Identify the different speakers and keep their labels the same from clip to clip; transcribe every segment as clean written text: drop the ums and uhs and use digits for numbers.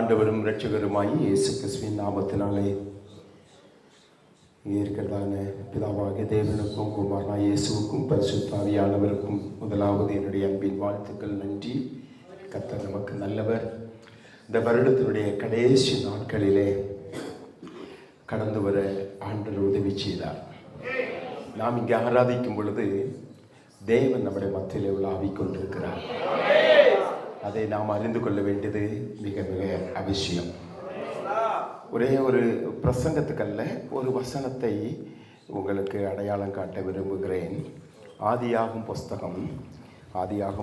Speaker 1: ஆண்டவரும் இரட்சகருமாய் இயேசு கிறிஸ்துவின் நாமத்தினாலே இருக்கிறதான பிதாவாகிய தேவனுக்கும் குமாரனாகிய இயேசுவுக்கும் பரிசுத்த ஆவியானவருக்கும் முதலாவது என்னுடைய அன்பின் வாழ்த்துக்கள். நன்றி. கர்த்தர் நமக்கு நல்லவர். இந்த வருடத்தினுடைய கடைசி நாட்களிலே கடந்து வர ஆண்டவர் உதவி செய்தார். நாம் இங்கே ஆராதிக்கும் பொழுது தேவன் நம்முடைய மத்தியிலே உலாவிக் கொண்டிருக்கிறார். அதை நாம் அறிந்து கொள்ள வேண்டியது மிக மிக அவசியம். ஒரே ஒரு பிரசங்கத்துக்கல்ல, ஒரு வசனத்தை உங்களுக்கு அடையாளம் காட்ட விரும்புகிறேன். ஆதியாகும்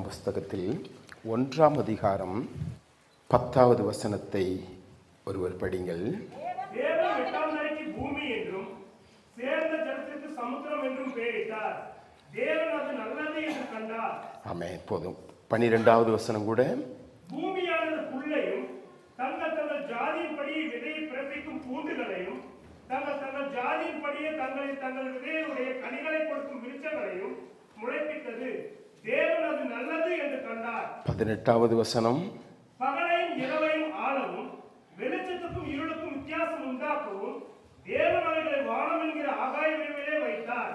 Speaker 1: புஸ்தகத்தில் 1ஆம் அதிகாரம் 10வது வசனத்தை ஒருவர் படிங்கள்.
Speaker 2: பூமி என்றும் சேர்ந்த ஜலத்திற்கு சமுத்திரம் என்றும் பெயரிட்டார். தேவன் அது நல்லது என்று கண்டார்.
Speaker 1: ஆமென். போதும். 12வது வசனம் கூட,
Speaker 2: பூமியானது புல்லையும் தங்கள் தங்கள் ஜாதியின்படியே விதையை பிறப்பிக்கும் பூண்டுகளையும் தங்கள் தங்கள் ஜாதியின்படியே தங்கள் விதையுடைய கனிகளை கொடுக்கும் விருட்சங்களையும் முளைப்பித்தது. தேவன் அது நல்லது என்று கண்டார்.
Speaker 1: 18வது வசனம்,
Speaker 2: பகலையும் இரவையும் ஆளவும் வெளிச்சத்துக்கும் இருளுக்கும் வித்தியாசம் உண்டாக்கவும் தேவன் அவைகளை வானம் என்கிற ஆகாய விரிவிலே வைத்தார்.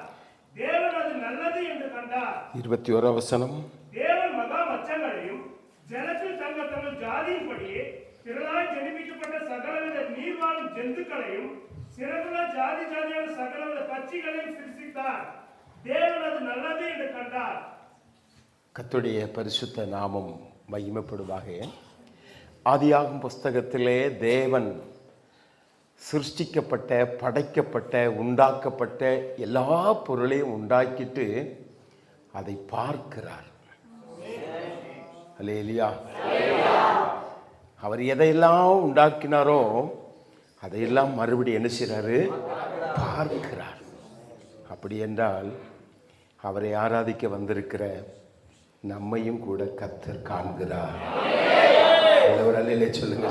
Speaker 2: தேவன் அது நல்லது என்று கண்டார்.
Speaker 1: 21வது வசனம்,
Speaker 2: தேவன் மகா மச்சங்களையும் ஜலத்தில் தங்கள் தங்கள் ஜாதியின்படியே திரளாய் ஜனிப்பிக்கப்பட்ட சகலவித நீர்வாழும் ஜந்துக்களையும் சிறகுள்ள ஜாதி ஜாதியான சகலவித பட்சிகளையும் சிருஷ்டித்தார். தேவன் அது நல்லது என்று கண்டார்.
Speaker 1: கர்த்தருடைய பரிசுத்த நாமம் மகிமைப்படுவதாக. ஆதியாகும் புஸ்தகத்திலே தேவன் சிருஷ்டிக்கப்பட்ட, படைக்கப்பட்ட, உண்டாக்கப்பட்ட எல்லா பொருளையும் உண்டாக்கிட்டு அதை பார்க்கிறார். அல்லேலூயா. அவர் எதையெல்லாம் உண்டாக்கினாரோ அதையெல்லாம் மறுபடியும் என்ன செய்றாரு? பார்க்கிறார். அப்படி என்றால் அவரை ஆராதிக்க வந்திருக்கிற நம்மையும் கூட கர்த்தர் காண்கிறார். ஒரு அல்லேலூயா சொல்லுங்க.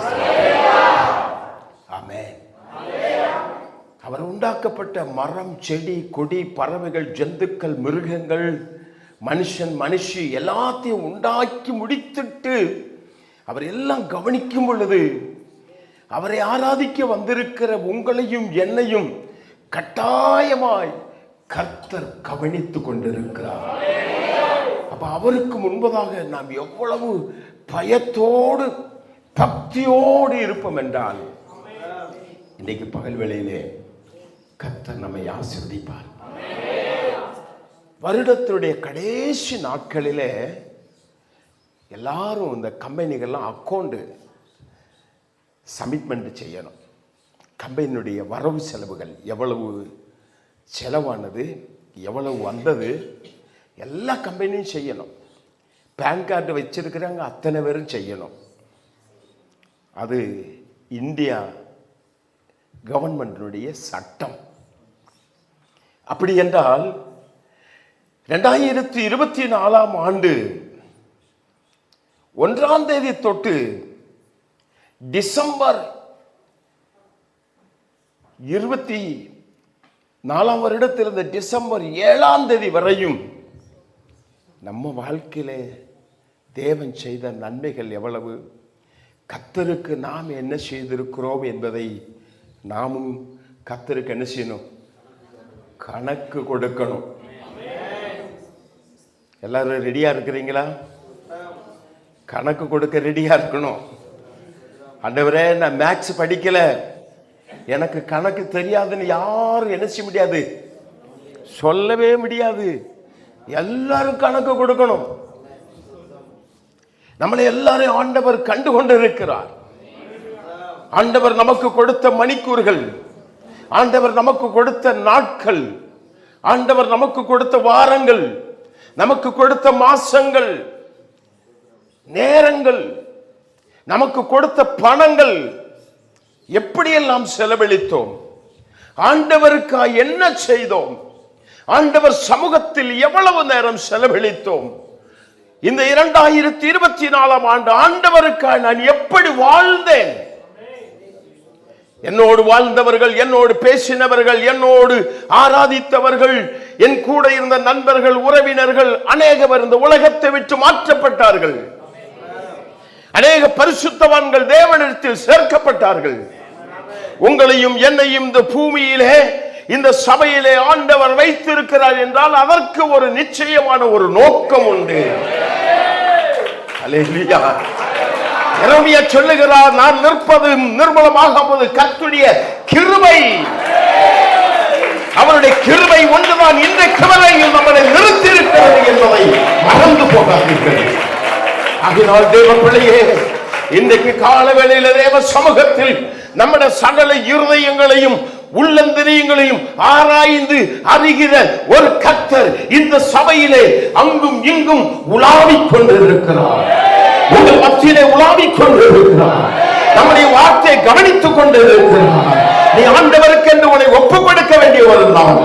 Speaker 1: ஆமென். அவர் உண்டாக்கப்பட்ட மரம், செடி, கொடி, பறவைகள், ஜந்துக்கள், மிருகங்கள், மனுஷன், மனுஷி எல்லாத்தையும் உண்டாக்கி முடித்துட்டு அவர் எல்லாம் கவனிக்கும் பொழுது அவரை ஆராதிக்க வந்திருக்கிற உங்களையும் என்னையும் கட்டாயமாய் கர்த்தர் கவனித்துக் கொண்டிருக்கிறார். அப்ப அவருக்கு முன்பதாக நாம் எவ்வளவு பயத்தோடு பக்தியோடு இருப்போம் என்றால் இன்னைக்கு பகல் வேளையிலே கர்த்தர் நம்மை ஆசீர்வதிப்பார். வருடத்தினுடைய கடைசி நாட்களிலே எல்லாரும் இந்த கம்பெனிகள்லாம் அக்கௌண்ட் சப்மிட்மெண்ட் செய்யணும். கம்பெனியுடைய வரவு செலவுகள், எவ்வளவு செலவானது, எவ்வளவு வந்தது, எல்லா கம்பெனியும் செய்யணும். பேன் கார்டு வச்சிருக்கிறாங்க அத்தனை பேரும் செய்யணும். அது இந்தியா கவர்மெண்டினுடைய சட்டம். அப்படி என்றால் 2024ஆம் ஆண்டு 1ஆம் தேதி தொட்டு டிசம்பர் 24ஆம் வருடத்திலிருந்து டிசம்பர் 7ஆம் தேதி வரையும் நம்ம வாழ்க்கையிலே தேவன் செய்த நன்மைகள் எவ்வளவு, கர்த்தருக்கு நாம் என்ன செய்திருக்கிறோம் என்பதை நாமும் கர்த்தருக்கு என்ன செய்யணும்? கணக்கு கொடுக்கணும். எல்லாரும் ரெடியா இருக்கிறீங்களா? கணக்கு கொடுக்க ரெடியா இருக்கணும். ஆண்டவரே, நான் மேத்ஸ் படிக்கல, எனக்கு கணக்கு தெரியாதுன்னு யாரும் என்ன செய்ய முடியாது, சொல்லவே முடியாது. எல்லாரும் கணக்கு கொடுக்கணும். நம்மளை எல்லாரையும் ஆண்டவர் கண்டு கொண்டிருக்கிறார். ஆண்டவர் நமக்கு கொடுத்த மணிக்கூறுகள், ஆண்டவர் நமக்கு கொடுத்த நாட்கள், ஆண்டவர் நமக்கு கொடுத்த வாரங்கள், நமக்கு கொடுத்த மாசங்கள், நேரங்கள், நமக்கு கொடுத்த பணங்கள் எப்படியெல்லாம் செலவழித்தோம், ஆண்டவருக்காக என்ன செய்தோம், ஆண்டவர் சமூகத்தில் எவ்வளவு நேரம் செலவழித்தோம், இந்த 2024ஆம் ஆண்டு ஆண்டவருக்காக நான் எப்படி வாழ்ந்தேன், என்னோடு வாழ்ந்தவர்கள், என்னோடு பேசினவர்கள், என்னோடு ஆராதித்தவர்கள், என் கூட இருந்த நண்பர்கள், உறவினர்கள் அநேகவர் இந்த உலகத்தை விட்டு மாற்றப்பட்டார்கள். அநேக பரிசுத்தவான்கள் தேவனிடத்தில் சேர்க்கப்பட்டார்கள். உங்களையும் என்னையும் இந்த பூமியிலே, இந்த சபையிலே ஆண்டவர் வைத்திருக்கிறார் என்றால் அதற்கு ஒரு நிச்சயமான ஒரு நோக்கம் உண்டு. அல்லேலூயா. எரேமியா சொல்லுகிறார், நான் நிற்பது நிர்மலமாகுவது கர்த்தருடைய கிருபை. அவருடைய கிருபை ஒன்றுதான் இன்றைக்கு வரையில் நம்மை நிறுத்தியிருக்கிறது என்பதை மறந்து போகாதீர்கள். அதனால் தேவ பிள்ளையே, இன்றைக்கு காலவேளையில தேவ சமூகத்தில் நம்முடைய சகல இருதயங்களையும் உள்ளந்திரியங்களையும் ஆராய்ந்து அறிகிற ஒரு கர்த்தர் இந்த சபையிலே அங்கும் இங்கும் உலாவிக் கொண்டிருக்கிறார். உங்கள் மத்தியிலே உலாவிக் கொண்டிருக்கிறார். நம்முடைய வார்த்தையை கவனித்துக் கொண்டிருக்கிறார். நீ ஆண்டவருக்கு என்று உன்னை ஒப்புக் கொடுக்க வேண்டிய ஒரு நாள்.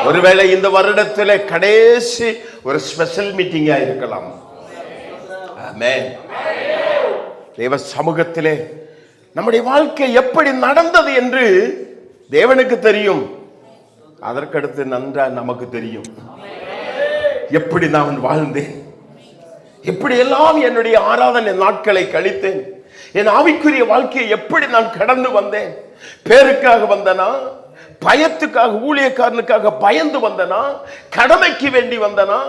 Speaker 1: ஒருவேளை இந்த வருடத்திலே கடைசி ஒரு ஸ்பெஷல் மீட்டிங்கா இருக்கலாம். ஆமென். தேவ சமூகத்திலே நம்முடைய வாழ்க்கை எப்படி நடந்தது என்று தேவனுக்கு தெரியும். அதற்கடுத்து நன்றா நமக்கு தெரியும். எப்படி நான் வாழ்ந்தேன், எப்படி எல்லாம் என்னுடைய ஆராதனை நாட்களை கழித்தேன், என் ஆவிக்குரிய வாழ்க்கையை எப்படி நான் கடந்து வந்தேன். பேருக்காக வந்தனா, பயத்துக்காக, ஊழியக்காரனுக்காக பயந்து வந்தனா, கடமைக்கு வேண்டி வந்தனா,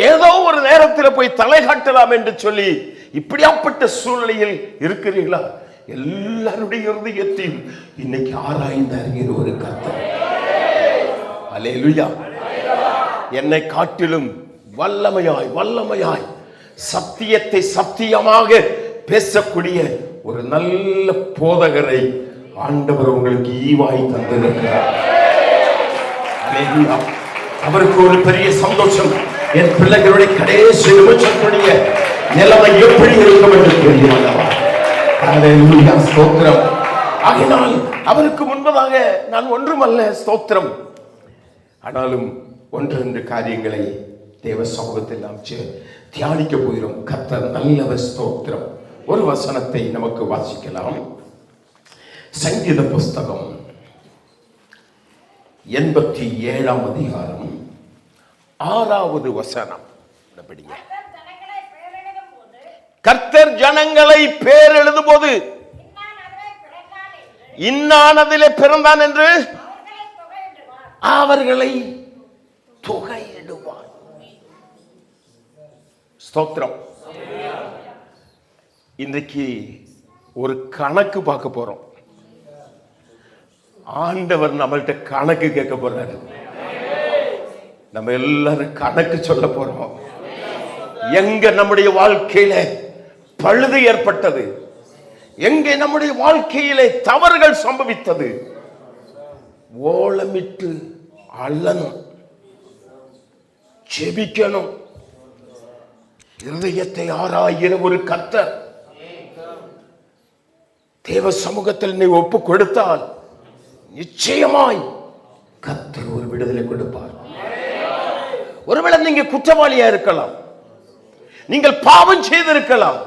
Speaker 1: ஏதோ ஒரு நேரத்தில் போய் தலை காட்டலாம் என்று சொல்லி இப்படியாப்பட்ட சூழ்நிலையில் இருக்கிறீர்களா? எல்லாருடைய இருதயத்தையும் இன்னைக்கு ஆராய்ந்து அறிகிற ஒரு கர்த்தர். அல்லேலூயா. என்னை காட்டிலும் வல்லமையாய் வல்லமையாய் சத்தியத்தை சத்தியமாக பேசக்கூடிய ஒரு நல்ல போதகரை ஆண்டவர் உங்களுக்கு ஈவாய் தந்திருக்கிறார். அல்லேலூயா. அவருக்கு ஒரு பெரிய சந்தோஷம். என் பிள்ளைகளுடைய கடைசி நிமிஷத்துடைய நிலைமை எப்படி இருக்கும் என்று தெரியும் அல்லவா? அல்லேலூயா. ஸ்தோத்திரம். ஆகினால் அவருக்கு முன்பதாக நான் ஒன்றுமல்ல, ஸ்தோத்திரம். ஆனாலும் ஒன்று ரெண்டு காரியங்களை தேவ சமூகத்தில் நாம் தியானிக்க போகிறோம். கர்த்தர் நல்லவர். ஸ்தோத்திரம். ஒரு வசனத்தை நமக்கு வாசிக்கலாம். சங்கீத புஸ்தகம் 87ஆம் அதிகாரம் 6வது வசனம். கர்த்தர் ஜனங்களை பேர் எழுதும் போது இன்னான் அதிலே பிறந்தான் என்று அவர்களை தொகையிடுவார். ஸ்தோத்திரம். இன்றைக்கு ஒரு கணக்கு பார்க்க போறோம். ஆண்டவர் நம்மள்ட்ட கணக்கு கேட்க போறாரு. நம்ம எல்லாரும் கணக்கு சொல்ல போறோம். எங்க நம்முடைய வாழ்க்கையில பழுது ஏற்பட்டது, எங்கே நம்முடைய வாழ்க்கையிலே தவறுகள் சம்பவித்தது, ஓலமிட்டு அள்ளணும், ஜெபிக்கணும். இருதயத்தை ஆராய்கிற ஒரு கர்த்தர் தேவ சமூகத்தில் நீ ஒப்பு கொடுத்தால் நிச்சயமாய் கர்த்தர் ஒரு விடுதலை கொடுப்பார். ஒருவேளை நீங்க குற்றவாளியா இருக்கலாம், நீங்கள் பாவம் செய்திருக்கலாம்.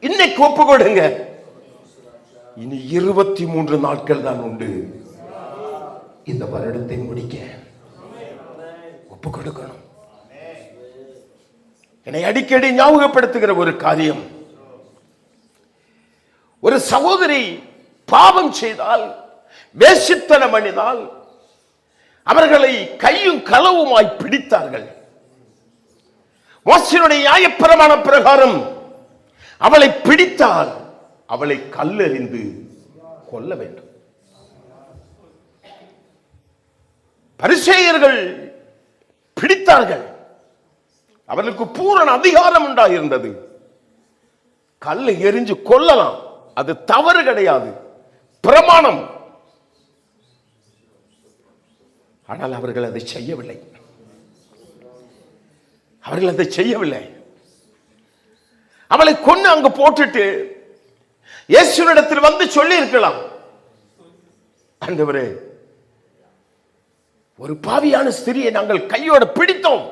Speaker 1: இன்னைக்கு ஒப்பு கொடுங்க. இனி 23 நாட்கள் தான் உண்டு இந்த வருடத்தை முடிக்க. ஒப்பு கொடுக்கணும். என்னை அடிக்கடி ஞாபகப்படுத்துகிற ஒரு காரியம், ஒரு சகோதரி பாவம் செய்தால், வேசித்தனம் பண்ணினால் அவர்களை கையும் களவுமாய் பிடித்தார்கள். மோசேயுடைய நியாயப்பிரமாண பிரகாரம் அவளை பிடித்தால் அவளை கல்லெறிந்து கொல்ல வேண்டும். பரிசேயர்கள் பிடித்தார்கள். அவர்களுக்கு பூரண அதிகாரம் உண்டாயிருந்தது. கல்லை எரிஞ்சு கொல்லலாம், அது தவறு கிடையாது, பிரமாணம். ஆனால் அவர்கள் அதை செய்யவில்லை. அவர்கள் அதை செய்யவில்லை. அவளை கொண்டு அங்கு போட்டுட்டு இயேசுவினிடத்தில் வந்து சொல்லி இருக்கலாம், ஆண்டவரே, ஒரு பாவியான ஸ்திரியை நாங்கள் கையோடு பிடித்தோம்,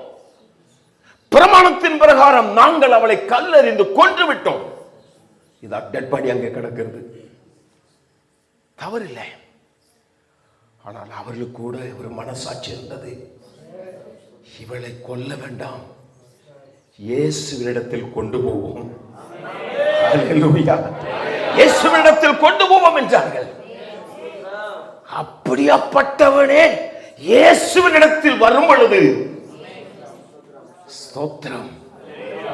Speaker 1: பிரமாணத்தின் பிரகாரம் நாங்கள் அவளை கல்லெறிந்து கொன்று விட்டோம். இதா டெட் பாடி அங்கே கிடக்கிறது, தவறில்லை. ஆனால் அவர்களுக்கு கூட ஒரு மனசாட்சி இருந்தது. இவளை கொல்ல வேண்டாம், இயேசுவினிடத்தில் கொண்டு போவோம், அல்லேலூயா. இயேசுவினிடத்தில் கொண்டு போவோம் என்றார்கள். அப்படியாப்பட்டவனே இயேசுவினிடத்தில் வரும் பொழுது ஸ்தோத்திரம்.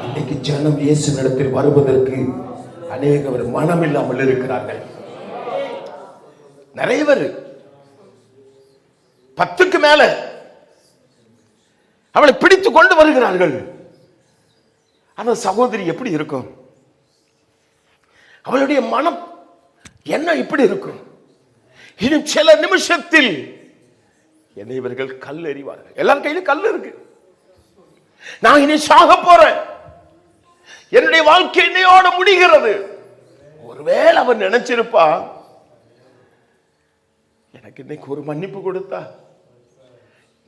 Speaker 1: இன்னைக்கு ஜனம் இயேசுவினிடத்தில் வருவதற்கு அநேகவர் மனம் இல்லாமல் இருக்கிறார்கள். நிறைய பேர் 10க்கு மேல அவளை பிடித்து கொண்டு வருகிறார்கள். அந்த சகோதரி எப்படி இருக்கும்? அவளுடைய மனம் என்ன இப்படி இருக்கும்? இன்னும் சில நிமிஷத்தில் என்னை இவர்கள் கல் எறிவார்கள். எல்லாரும் கையில கல் இருக்கு. நான் இனி சாக போறேன், என்னுடைய வாழ்க்கை என்னையோட முடிகிறது. ஒருவேளை அவன் நினைச்சிருப்பா, எனக்கு இன்னைக்கு ஒரு மன்னிப்பு கொடுத்தா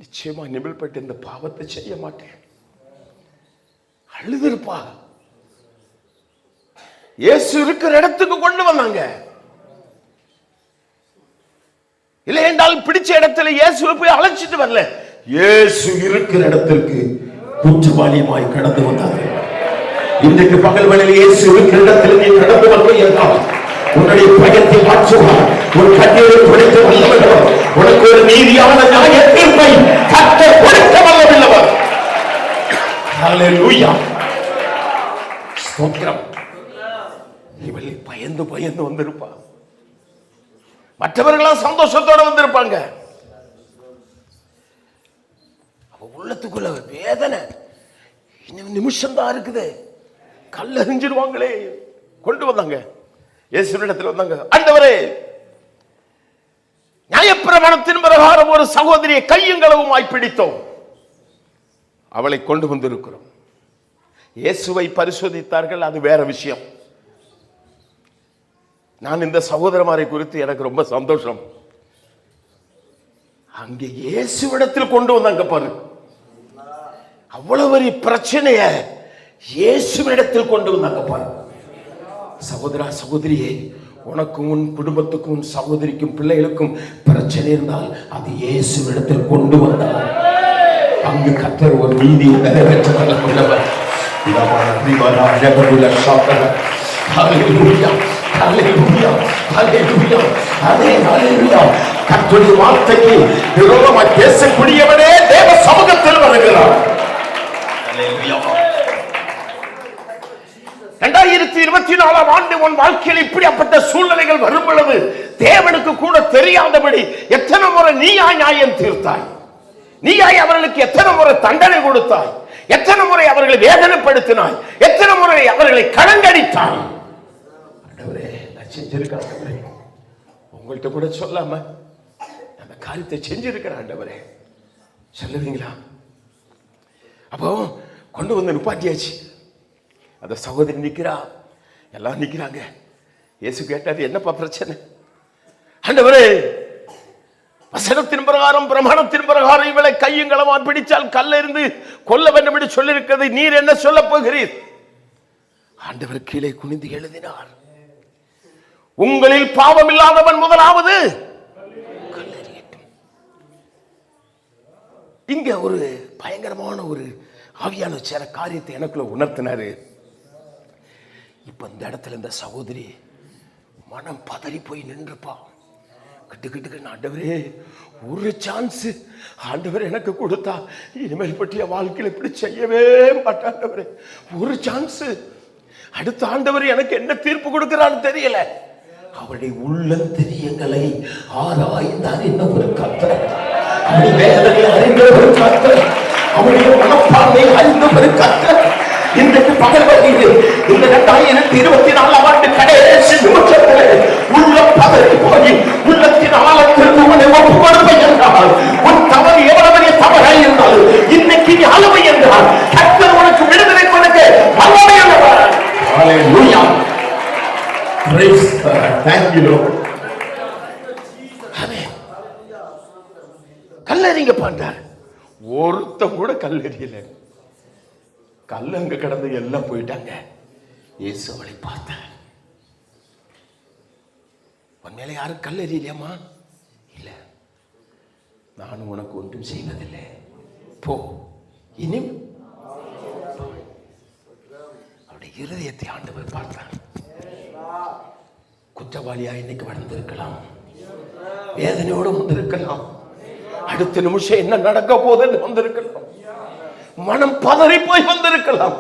Speaker 1: நிச்சயமா நிமிழ்பட்டு இந்த பாவத்தை செய்ய மாட்டேன். அழுதுருப்பா. இயேசு இருக்கிற இடத்துக்கு கொண்டு வந்தாங்க. இல்லை என்றால் பிடிச்ச இடத்துல இயேசுவை போய் அழைச்சிட்டு வரல. இயேசு இருக்கிற இடத்திற்கு குற்றவாளியுமாய் கடந்து வந்தார்கள். இன்றைக்கு பகல் வேளையில் இயேசு இருக்கிற இடத்தில் நீ கடந்து வந்து என்றால் உன்னுடைய பயத்தை மாற்றுவார். உன் கண்ணீரை துடைத்து வல்லவர். உனக்கு ஒரு நீதியான நியாய தீர்ப்பை கர்த்தர் கொடுக்க வல்லவர். ஹல்லேலூயா. ஸ்தோத்திரம். இவள் பயந்து பயந்து வந்திருப்பா. மற்றவர்களாம் சந்தோஷத்தோட வந்திருப்பாங்க. அவ உள்ளத்துக்குள்ள வேதனை. இன்னும் நிமிஷம் தான் இருக்குது, கல் எறிஞ்சிருவாங்களே. கொண்டு வந்தாங்க. இயேசுவினிடத்தில் வந்தாங்க. ஆண்டவரே, நியாயப்பிரமாணத்தின் பிரகாரம் ஒரு சகோதரியை கையும் களவுமாய் பிடித்தோம், அவளை கொண்டு வந்திருக்கிறோம். இயேசுவை பரிசோதித்தார்கள், அது வேற விஷயம். நான் இந்த சகோதரமாரை குறித்து எனக்கு ரொம்ப சந்தோஷம். அங்கே இயேசுவிடத்தில் கொண்டு வந்தாங்க பாரு. அவ்வளவு பெரிய பிரச்சனைய இயேசுவிடத்தில் கொண்டு வந்தாங்க பாரு. சகோதரா சகோதரியே, உனக்கும் உன் குடும்பத்துக்கும் உன் சகோதரிக்கும் பிள்ளைகளுக்கும் பிரச்சனை இருந்தால் அது இயேசுவிடத்தில் கொண்டு வந்தார். அங்கு கர்த்தர் ஒரு நீதியை நிறைவேற்ற வல்லவர். கர்த்தருடைய வார்த்தைக்கு விரோதமாய் பேசக்கூடியவனே தேவ சமூகத்தில் வருகிறார். 2024 ஆண்டு உன் வாழ்க்கையில் இப்படிப்பட்ட சூழ்நிலைகள் வரும் பொழுது தேவனுக்கு கூட தெரியாதபடி எத்தனை முறை நீயாய் நியாயம் தீர்த்தாய், நீயாய் அவர்களுக்கு எத்தனை முறை தண்டனை கொடுத்தாய், எத்தனை முறை அவர்களை வேதனைப்படுத்தினாய், எத்தனை முறை அவர்களை கடங்கடித்தாய். ஆண்டவரே, நான் செஞ்சிருக்கிறேன், உங்கள்கிட்ட கூட சொல்லாம அந்த காரியத்தை செஞ்சிருக்கிறேன் ஆண்டவரே, சொல்லுவீங்களா? அப்போ கொண்டு வந்து நிப்பாட்டியாச்சு. அந்த சகோதரி நிக்கிறா, எல்லாம் நிக்கிறாங்க. இயேசு கேட்டாரு, என்னப்பா பிரச்சனை? ஆண்டவரே, வசனத்தின் பிரகாரம் பிரமாணத்தின் பிரகாரம் இவளை கையும் களமா பிடிச்சால் கல்ல இருந்து கொல்ல வேண்டும் என்று சொல்லியிருக்கிறது, நீர் என்ன சொல்ல போகிறீர்? ஆண்டவர் கீழே குனிந்து எழுதினார், உங்களில் பாவம் இல்லாதவன் முதலாவது கல்லெறியட்டும். இங்க ஒரு பயங்கரமான ஒரு ஆவியான சில காரியத்தை எனக்குள்ள உணர்த்தினாரு. இப்ப இந்த இடத்துல இந்த சகோதரி மனம் பதறி போய் நின்றுப்பா. கிட்டு கிட்டு, ஆண்டவரே ஒரு சான்ஸ் ஆண்டவர் எனக்கு கொடுத்தா இனிமேல் பற்றிய வாழ்க்கையில் இப்படி செய்யவே மாட்டாண்டவரே, ஒரு சான்ஸ். அடுத்த ஆண்டவர் எனக்கு என்ன தீர்ப்பு கொடுக்கிறான்னு தெரியல. அவருடைய உள்ளந்தரியங்களை ஆராய்ந்து அறிந்தவர் கர்த்தர், அவருடைய வேதனை அறிந்தவர் கர்த்தர், அவருடைய மனப்பான்மை அறிந்தவர் கர்த்தர். இன்றைக்கு பகல் வகையில் இந்த 2024 ஆண்டு கடைசி நிமிஷத்தில் உள்ள பதறி போய் உள்ளத்தின் ஆழத்திற்கு உன்னை ஒப்பு கொடுமை என்றால், உன் தவறு எவ்வளவு பெரிய தவறாய் இருந்தாலும் இன்னைக்கு நீ ஆளுமை என்றால் கர்த்தர் உனக்கு விடுதலை கொடுக்க வல்லமை உள்ளவர். Hallelujah, praise God, thank you Lord. Amen. கல்லெறிங்க பண்றார், ஒருத்தன் கூட கல்லெறியல. கல் அங்க கடந்து எல்லாம் போயிட்டாங்க. இயேசு அவளை பார்த்தார். உன்மேல யாரும் கல்லெறியலையாமா? இல்ல, நானும் உனக்கு ஒன்றும் செய்வதில்லை, போ. இனி அவருடைய இருதயத்தை ஆண்டவர் பார்த்தார். குற்றவாளியா இன்னைக்கு வந்திருக்கலாம், வேதனையோடு வந்திருக்கலாம், அடுத்த நிமிஷம் என்ன நடக்க போகுதுன்னு வந்திருக்கலாம், மனம் பதறி போய் வந்திருக்கலாம்.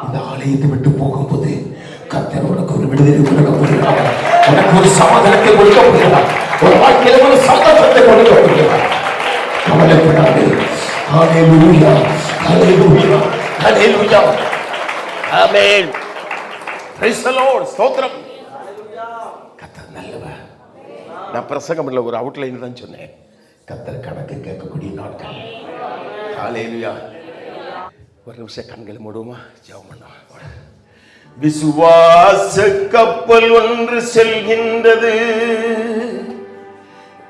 Speaker 1: இந்த ஆலயத்தை விட்டு போகும்போது கர்த்தர் உனக்கு ஒரு விடுதலை கொடுக்க போகிறார், உனக்கு ஒரு சமாதானத்தை கொடுக்க போகிறார், ஒரு வாழ்க்கையில ஒரு சந்தோஷத்தை கொடுக்க போகிறார். கவலைப்படாது. Hallelujah, hallelujah, hallelujah, amen. Praise the Lord. ஸ்தோத்திரம். கர்த்தர் நல்லவர். நான் பிரசங்கம் இல்ல, ஒரு அவுட்லைன் தான் சொன்னேன். கர்த்தர் கணக்கு கேட்கக்கூடிய நாட்கள். ஹல்லேலூயா. ஒரு நிமிஷம் கண்களை மூடுமா, ஜெபம் பண்ணுவோம். விசுவாச கப்பல் ஒன்று செல்கின்றது,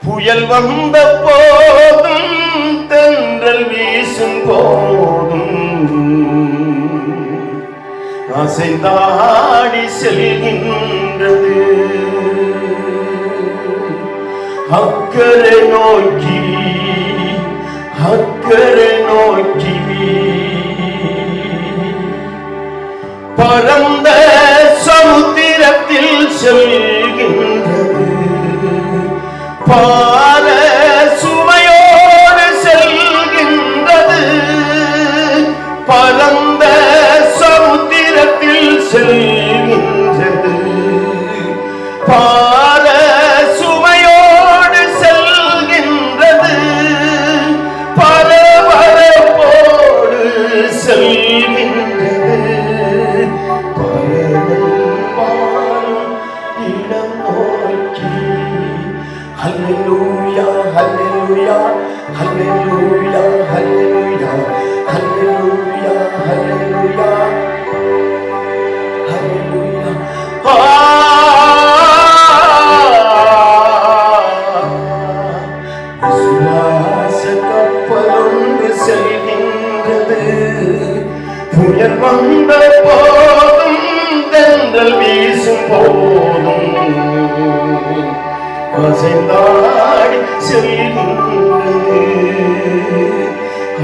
Speaker 1: புயல் வந்த போதும் தென்றல் வீசும் போதும் அசைந்தாடி செல்கின்றது. அக்கறை நோக்கி, அக்கறை நோக்கி பரந்த சமுத்திரத்தில் செல்கின்றது, பார சுமையோடு செல்கின்றது, பரந்த சமுத்திரத்தில் செல்கின்றது, பார சுமையோடு செல்கின்றது, பரபரப்போடு செல்கின்றது, இடம் நோக்கி. ஹல்லேலூயா, hallelujah, hallelujah, hallelujah, hallelujah, hallelujah, ஹல்லேலூயா. விசுவாச கப்பலொன்று செல்கின்றது, புயல் வந்த போதும் தென்றல் வீசும் போதும் அசைந்தாடி செல்கின்றது,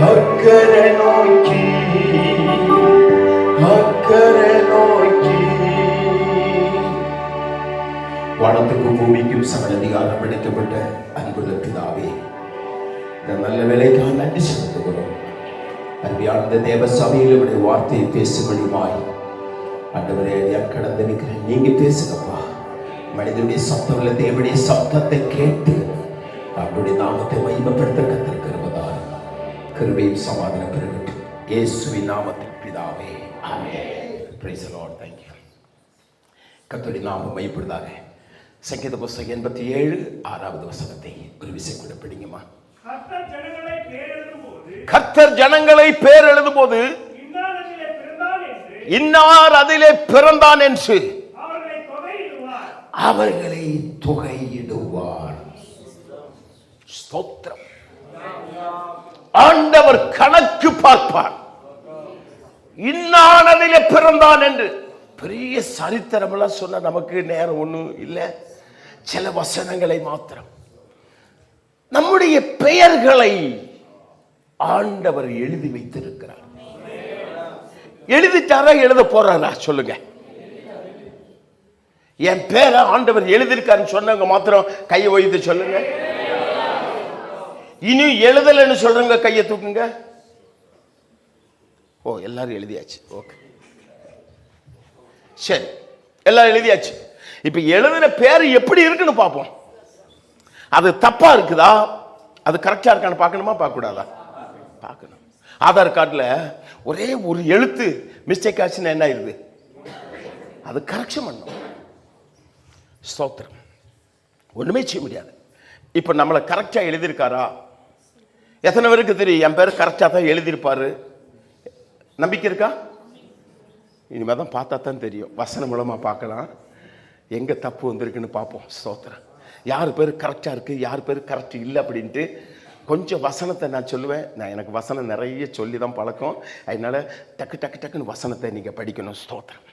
Speaker 1: அக்கறை நோக்கி, அக்கறை நோக்கி. வானத்துக்கும் பூமிக்கும் சகல அதிகாரம் படைக்கப்பட்ட அன்புள்ள பிதாவே, இந்த நல்ல வேலைக்காக நன்றி செலுத்துகிறோம். அன்பியார்ந்த தேவ சபையில் உடைய வார்த்தையை பேசும்படியுமாய் ஆண்டவரே கடந்து நிற்கிறேன். நீங்க பேசுங்கப்பா. மனிதனுடைய சப்தம் இல்லை, தேவனுடைய சப்தத்தை கேட்டு அவருடைய நாமத்தை மகிமைப்படுத்த கத்திருக்கிறவதால் கிருபையும் சமாதானம் பெறட்டும். இயேசுவின் நாமத்தில் பிதாவே, amen. Praise the Lord. Thank you. கர்த்தருடைய நாமம் மகிமைப்படுவதாக. சங்கீத புஸ்தகம் 87:6 வசனத்தை ஒரு விஷயம் கூட படிங்கம்மா. கர்த்தர் ஜனங்களை பேர் எழுதும் போது இன்னார் அதிலே பிறந்தான் என்று அவர்களை தொகையிடுவார். ஸ்தோத்திரம். ஆண்டவர் கணக்கு பார்ப்பார். இன்னான் அதிலே பிறந்தான் என்று. பெரிய சரித்திரம் எல்லாம் சொன்ன நமக்கு நேரம் ஒண்ணும் இல்லை. சில வசனங்களை மாத்திரம். நம்முடைய பெயர்களை ஆண்டவர் எழுதி வைத்திருக்கிறார். எழுதிட்டாரா, எழுத போறாரா? சொல்லுங்க. என் பேரை ஆண்டவர் எழுதியிருக்காருன்னு சொன்னவங்க மாத்திரம் கையை வைத்து சொல்லுங்க. இனி எழுதலன்னு சொல்றவங்க கையை தூக்குங்க. ஓ, எல்லாரும் எழுதியாச்சு. ஓகே, சரி, எல்லாரும் எழுதியாச்சு. இப்ப எழுதின பேர் எப்படி இருக்குன்னு பார்ப்போம். அது தப்பா இருக்குதா, அது கரெக்டா இருக்கான்னு பார்க்கணுமா, பார்க்க கூடாதா? பார்க்கணும். ஆதார் கார்டில் ஒரே ஒரு எழுத்து மிஸ்டேக் ஆச்சுன்னா என்ன ஆயிருது? அது கரெக்ஷன் பண்ணும். ஸ்தோத்திரம். ஒண்ணுமே செய்ய முடியாது. இப்ப நம்மளை கரெக்டா எழுதியிருக்காரா? எத்தனை பேருக்கு தெரியும் என் பேர் கரெக்டா தான் எழுதியிருப்பாரு? நம்பிக்கை இருக்கா? இனிமே தான் பார்த்தா தான் தெரியும். வசனம் மூலமா பார்க்கலாம் எங்க தப்பு வந்திருக்குன்னு பார்ப்போம். ஸ்தோத்திரம். யார் பேர் கரெக்டா இருக்கு, யார் பேர் கரெக்ட் இல்லை அப்படின்ட்டு கொஞ்சம் வசனத்தை நான் சொல்லுவேன். நான் எனக்கு வசனம் நிறைய சொல்லி தான் பழக்கம். அதனால டக்கு டக்கு டக்குன்னு வசனத்தை நீங்க படிக்கணும். ஸ்தோத்திரம்.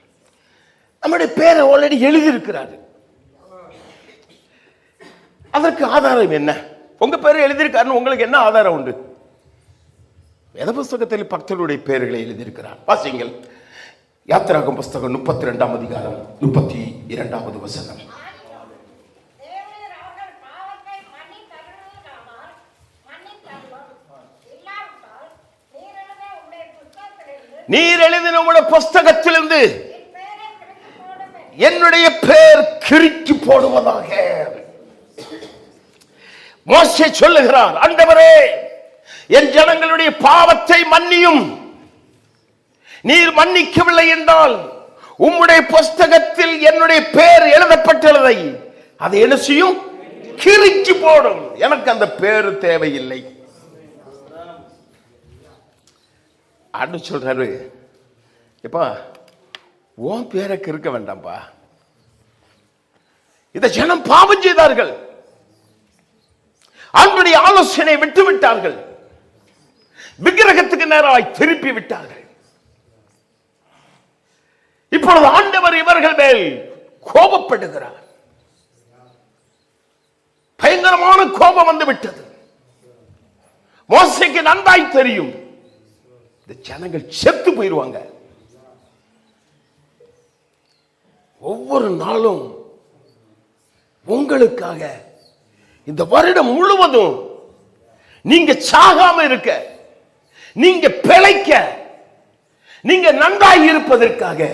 Speaker 1: நம்முடைய பேரை ஆல்ரெடி எழுதியிருக்கிறாரு. அதற்கு ஆதாரம் என்ன? உங்க பேரை எழுதியிருக்காருன்னு உங்களுக்கு என்ன ஆதாரம் உண்டு? வேத புஸ்தகத்தில் பக்தர்களுடைய பெயர்களை எழுதியிருக்கிறார். வாசிங்கள். யாத்திராகமம் புஸ்தகம் 32ஆம் அதிகாரம் 32வது வசனம். நீர் எழுதின உம்முடைய புஸ்தகத்திலிருந்து என்னுடைய பெயர் கிறுக்கி போடுவதாக. மோசே சொல்லுகிறார், ஆண்டவரே என் ஜனங்களுடைய பாவத்தை மன்னியும். நீர் மன்னிக்கவில்லை என்றால் உம்முடைய புஸ்தகத்தில் என்னுடைய பெயர் எழுதப்பட்டுள்ளதை அதை என்ன செய்யும்? கிறுக்கி போடும். எனக்கு அந்த பேரு தேவையில்லை. அன்னு சொல்றாரு, எப்பா உன் பேரை கிறுக்க வேண்டாம்பா. இந்த ஜனம் பாவம் செய்தார்கள், ஆண்டவருடைய ஆலோசனை விட்டு விட்டார்கள், விக்கிரகத்துக்கு நேராய் திருப்பி விட்டார்கள். இப்பொழுது ஆண்டவர் இவர்கள் மேல் கோபப்படுகிறார். பயங்கரமான கோபம் வந்து விட்டது. மோசேக்கு நன்றாய் தெரியும், இந்த ஜனங்கள் செத்து போயிருவாங்க. ஒவ்வொரு நாளும் உங்களுக்காக இந்த வருடம் முழுவதும் நீங்க சாகாம இருக்க, நீங்க பிழைக்க, நீங்க நன்றாய் இருப்பதற்காக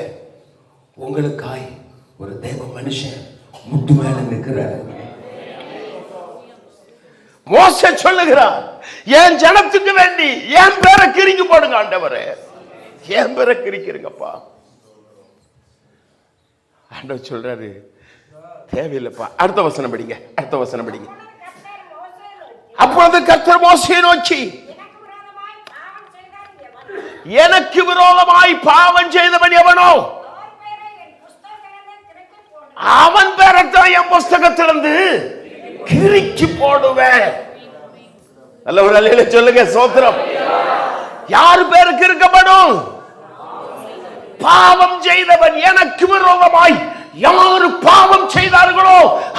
Speaker 1: உங்களுக்காய் ஒரு தேவ மனுஷன் முட்டு மேல நிற்கிறார். மோசே சொல்லுகிறார், என் ஜனத்துக்கு வேண்டி என் பேரை கிறுக்கி போடுங்க ஆண்டவரே, என் பேரை கிறுக்கிறீங்கப்பா. ஆண்டவர் சொல்றாரு, தேவையில்லைப்பா. அடுத்த வசனம் படிங்க, அடுத்த வசனம் படிங்க. அப்பொழுது கர்த்தர் மோசேயை நோக்கி, எனக்கு விரோதமாய் பாவம் செய்தவன் எவனோ அவன் பேரத்தான் என் புஸ்தகத்திலிருந்து கிறுக்கி போடுவேன். நல்ல ஒரு அல்லேலூயா சொல்லுங்க, ஸ்தோத்திரம். யார் பேரு கிறுக்கப்படும்? பாவம் செய்தவன். எனக்கு விரோதமாய் யாரு பாவம் செய்தார்களோ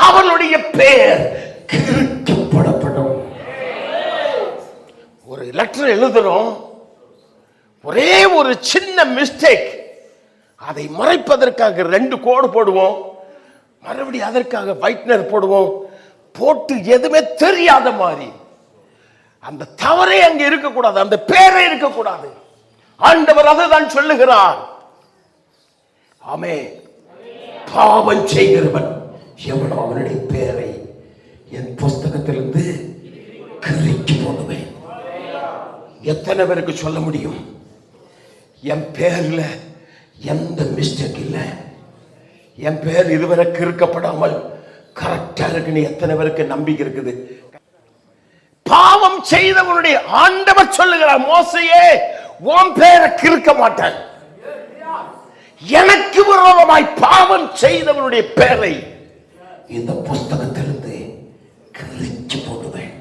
Speaker 1: அவனுடைய பெயர் கிறுக்கப்படப்படும். ஒரு லெட்டர் எழுதுறோம், ஒரே ஒரு சின்ன மிஸ்டேக், அதை மறைப்பதற்காக 2 கோடு போடுவோம், மறுபடியும் அதற்காக வைட்னர் போடுவோம், போட்டு எதுவுமே தெரியாத மாதிரி. அந்த தவறே அங்க இருக்கக்கூடாது, அந்த பேரே இருக்கக்கூடாது. ஆண்டவர் அதுதான் சொல்லுகிறார். ஆமே, பாவம் செய்கிறவன் எவனோ அவனுடைய பெயரை என் புஸ்தகத்திலிருந்து கிறுக்கி போடுவேன். எத்தனை பேருக்கு சொல்ல முடியும், என் பேர்ல எந்த மிஸ்டேக் இல்லை, என் பேர் இதுவரை கிறுக்கப்படாமல் கரெக்டா இருக்குன்னு எத்தனை பேருக்கு நம்பிக்கை இருக்குது? பாவம் செய்தவனுடைய ஆண்டவர் சொல்லுகிறார், மோசேயே உன் பேரை கிறுக்க மாட்டேன், எனக்கு விரோதமாய் பாவம் செய்தவனுடைய பெயரை இந்த புஸ்தகத்திலிருந்து கிறுக்கி போடுவேன்.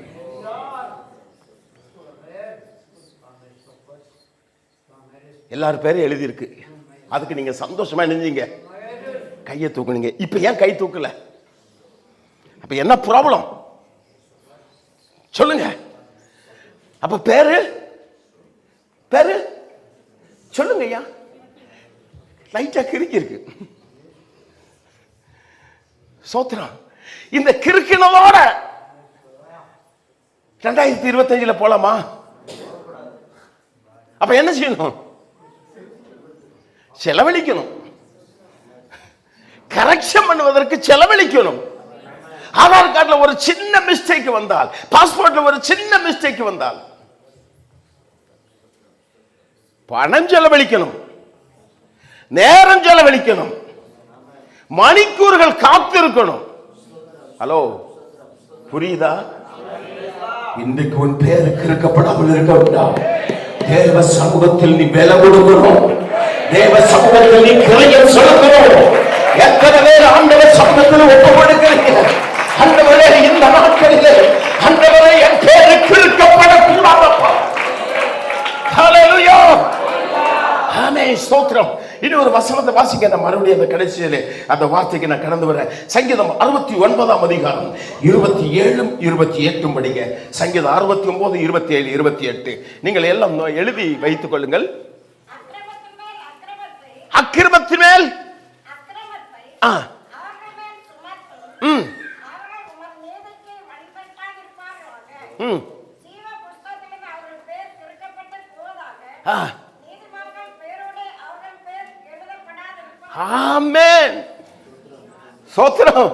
Speaker 1: எல்லாரும் பேரும் எழுதியிருக்கு. அதுக்கு நீங்க சந்தோஷமா நினைஞ்சீங்க, கையை தூக்குனீங்க. இப்ப ஏன் கை தூக்கல? அப்ப என்ன ப்ராப்ளம் சொல்லுங்க. அப்ப பேரு பேரு சொல்லுங்க ஐயா. லைட்டா கிறுக்கி இருக்கு. சோத்திரம். இந்த கிறுக்கினதோட 2025 போலாமா? அப்ப என்ன செய்யணும்? செலவழிக்கணும். கரெக்ஷன் பண்ணுவதற்கு செலவழிக்கணும். ஆதார் கார்டுல ஒரு சின்ன மிஸ்டேக் வந்தால், பாஸ்போர்ட்ல ஒரு சின்ன மிஸ்டேக் வந்தால் பணம் செலவழிக்கணும், நேரம் செலவழிக்கணும், மணிக்கூறுகள் காத்திருக்கணும். ஹலோ, புரியுதா? இன்றைக்கு உன் பேருக்கு இருக்கப்படாமல் இருக்க வேண்டாம். தேவ சமூகத்தில் நீ விலை கொடுக்கணும். தேவ சமூகத்தில் நீ கிரையம் சொல்லணும். எத்தனை பேர் ஆண்டவர் சமூகத்தில் ஒப்பு கொடுக்கிறீங்க? ஆண்டவரே, இந்த நாட்களிலே ஆண்டவரே என் பேருக்கு இருக்கப்படக்கூடாதப்பா. ஹல்லேலூயா, ஆமென், ஸ்தோத்திரம். இன்னொரு வசனத்தை வாசிக்க நான் மறுபடியும் அந்த கடைசியிலே அந்த வார்த்தைக்கு நான் கடந்து வரேன். சங்கீதம் 69ஆம் அதிகாரம் 27 28 படிங்க. சங்கீதம் 69 27 28 நீங்கள் எல்லாம் எழுதி வைத்துக் கொள்ளுங்கள். அக்கிரமத்தின் மேல் ஆமென். சோத்திரம்.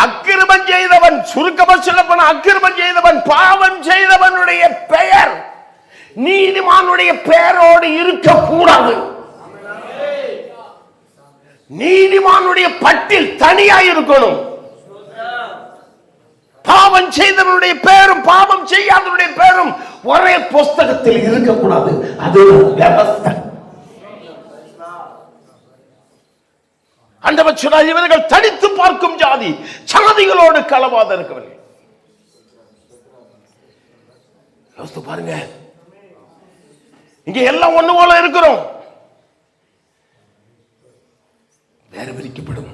Speaker 1: அக்கிரமம் செய்தவன், சுருக்கமா சொல்ல போன அக்கிரமம் செய்தவன், பாவம் செய்தவனுடைய பெயர் நீதிமானுடைய பெயரோடு இருக்கக்கூடாது. நீதிமானுடைய பட்டியல் தனியாக இருக்கணும். பாவம் செய்தவனுடைய பெயரும் பாவம் செய்யாதவனுடைய பெயரும் ஒரே புஸ்தகத்தில் இருக்கக்கூடாது. அது விவஸ்தை. ஆண்டவர் சொன்னார், இவர்கள் தடித்து பார்க்கும் ஜாதி, சாதிகளோடு களவாத இருக்கவில்லை. யோசித்து பாருங்க, இங்க எல்லாம் ஒண்ணு போல இருக்கிறோம். வேறு பிரிக்கப்படும்.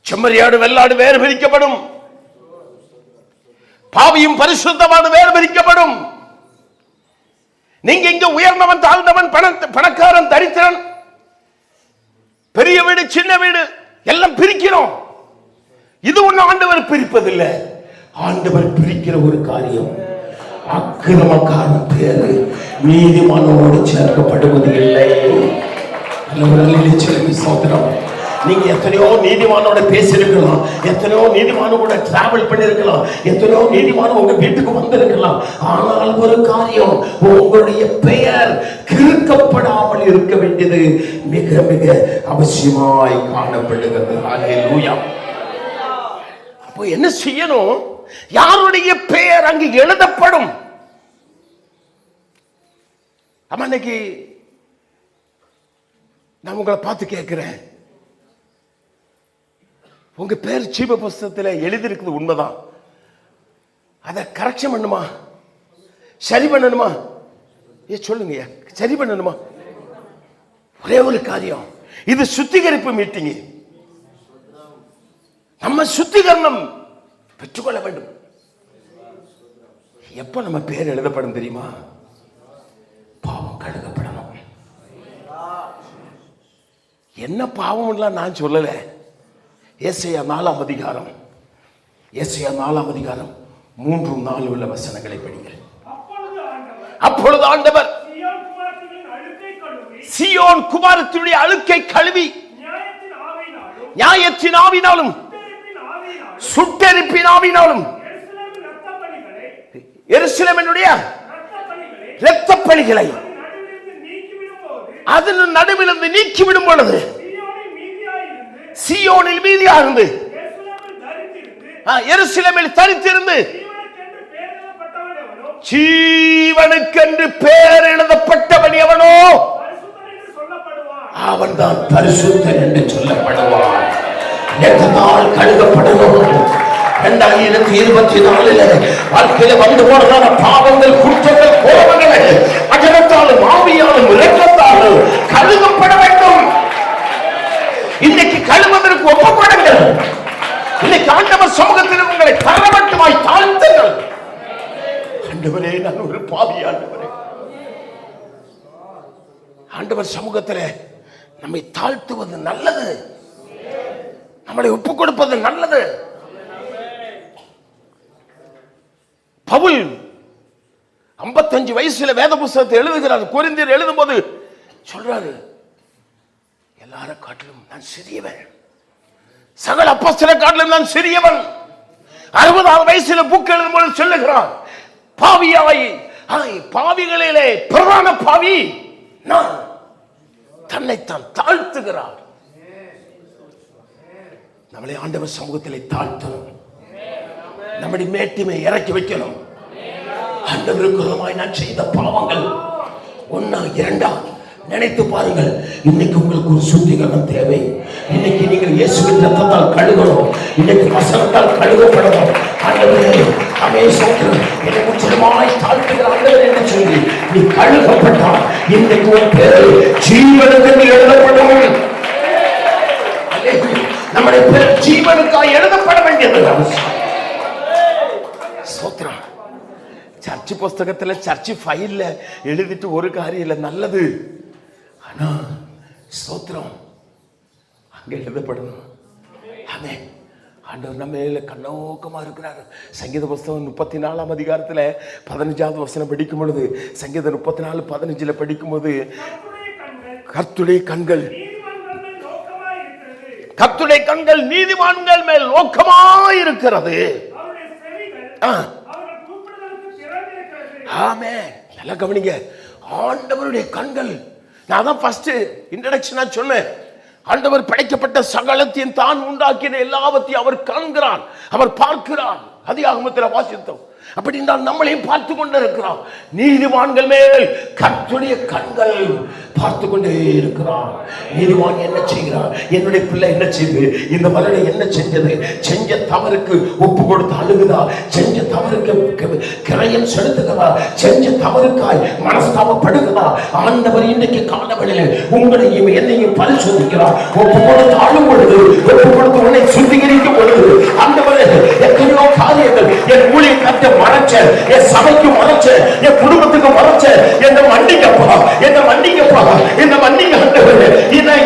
Speaker 1: செம்மறியாடு வெள்ளாடு வேறு பிரிக்கப்படும். பாவியும் பரிசுத்தமான வேறு பிரிக்கப்படும். நீங்க இங்க உயர்ந்தவன் தாழ்ந்தவன், பணக்காரன் தரித்திரன், பெரிய வீடு சின்ன வீடு எல்லாம் பிரிக்கிறோம். இது ஒண்ணு ஆண்டவர் பிரிப்பதில்லை. ஆண்டவர் பிரிக்கிற ஒரு காரியம், அக்கிரமக்காரன் பேரு நீதிமானோடு சேர்க்கப்படுவது இல்லை. சோதரம். நீங்க எத்தனையோ நீதிமானோட பேசிருக்கலாம், எத்தனையோ நீதிமானோட டிராவல் பண்ணிருக்கலாம், எத்தனையோ நீதிமானம் உங்க வீட்டுக்கு வந்திருக்கலாம். ஆனால் ஒரு காரியம், உங்களுடைய பெயர் கிறுக்கப்படாமல் இருக்க வேண்டியது மிக மிக அவசியமாய் காணப்படுகிறது. ஹல்லேலூயா. அப்போ என்ன செய்யணும்? யாருடைய பெயர் அங்கு எழுதப்படும். அன்னைக்கு நான் உங்களை பார்த்து கேட்கிறேன், உங்க பேர் ஜீவ புஸ்தகத்தில் எழுதியிருக்குது உண்மைதான். அதை கரெக்ஷன் பண்ணுமா, சரி பண்ணணுமா? சொல்லுங்க, சரி பண்ணணுமா? ஒரே ஒரு காரியம், இது சுத்திகரிப்பு மீட்டிங். நம்ம சுத்திகரணம் பெற்றுக்கொள்ள வேண்டும். எப்ப நம்ம பேர் எழுதப்படும் தெரியுமா? பாவம் கழுகப்படணும். என்ன பாவம் நான் சொல்லல. ஏசாயா 4ஆம் அதிகாரம், ஏசாயா 4ஆம் அதிகாரம் 3-4 உள்ள வசனங்களை படிங்கள். அப்பொழுது ஆண்டவர் சீயோன் குமாரத்தினுடைய அழுக்கை கழுவி நியாயத்தின் ஆவினாலும் சுட்டெரிப்பின் ஆவினாலும் எருசலேமினுடைய இரத்த பலிகளை அதன் நடுவிலிருந்து நீக்கிவிடும் பொழுது, சீயோனில் மீதியா இருந்து எருசலேமில் தரித்திருந்து ஜீவனுக்கென்று பெயர் எழுதப்பட்டவன் எவனோ அவன் தான் பரிசுத்தன் என்று சொல்லப்படுவான். எந்த நாள் கழுகப்படணும்? 2024 வாழ்க்கையில வந்து போனதான பாவங்கள், குற்றங்கள், கோபங்களை அஜனத்தாலும் ஆவியாலும் இரக்கத்தாலும் கழுகப்பட வேண்டும். இன்னைக்கு கழுவதற்கு ஒப்புக்கொடுங்கள். இன்னைக்கு ஆண்டவர் சமூகத்தில் உங்களை தரமட்டமாய் தாழ்த்துங்கள். ஆண்டவரே, நான் ஒரு பாவி ஆண்டவரே. ஆண்டவர் சமூகத்தில் நம்மை தாழ்த்துவது நல்லது, நம்மளை ஒப்புக் கொடுப்பது நல்லது. பவுல் 55 வயசுல வேத புத்தகத்தை எழுதுகிறார். கொரிந்தியர் எழுதும் போது சொல்றாரு, எல்லாரை காட்டிலும் நான் சிறியவன், சகல அப்போஸ்தலரை காட்டிலும் நான் சிறியவன். 60ஆவது வயசுல புக் எழுதும் போது சொல்லுகிறான், பாவிகளிலே பிரதான பாவி நான். தன்னைத்தான் தாழ்த்துகிறார். நம்மளை ஆண்டவர் சமூகத்திலே தாழ்த்தணும், நம்முடைய மேட்டிமை இறக்கி வைக்கணும். ஆண்டவருக்குமாய் நான் செய்த பாவங்கள் 1 2 நினைத்து பாருங்கள். இன்னைக்கு உங்களுக்கு ஒரு சுத்திகரணம் தேவை. இன்னைக்கு நீங்கள் இயேசுவின் ரத்தத்தால் கழுகணும். இன்னைக்கு வசனத்தால் கழுகப்படணும். ஆண்டவரே, என்னை முற்றிலுமாய் தாழ்த்துகிற ஆண்டவரே என்று சொல்லி நீ கழுகப்பட்டால் இன்னைக்கு ஒரு பேர் ஜீவனுக்கு எழுதப்படும். நம்முடைய பேர் ஜீவனுக்காய் எழுதப்பட வேண்டியது அவசியம். சர்ச்சு புஸ்தகத்தில் சர்ச்சு ஃபைல்ல எழுதிட்டு ஒரு காரியம் இல்லை, நல்லது. ஆனா ஸ்தோத்திரம் அங்க எழுதப்படணும். ஆமே, ஆண்டவர் நம்ம மேல கண்ணோக்கமா இருக்கிறார். சங்கீத புஸ்தகம் 34 அதிகாரத்துல 15வது வசனம் படிக்கும் பொழுது, சங்கீதம் 34:15 படிக்கும் போது, கர்த்தருடைய கண்கள் நீதிமான்கள் மேல் நோக்கமாய் இருக்கிறது. ஆமே, நல்லா கவனிங்க. ஆண்டவருடைய கண்கள், நான் தான் ஃபர்ஸ்ட் இன்ட்ரோடக்ஷனா சொன்னேன். ஆண்டவர் படைக்கப்பட்ட சகலத்தையும் தான் உண்டாக்கின எல்லாவற்றையும் அவர் காண்கிறார், அவர் பார்க்கிறார். அதிகாகமத்தில் வாசித்தோம். அப்படி என்றால் நம்மளையும் பார்த்து கொண்டே இருக்கிறார். நீதிமான்கள் மேல் கர்த்தருடைய கண்கள் பார்த்து கொண்டே இருக்கிறார். நீதிமான் என்ன செய்கிறார், என்னுடைய பிள்ளை என்ன செய்து, இந்த வருடம் என்ன செஞ்சது, செஞ்ச தவறுக்கு ஒப்பு கொடுத்து அழுகுதா, செஞ்ச தவறுக்கு கிரயம் செலுத்துகிறதா, செஞ்ச தவறுக்காய் மனஸ்தாபப்படுகிறதா. ஆண்டவர் இன்றைக்கு காலவெளியில் உங்களையும் என்னையும் பரிசோதிக்கிறார். ஒப்பு கொடுத்து அழும் பொழுது, ஒப்பு கொடுத்து உன்னை சுத்திகரிக்கும் பொழுது, ஆண்டவர் எத்தனையோ காரியங்கள் என் ஊழியத்தை மறைச்ச, என் சபைக்கு மறைச்ச, என் குடும்பத்துக்கு மறைச்ச, என்ன மன்னிக்கப்பா, என்ன மன்னிக்கப்பா, என்ன மன்னிக்க ஆண்டவரே.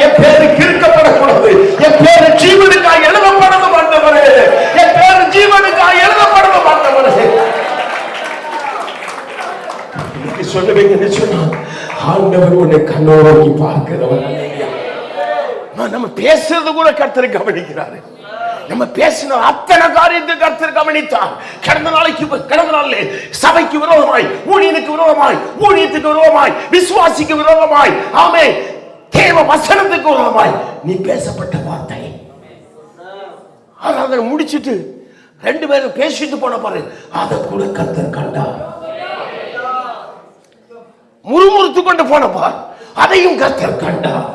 Speaker 1: என் பேரு கிறுக்கப்படக்கூடாது, என் பேரு ஜீவனுக்காக எழுதப்படணும் ஆண்டவரே, என் பேரு ஜீவனுக்காக எழுதப்படணும் ஆண்டவரே. இன்னைக்கு சொல்லுவீங்கன்னு சொன்னா, ஆண்டவர் உன்னை கண்ணோக்கி பார்க்கிறவர். நம்ம பேசுறது கூட கர்த்தர் கவனிக்கிறாரு. நம்ம பேசின அத்தனை காரியத்தை கர்த்தர் கவனித்தார். கடந்த நாளிலே சபைக்கு விரோதமாய், ஊழியனுக்கு விரோதமாய், ஊழியத்துக்கு விரோதமாய், விசுவாசிக்கு விரோதமாய், ஆமே, தேவ வசனத்துக்கு விரோதமாய் நீ பேசப்பட்ட வார்த்தை. அதை முடிச்சிட்டு 2 பேரும் பேசிட்டு போன பாரு, அதை கூட கர்த்தர் கண்டார். முறுமுறுத்து கொண்டு போன பார், அதையும் கர்த்தர் கண்டார்.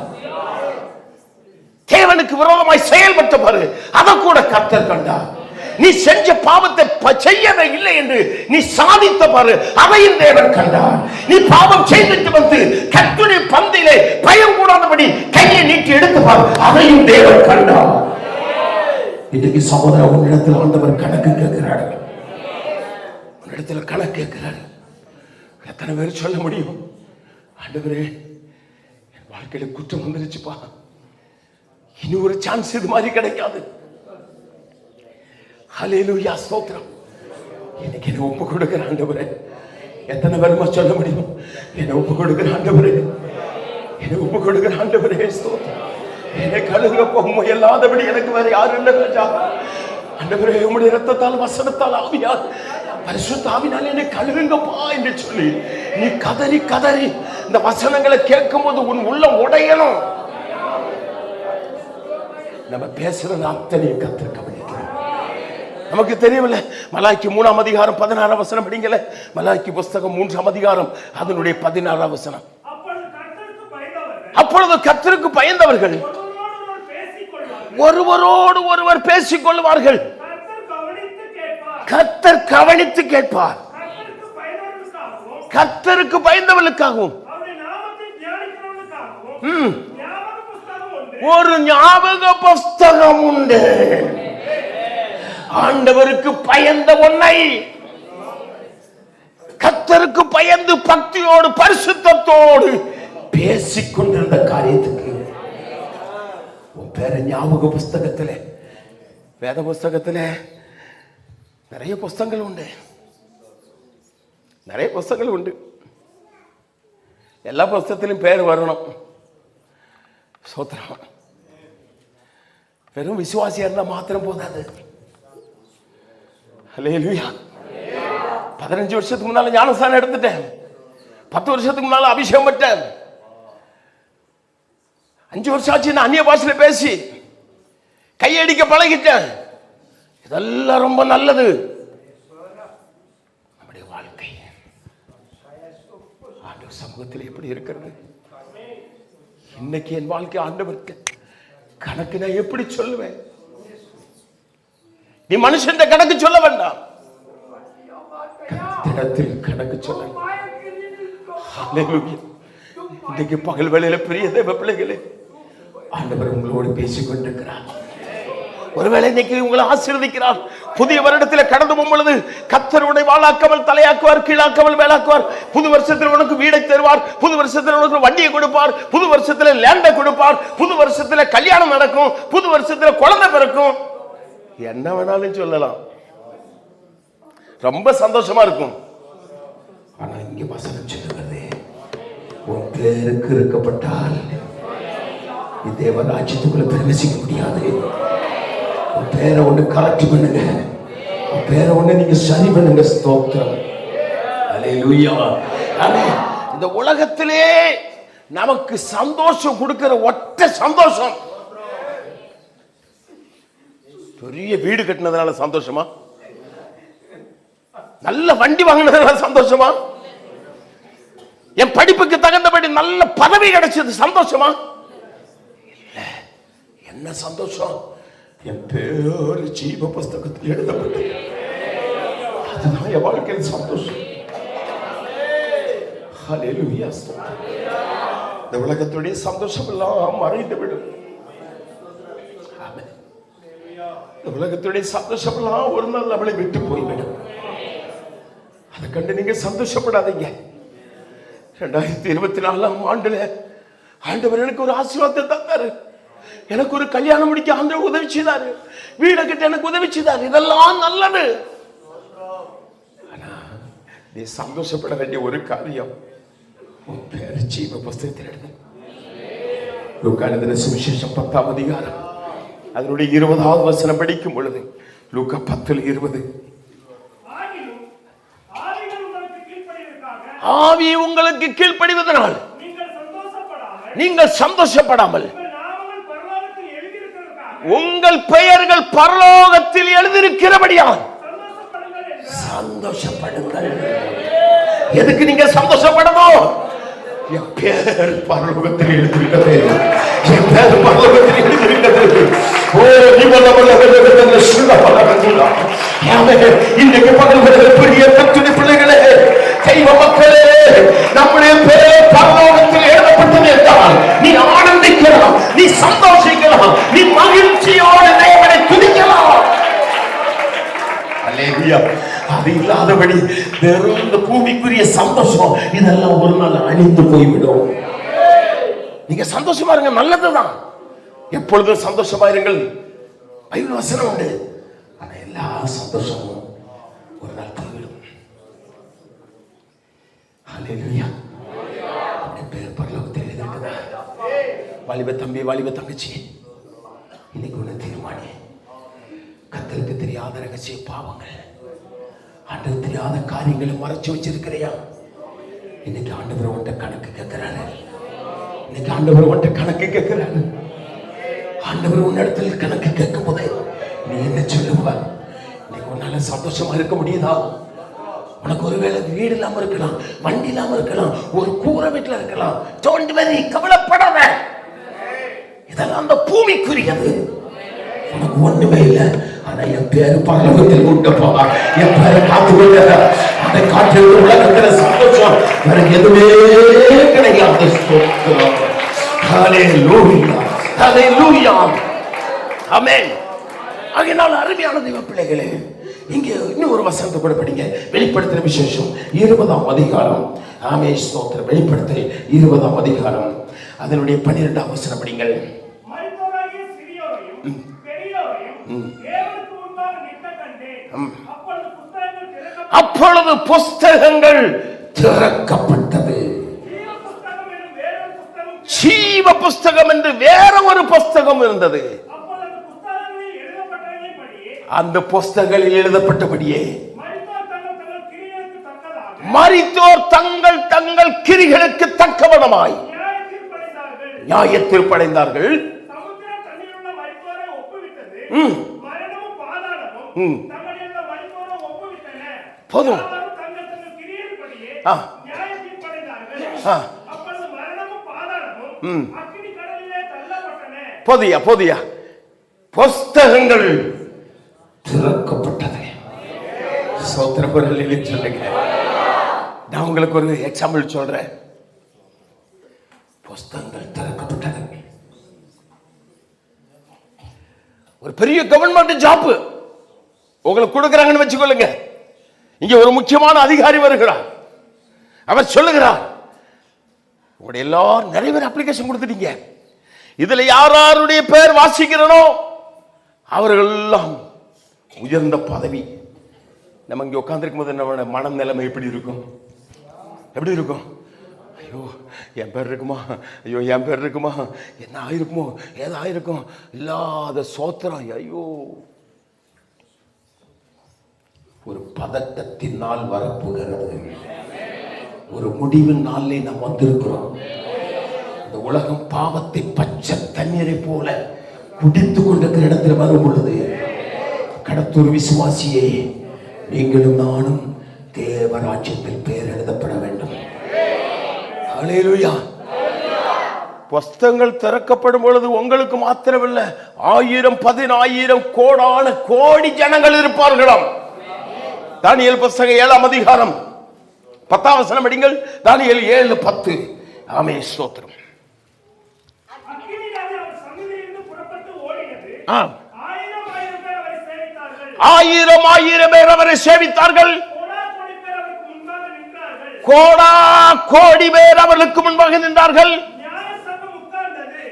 Speaker 1: தேவனுக்கு விரோதமாய் செயல்பட்ட பாரு, அதை கூட கர்த்தர் கண்டார். நீ செஞ்ச பாவத்தை செய்யவே இல்லை என்று நீ சாதித்த பாரு, அதையும் தேவன் கண்டார். நீ பாவம் செய்துட்டு வந்து கர்த்தருடைய பந்திலே பயம் கூடாதபடி கையை நீட்டி எடுத்து பாரு, அதையும் தேவன் கண்டார். இன்னைக்கு சகோதர, உன்னிடத்தில் ஆண்டவர் கணக்கு கேட்கிறார். உன்னிடத்தில் கணக்கு கேட்கிறார். எத்தனை பேர் சொல்ல முடியும், ஆண்டவரே என் வாழ்க்கையில குற்றம் வந்துருச்சுப்பா, இனி ஒரு சான்ஸ் இது மாதிரி கிடைக்காது. ஹல்லேலூயா, ஸ்தோத்திரம். எனக்கு என்ன ஒப்பு கொடுக்கிற ஆண்டவரே. எத்தனை பேருமா சொல்ல முடியும், என்ன ஒப்பு கொடுக்கிற ஆண்டவரே, என்ன ஒப்பு கொடுக்கிற ஆண்டவரே, ஸ்தோத்திரம். என்னை கழுகுறப்போ உண்மை இல்லாதபடி எனக்கு வேற யாரும் இல்லை ராஜா. ஆண்டவரே, உம்முடைய இரத்தத்தால் வசனத்தால் ஆவியால் பரிசுத்த ஆவியால் என்னை கழுகுங்கப்பா என்று சொல்லி நீ கதறி கதறி இந்த வசனங்களை கேட்கும் போது உன் உள்ளம் உடையணும். நம்ம பேசுறது அத்தனையும் கர்த்தர் கவனிக்கிறார். நமக்கு தெரியவில்லை. மலாக்கி 3ஆம் அதிகாரம் 16ஆம் வசனம் படிங்கல. மலாக்கி புஸ்தகம் 3ஆம் அதிகாரம் அதனுடைய 16ஆம் வசனம். அப்பொழுது கர்த்தருக்கு பயந்தவர்கள் ஒருவரோடு ஒருவர் பேசிக் கொள்வார்கள். கர்த்தர் கவனித்து கேட்பார். கர்த்தருக்கு பயந்தவர்களுக்காகவும் ஒரு ஞாபக புஸ்தகம் உண்டு. ஆண்டவருக்கு பயந்த உன்னை, கர்த்தருக்கு பயந்து பக்தியோடு பரிசுத்தத்தோடு பேசிக்கொண்டிருந்த காரியத்துக்கு உன் பேர ஞாபக புஸ்தகத்தில், வேத புஸ்தகத்தில் நிறைய புஸ்தகங்கள் உண்டு, நிறைய புஸ்தகங்கள் உண்டு. எல்லா புஸ்தகத்திலும் பேர் வரணும். சோத்திரம். வெறும் விசுவாசியா இருந்தா மாத்திரம் போதாது. ஹல்லேலூயா. 15 வருஷத்துக்கு முன்னால ஞானஸ்நானம் எடுத்துட்டேன். 10 வருஷத்துக்கு முன்னால அபிஷேகம் பெற்றேன். 5 வருஷம் ஆச்சு நான் அந்நிய பாஷையில பேசி கையடிக்க பழகிட்டேன். இதெல்லாம் ரொம்ப நல்லது. நம்முடைய வாழ்க்கை ஆண்டவர் சமூகத்தில் எப்படி இருக்கிறது? இன்னைக்கு என் வாழ்க்கை ஆண்டவருக்கு கணக்கு நான் எப்படி சொல்லுவேன்? நீ மனுஷன் கணக்கு சொல்ல வேண்டாம், கர்த்தரிடத்தில் கணக்கு சொல்ல. இன்னைக்கு பகல் வேளையில பெரிய தேவ பிள்ளைகளே, ஆண்டவர் உங்களோடு பேசிக் கொண்டிருக்கிறார். ஒருவேளை இன்னைக்கு உங்களை ஆசீர்வதிக்கிறார். புதிய வருடத்தில் கடந்து போகும் பொழுது கர்த்தர் உன்னை வாளாக்காமல் தலையாக்குவார், கீழாக்காமல் மேலாக்குவார். புது வருஷத்தில் உனக்கு வீடை தருவார், புது வருஷத்தில் உனக்கு வண்டியை கொடுப்பார், புது வருஷத்தில் லேண்டை கொடுப்பார், புது வருஷத்தில் கல்யாணம் நடக்கும், புது வருஷத்தில் குழந்தை பிறக்கும். என்ன வேணாலும் சொல்லலாம், ரொம்ப சந்தோஷமா இருக்கும். ஆனா இங்க வசனம் சொல்லுகிறது, உன் பேருக்கு இருக்கப்பட்டால் தேவ ராஜ்யத்துக்குள்ள பிரவேசிக்க முடியாது. உன் பேரை ஒண்ணு கரெக்ட் பண்ணுங்க, உன் பேரை ஒண்ணு நீங்க சரி பண்ணுங்க. ஸ்தோத்திரம், அல்லேலூயா. இந்த உலகத்திலே நமக்கு சந்தோஷம் கொடுக்கிற ஒற்றை சந்தோஷம், பெரிய வீடு கட்டினதுனால சந்தோஷமா, நல்ல வண்டி வாங்கினதுனால சந்தோஷமா, என் படிப்புக்கு தகுந்தபடி நல்ல பதவி கிடைச்சது சந்தோஷமா? இல்ல. என்ன சந்தோஷம்? என் பேரு ஜீவ புஸ்தகத்தில் எழுதப்பட்டது, அதுதான் என் வாழ்க்கையில் சந்தோஷம். ஹல்லேலூயா. இந்த உலகத்துடைய சந்தோஷம் எல்லாம் மறைந்து விடும். இந்த உலகத்துடைய சந்தோஷம் எல்லாம் ஒரு நாள் நம்மளை விட்டு போய்விடும். அதை கண்டு நீங்க சந்தோஷப்படாதீங்க. 2024 ஆண்டுல ஆண்டவர் எனக்கு ஒரு ஆசீர்வாதத்தை தந்தாரு, எனக்கு ஒரு கல்யாணம் முடிக்க ஆண்டவர் உதவி செய்தாரு, வீடு கட்ட எனக்கு உதவி செய்தாரு. இதெல்லாம் நல்லது. ஆனா நீ சந்தோஷப்பட வேண்டிய ஒரு காரியம், உன் பேர் ஜீவ புஸ்தகத்தில் எழுது. லூக்கா எழுதின சுவிசேஷம் 10ஆம் அதிகாரம் அதனுடைய 20வது வசனம் படிக்கும் பொழுது, லூக்கா 10:20, ஆவி உங்களுக்கு கீழ்ப்படிவதனால் நீங்கள் சந்தோஷப்படாமல் உங்கள் பெயர்கள் பரலோகத்தில் எழுதியிருக்கிறபடியால் சந்தோஷப்படுங்கள். எதுக்கு நீங்க சந்தோஷப்படணும்? என் பேர் பரலோகத்தில் எழுதியிருக்கிறது, என் பேர் பரலோகத்தில் எழுதியிருக்கிறது. ஓ இன்றைக்கு பகல் பெரிய கத்துணை பிள்ளைகளே, தெய்வ மக்களே, நம்முடைய பேர் பரலோகத்தில் எழுதப்பட்டது என்றால் நீ ஆனந்திக்கலாம், நீ சந்தோஷிக்கலாம், நீ மகிழ்ச்சியோடு தேவனை துதிக்கலாம். அல்லேலூயா. அது இல்லாதபடி வெறும் இந்த பூமிக்குரிய சந்தோஷம் இதெல்லாம் ஒரு நாள் அழிந்து போய்விடும். நீங்க சந்தோஷமா இருங்க, நல்லதுதான். எப்பொழுதும் சந்தோஷமா இருங்கள், பைபிள் வசனம் உண்டு. ஆனா எல்லா சந்தோஷமும் ஒரு நாள் போய்விடும். அல்லேலூயா. உன்னுடைய பேர் பரலோகத்தில் எழுதியிருக்குதா? வாலிப தம்பி, வாலிப தங்கச்சி, இன்னைக்கு ஒண்ணு தீர்மானி. கர்த்தருக்கு தெரியாத ரகசிய பாவங்கள், ஆண்டவருக்கு தெரியாத காரியங்களை மறைச்சு வச்சிருக்கிறியா? இன்னைக்கு ஆண்டவர் உன்கிட்ட கணக்கு கேட்கிறாரு. இன்னைக்கு ஆண்டவர் உன்கிட்ட கணக்கு கேட்கிறாரு. ஆண்டவர் உன்னிடத்தில் கணக்கு கேட்கும் போது நீ என்ன சொல்லுவ? இன்னைக்கு உன்னால சந்தோஷமா இருக்க முடியுதா? உனக்கு ஒருவேளை வீடு இல்லாம இருக்கலாம், வண்டி இல்லாம இருக்கலாம், ஒரு கூரை வீட்டுல இருக்கலாம். டோன்ட் வரி, கவலைப்படாத. இதெல்லாம் அந்த பூமிக்குரியது. உனக்கு ஒண்ணுமே இல்லை. ஆனா என் பேரு பரலோகத்தில் கூட்டப்பா, என் பேரை காத்துக்கொள்ள, அதை காற்று உலகத்துல சந்தோஷம் வேற எதுவுமே கிடையாது. ஹல்லேலூயா, ஹல்லேலூயா, ஆமென். ஆகையால் அருமையான தெய்வ பிள்ளைகளே, இங்க இன்னும் ஒரு வசனத்தை கூட படிங்க. வெளிப்படுத்தின விசேஷம் 20ஆம் அதிகாரம். ஆமென், ஸ்தோத்திரம். வெளிப்படுத்தல் 20ஆம் அதிகாரம் அதனுடைய 12ஆம் வசனம் படிங்கள். அப்பொழுது புஸ்தகங்கள் திறக்கப்பட்டது. ஜீவ புஸ்தகம் என்று வேற ஒரு புஸ்தகம் இருந்தது. அந்த புஸ்தகங்களில் எழுதப்பட்டபடியே மரித்தோர் தங்கள் தங்கள் கிரிகளுக்கு தக்கவனமாய் நியாயத்தீர்ப்படைந்தார்கள். போதும். போதியா போதியா. புஸ்தகங்கள் திறக்கப்பட்டது. சோத்திரபுரலில் சொல்லுங்க. நான் உங்களுக்கு ஒரு எக்ஸாம்பிள் சொல்றேன். புஸ்தகங்கள் திறக்கப்பட்டது. ஒரு பெரிய கவர்மெண்ட் ஜாப் உங்களுக்கு கொடுக்குறாங்கன்னு வச்சுக்கொள்ளுங்க. இங்க ஒரு முக்கியமான அதிகாரி வருகிறார். அவர் சொல்லுகிறார், உங்களுடைய எல்லாரும் நிறைய பேர் அப்ளிகேஷன் கொடுத்துட்டீங்க, இதுல யாருடைய பேர் வாசிக்கிறனோ அவர்கள் எல்லாம் உயர்ந்த பதவி. நம்ம இங்க உட்கார்ந்துருக்கும் போது நம்ம மனம் நிலைமை எப்படி இருக்கும்? எப்படி இருக்கும்? ஐயோ என் பேர் இருக்குமா, ஐயோ என் பேர் இருக்குமா, என்ன ஆயிருக்குமோ, ஏதாயிருக்கும் இல்லாத சோத்திரம். ஐயோ, ஒரு பதட்டத்தின் நாள் வரப்போகிறது. ஒரு முடிவின் நாளிலே நாம் வந்திருக்கிறோம். இந்த உலகம் பாவத்தை பச்சை தண்ணீரை போல குடித்துக் கொண்டிருக்கிற இடத்துல வரும் பொழுது, கடத்தூர் விசுவாசியே, நீங்களும் நானும் தேவராஜ்யத்தில் பெயர் எழுதப்பட வேண்டும். ஹல்லேலூயா. புஸ்தகங்கள் திறக்கப்படும் பொழுது உங்களுக்கு மாத்திரமில்லை, 1000 10,000 கோடான கோடி ஜனங்கள் இருப்பார்களாம். தானியேல் புஸ்தகம் 7ஆம் அதிகாரம் 10ஆம் வசனம் படிங்கள். தானியேல் 7:10. ஆமே, ஸ்தோத்திரம். ஆயிரம் பேர் அவரை சேவித்தார்கள். கோடா கோடி பேர் அவர்களுக்கு முன்பாக நின்றார்கள்.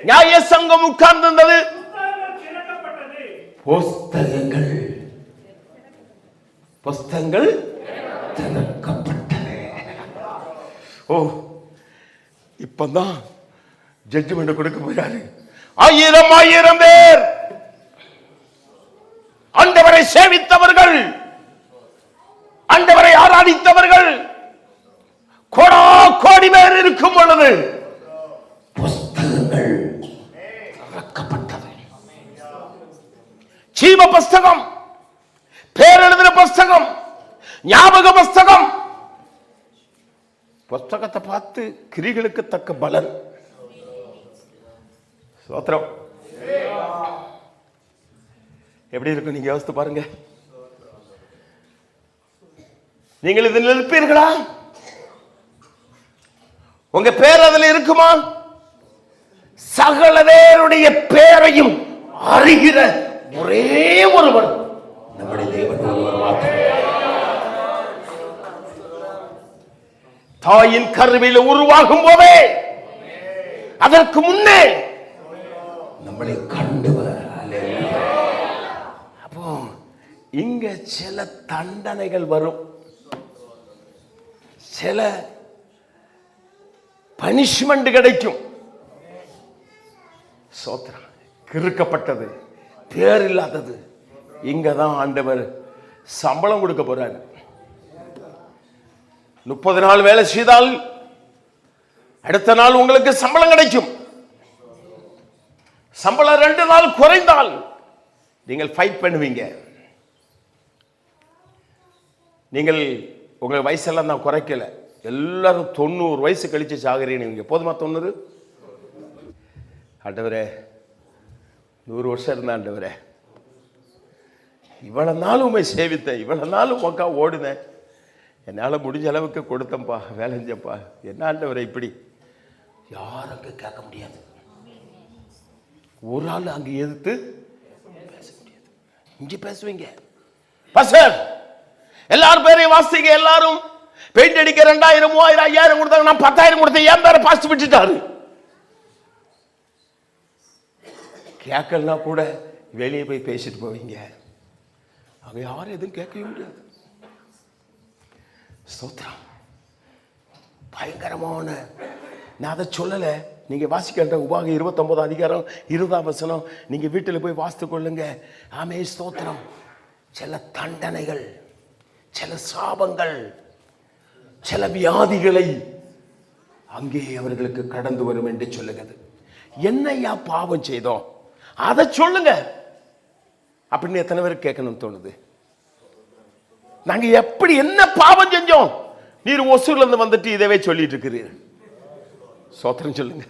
Speaker 1: நியாய சங்கம் உட்கார்ந்திருந்தது. புஸ்தகங்கள் திறக்கப்பட்டது. ஓ, இப்பதான் ஜட்ஜ்மெண்ட் கொடுக்க போறாரு. 1000 பேர் ஆண்டவரை சேவித்தவர்கள், ஆண்டவரை ஆராதித்தவர்கள் கோடா கோடி பேர் இருக்கும் பொழுது புஸ்தகங்கள் திறக்கப்பட்டது. ஜீவ புஸ்தகம், பேரெழுதின புஸ்தகம், ஞாபக புஸ்தகம். புஸ்தகத்தை பார்த்து கிரிகளுக்கு தக்க பலன். ஸ்தோத்திரம். எப்படி இருக்கும் நீங்க யோசித்து பாருங்க. நீங்கள் இதில் இருப்பீர்களா? உங்க பேர் அதில் இருக்குமா? சகல பேருடைய பேரையும் அறிகிற ஒரே ஒருவர் நம்முடைய தேவன் ஒருவர் மாத்திரம். தாயின் கருவில உருவாகும் போதே, அதற்கு முன்னே நம்மளை கண்டவர். அப்போ இங்க சில தண்டனைகள் வரும், சில பனிஷ்மெண்ட் கிடைக்கும். சோத்திரம். கிறுக்கப்பட்டது, பேர் இல்லாதது, இங்கதான் ஆண்டவர் சம்பளம் கொடுக்க போறாரு. 30 நாள் வேலை செய்தால் அடுத்த நாள் உங்களுக்கு சம்பளம் கிடைக்கும். சம்பளம் 2 நாள் குறைந்தால் நீங்கள் ஃபைட் பண்ணுவீங்க. நீங்கள் உங்க வயசெல்லாம் நான் குறைக்கல, எல்லாரும் 90 வயசு கழிச்சு சாகுறீங்க. போதுமா 90? ஆண்டவரே, 100 வருஷம் இருந்த ஆண்டவரே, இவ்வளவு நாள் உண்மை சேவித்தேன், இவ்வளவு நாள் உக்கா ஓடுனேன், என்னால் முடிஞ்ச அளவுக்கு கொடுத்தேன்ப்பா, வேலை செஞ்சப்பா, என்ன ஆண்டவரே இப்படி? யாருக்கு கேட்க முடியாது. ஒரு ஆள் அங்கே எதிர்த்து பேச முடியாது. இங்கே பேசுவீங்க. பாஸ்டர், எல்லாரும் பேரையும் வாசிங்க. எல்லாரும் பெயிண்ட் அடிக்க 2000 3000 5000 கொடுத்தாங்க, நான் 10,000 கொடுத்தேன், என் பேரை பாஸ்ட் விட்டுட்டாரு. கேட்கலனா கூட வெளியே போய் பேசிட்டு போவீங்க. அங்க யாரும் எதுவும் கேட்கவே முடியாது. ஸ்தோத்திரம். பயங்கரமான, நான் அதை சொல்லல, நீங்க வாசிக்கின்ற உபாகம் 29 அதிகாரம் 20ஆம் வசனம் நீங்க வீட்டில் போய் வாசித்து கொள்ளுங்க. ஆமே, ஸ்தோத்திரம். சில தண்டனைகள், சில சாபங்கள், சில வியாதிகளை அங்கே அவர்களுக்கு கடந்து வரும் என்று சொல்லுகிறது. என்னையா பாவம் செய்தோம் அதை சொல்லுங்க அப்படின்னு எத்தனை பேர் கேட்கணும்னு தோணுது? நாங்க எப்படி என்ன பாவம் செஞ்சோம்? நீர் ஒசூர்ல இருந்து வந்துட்டு இதவே சொல்லிட்டு இருக்கிறீர். சோத்திரம் சொல்லுங்க.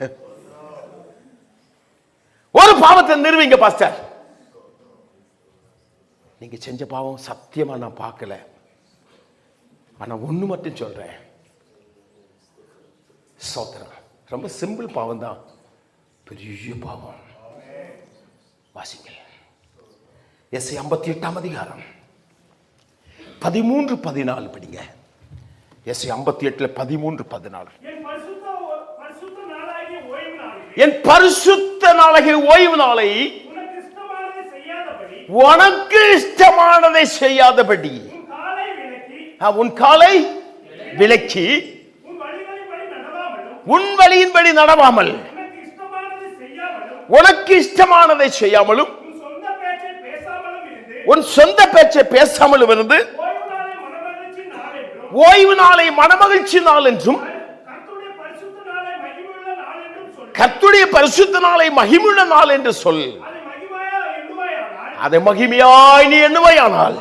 Speaker 1: ஒரு பாவத்தை நிறுவீங்க பாஸ்டர். நீங்க செஞ்ச பாவம் சத்தியமா நான் பார்க்கல, ஆனா ஒண்ணு மட்டும் சொல்றேன். சோத்திரம். ரொம்ப சிம்பிள் பாவம் தான், பெரிய பாவம். வாசிங்க. எஸ்ஐயா 58 அதிகாரம் 13-14 படிங்க. எஸ்ஐயா 58 13-14. என் பரிசுத்த நாளாகிய ஓய்வு நாளை உனக்கு இஷ்டமானதை செய்யாதபடி உன் காலை விலக்கி உன் வழியின்படி நடவாமல் உனக்கு இஷ்டமானதை செய்யாமலும் உன் சொந்த பேச்சை பேசாமலும் இருந்து ஓய்வு நாளை மனமகிழ்ச்சி நாள் என்றும் கர்த்தருடைய பரிசுத்த நாளை மகிமையுள்ள நாள் என்று சொல். அதை மகிமையாய் நீ எண்ணுவாயானால்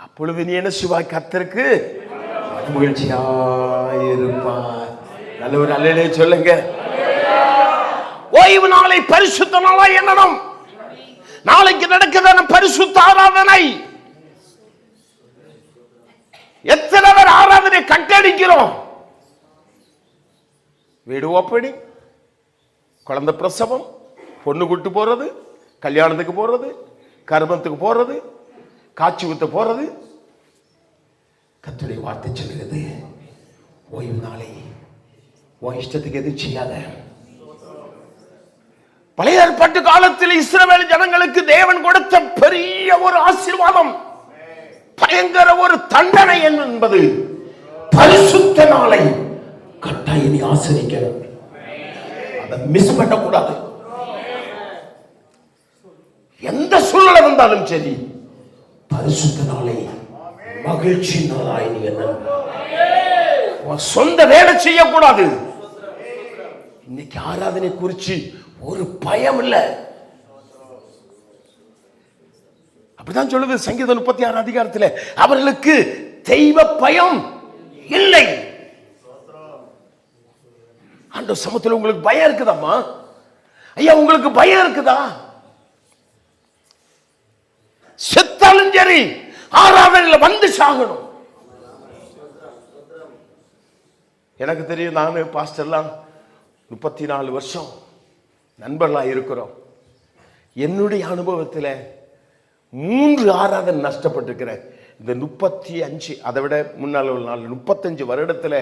Speaker 1: அப்பொழுது நீ என்ன செய்வாய்? கர்த்தருக்கு மகிழ்ச்சியாய் இருப்பாய். நல்ல ஒரு அல்லேலூயா சொல்லுங்க. ஓய்வு நாளை பரிசுத்த நாளாய் எண்ணணும். நாளைக்கு நடக்குதான பரிசுத்த ஆராதனை. எத்தனை பேர் ஆராதனை கட்டடிக்கிறோம்? வீடு ஓப்பனிங், குழந்தை பிரசவம், பொண்ணு கூட்டு போறது, கல்யாணத்துக்கு போறது, கர்மத்துக்கு போறது, காட்சி ஊத்த போறது. கர்த்தருடைய வார்த்தை சொல்கிறது, ஓய்வு நாளை உன் இஷ்டத்துக்கு எதுவும் செய்யாத. பழைய ஏற்பாட்டு காலத்தில் இஸ்ரவேல் ஜனங்களுக்கு தேவன் கொடுத்த பெரிய ஒரு ஆசீர்வாதம், பயங்கர ஒரு தண்டனை என்பது பரிசுத்த நாளை கட்டாயம் நீ ஆசரிக்கணும். அதை மிஸ் பண்ணக்கூடாது. எந்த சூழ்நிலை வந்தாலும் சரி, பரிசுத்த நாளை மகிழ்ச்சி நாளாய் நீ என்ன சொந்த வேலை செய்யக்கூடாது. இன்னைக்கு ஆராதனை குறிச்சு ஒரு பயம் இல்லை. அப்படிதான் சொல்லுது சங்கீதம் 36 அதிகாரத்தில், அவர்களுக்கு தெய்வ பயம் இல்லை. ஆண்டவர் சமூகத்தில் உங்களுக்கு பயம் இருக்குதாம்மா? ஐயா, உங்களுக்கு பயம் இருக்குதா? செத்தாலும் சரி ஆராதனையில் வந்து சாகணும். எனக்கு தெரியும், நான் பாஸ்டர்லாம் 34 வருஷம் நண்பர்களாக இருக்கிறோம். என்னுடைய அனுபவத்தில் 3 ஆராதனை நஷ்டப்பட்டிருக்கிறேன். இந்த 35, அதை விட முன்னால் உள்ள 35 வருடத்தில்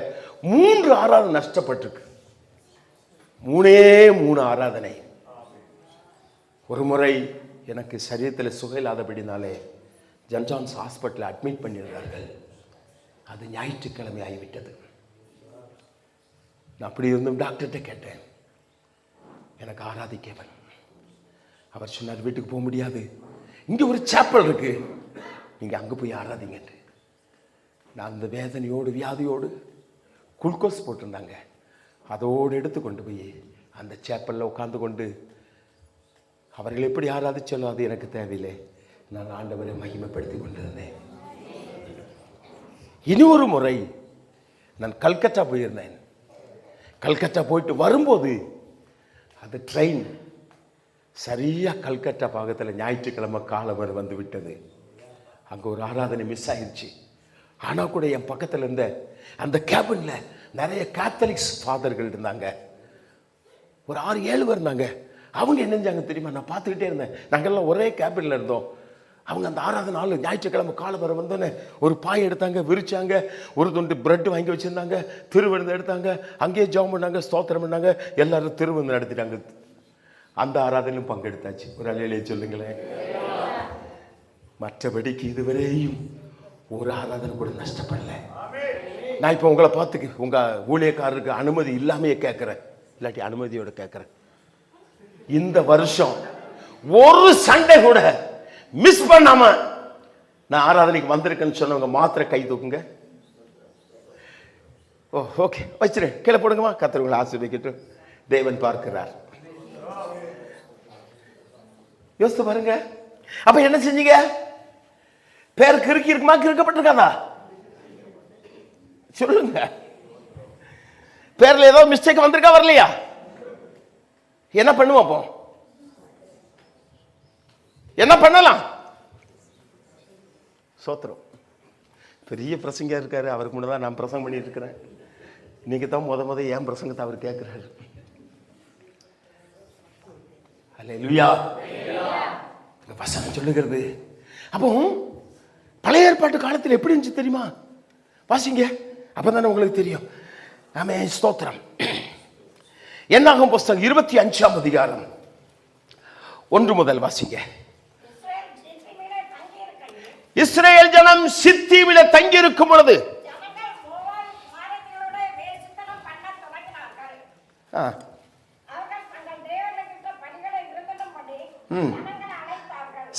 Speaker 1: 3 ஆராதனை நஷ்டப்பட்டிருக்கு. 3 ஆராதனை. ஒரு முறை எனக்கு சரீரத்தில் சுகையில்லாதபடினாலே ஜன்ஜான்ஸ் ஹாஸ்பிட்டலில் அட்மிட் பண்ணியிருந்தார்கள். அது ஞாயிற்றுக்கிழமை ஆகிவிட்டது. நான் அப்படி இருந்தும் டாக்டர்கிட்ட கேட்டேன், எனக்கு ஆராதிக்கவன். அவர் சொன்னார், வீட்டுக்கு போக முடியாது, இங்கே ஒரு சாப்பல் இருக்கு, நீங்கள் அங்கே போய் ஆராதிங்கட்டு. நான் அந்த வேதனையோடு வியாதியோடு குளுக்கோஸ் போட்டிருந்தாங்க, அதோடு எடுத்து கொண்டு போய் அந்த சேப்பலில் உட்கார்ந்து கொண்டு அவர்கள் எப்படி ஆராதிச்சாலும் அது எனக்கு தேவையில்லை, நான் ஆண்டவரை மகிமைப்படுத்தி கொண்டிருந்தேன். இனி ஒரு முறை நான் கல்கத்தா போயிருந்தேன். கல்கத்தா போயிட்டு வரும்போது அது ட்ரெயின் சரியாக கல்கத்தா பாகத்தில் ஞாயிற்றுக்கிழமை காலம் வந்து விட்டது. அங்கே ஒரு ஆராதனை மிஸ் ஆயிடுச்சு. ஆனால் கூட என் பக்கத்தில் இருந்த அந்த கேபினில் நிறைய கேத்தலிக்ஸ் ஃபாதர்கள் இருந்தாங்க. ஒரு 6-7 பேர் இருந்தாங்க. அவங்க என்ன செஞ்சாங்க தெரியுமா? நான் பார்த்துக்கிட்டே இருந்தேன். நாங்கள்லாம் ஒரே கேபினில் இருந்தோம். அவங்க அந்த ஆராதனை நாள் ஞாயிற்றுக்கிழமை காலம் வந்தோன்னே ஒரு பாய் எடுத்தாங்க, விரிச்சாங்க, ஒரு துண்டு பிரெட் வாங்கி வச்சுருந்தாங்க, திருவிருந்து எடுத்தாங்க, அங்கேயே ஜெபம் பண்ணாங்க, ஸ்தோத்திரம் பண்ணாங்க, எல்லாரும் திருவிருந்து நடத்திட்டாங்க. அந்த ஆராதனையும் பங்கெடுத்தாச்சு. ஒரு அல்லேலூயா சொல்லுங்களேன். மற்றபடிக்கு இதுவரையும் ஒரு ஆராதனை கூட நஷ்டப்படல. நான் இப்போ உங்களை பார்த்துக்கு உங்கள் ஊழியக்காரருக்கு அனுமதி இல்லாமையே கேட்குறேன், இல்லாட்டி அனுமதியோடு கேட்குறேன். இந்த வருஷம் ஒரு சண்டை கூட மிஸ் பண்ணாம நான் ஆராதனைக்கு வந்திருக்கேன்னு சொன்னவங்க மாத்திரை கை தூக்குங்க. ஓ, ஓகே, வச்சிரு, கீழே போடுங்கம்மா. கர்த்தர் உங்களை ஆசீர்வதிக்கட்டும். தேவன் பார்க்கிறார். யோசித்து பாருங்க. அப்ப என்ன செஞ்சீங்க? பேர் கிறுக்கி இருக்குமா, கிறுக்கப்பட்டிருக்காதா? சொல்லுங்க. பேர்ல ஏதோ மிஸ்டேக் வந்திருக்கா, வரலையா? என்ன பண்ணுவோம்? அப்போ என்ன பண்ணலாம்? சோத்திரம். பெரிய பிரசங்க இருக்காரு, அவருக்கு முன்னதான் நான் பிரசங்கம் பண்ணிட்டு இருக்கிறேன். இன்னைக்கு தான் முத ஏன் பிரசங்கத்தை அவர் கேட்கிறாரு. அல்லேலூயா. வசனம் சொல்லுகிறது. அப்போ பழைய ஏற்பாட்டு காலத்தில் எப்படி இருந்துச்சு தெரியுமா? வாசிங்க, அப்பதானே உங்களுக்கு தெரியும். ஆமே, ஸ்தோத்திரம். என்னாகும் புஸ்தகம் 25ஆம் அதிகாரம் 1 முதல் வாசிங்க. இஸ்ரேல் ஜனம் சித்தீமிலே தங்கி இருக்கும் பொழுது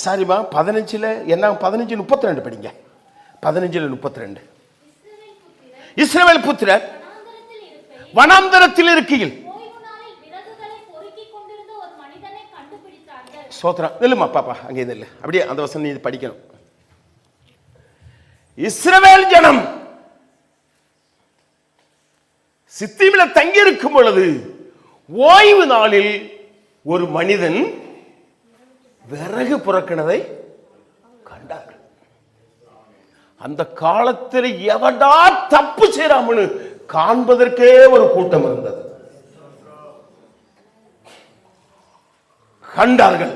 Speaker 1: சாரிமா 15 என்ன 15:32 படிங்க. 15:32. இஸ்ரவேல் புத்திரர் வனாந்தரத்தில் இருக்கையில் சோத்ரா நில்லுமா பாப்பா, அங்கே நில்லு. அப்படியே அந்த வசனம் நீ படிக்கணும். இஸ்ரவேல் ஜனம் சித்தீமில தங்கி இருக்கும் பொழுது ஓய்வு நாளில் ஒரு மனிதன் விறகு புறக்கினதை கண்டார்கள். அந்த காலத்தில் எவடா தப்பு செய்யறாமனு காண்பதற்கே ஒரு கூட்டம் இருந்தது. கண்டார்கள்.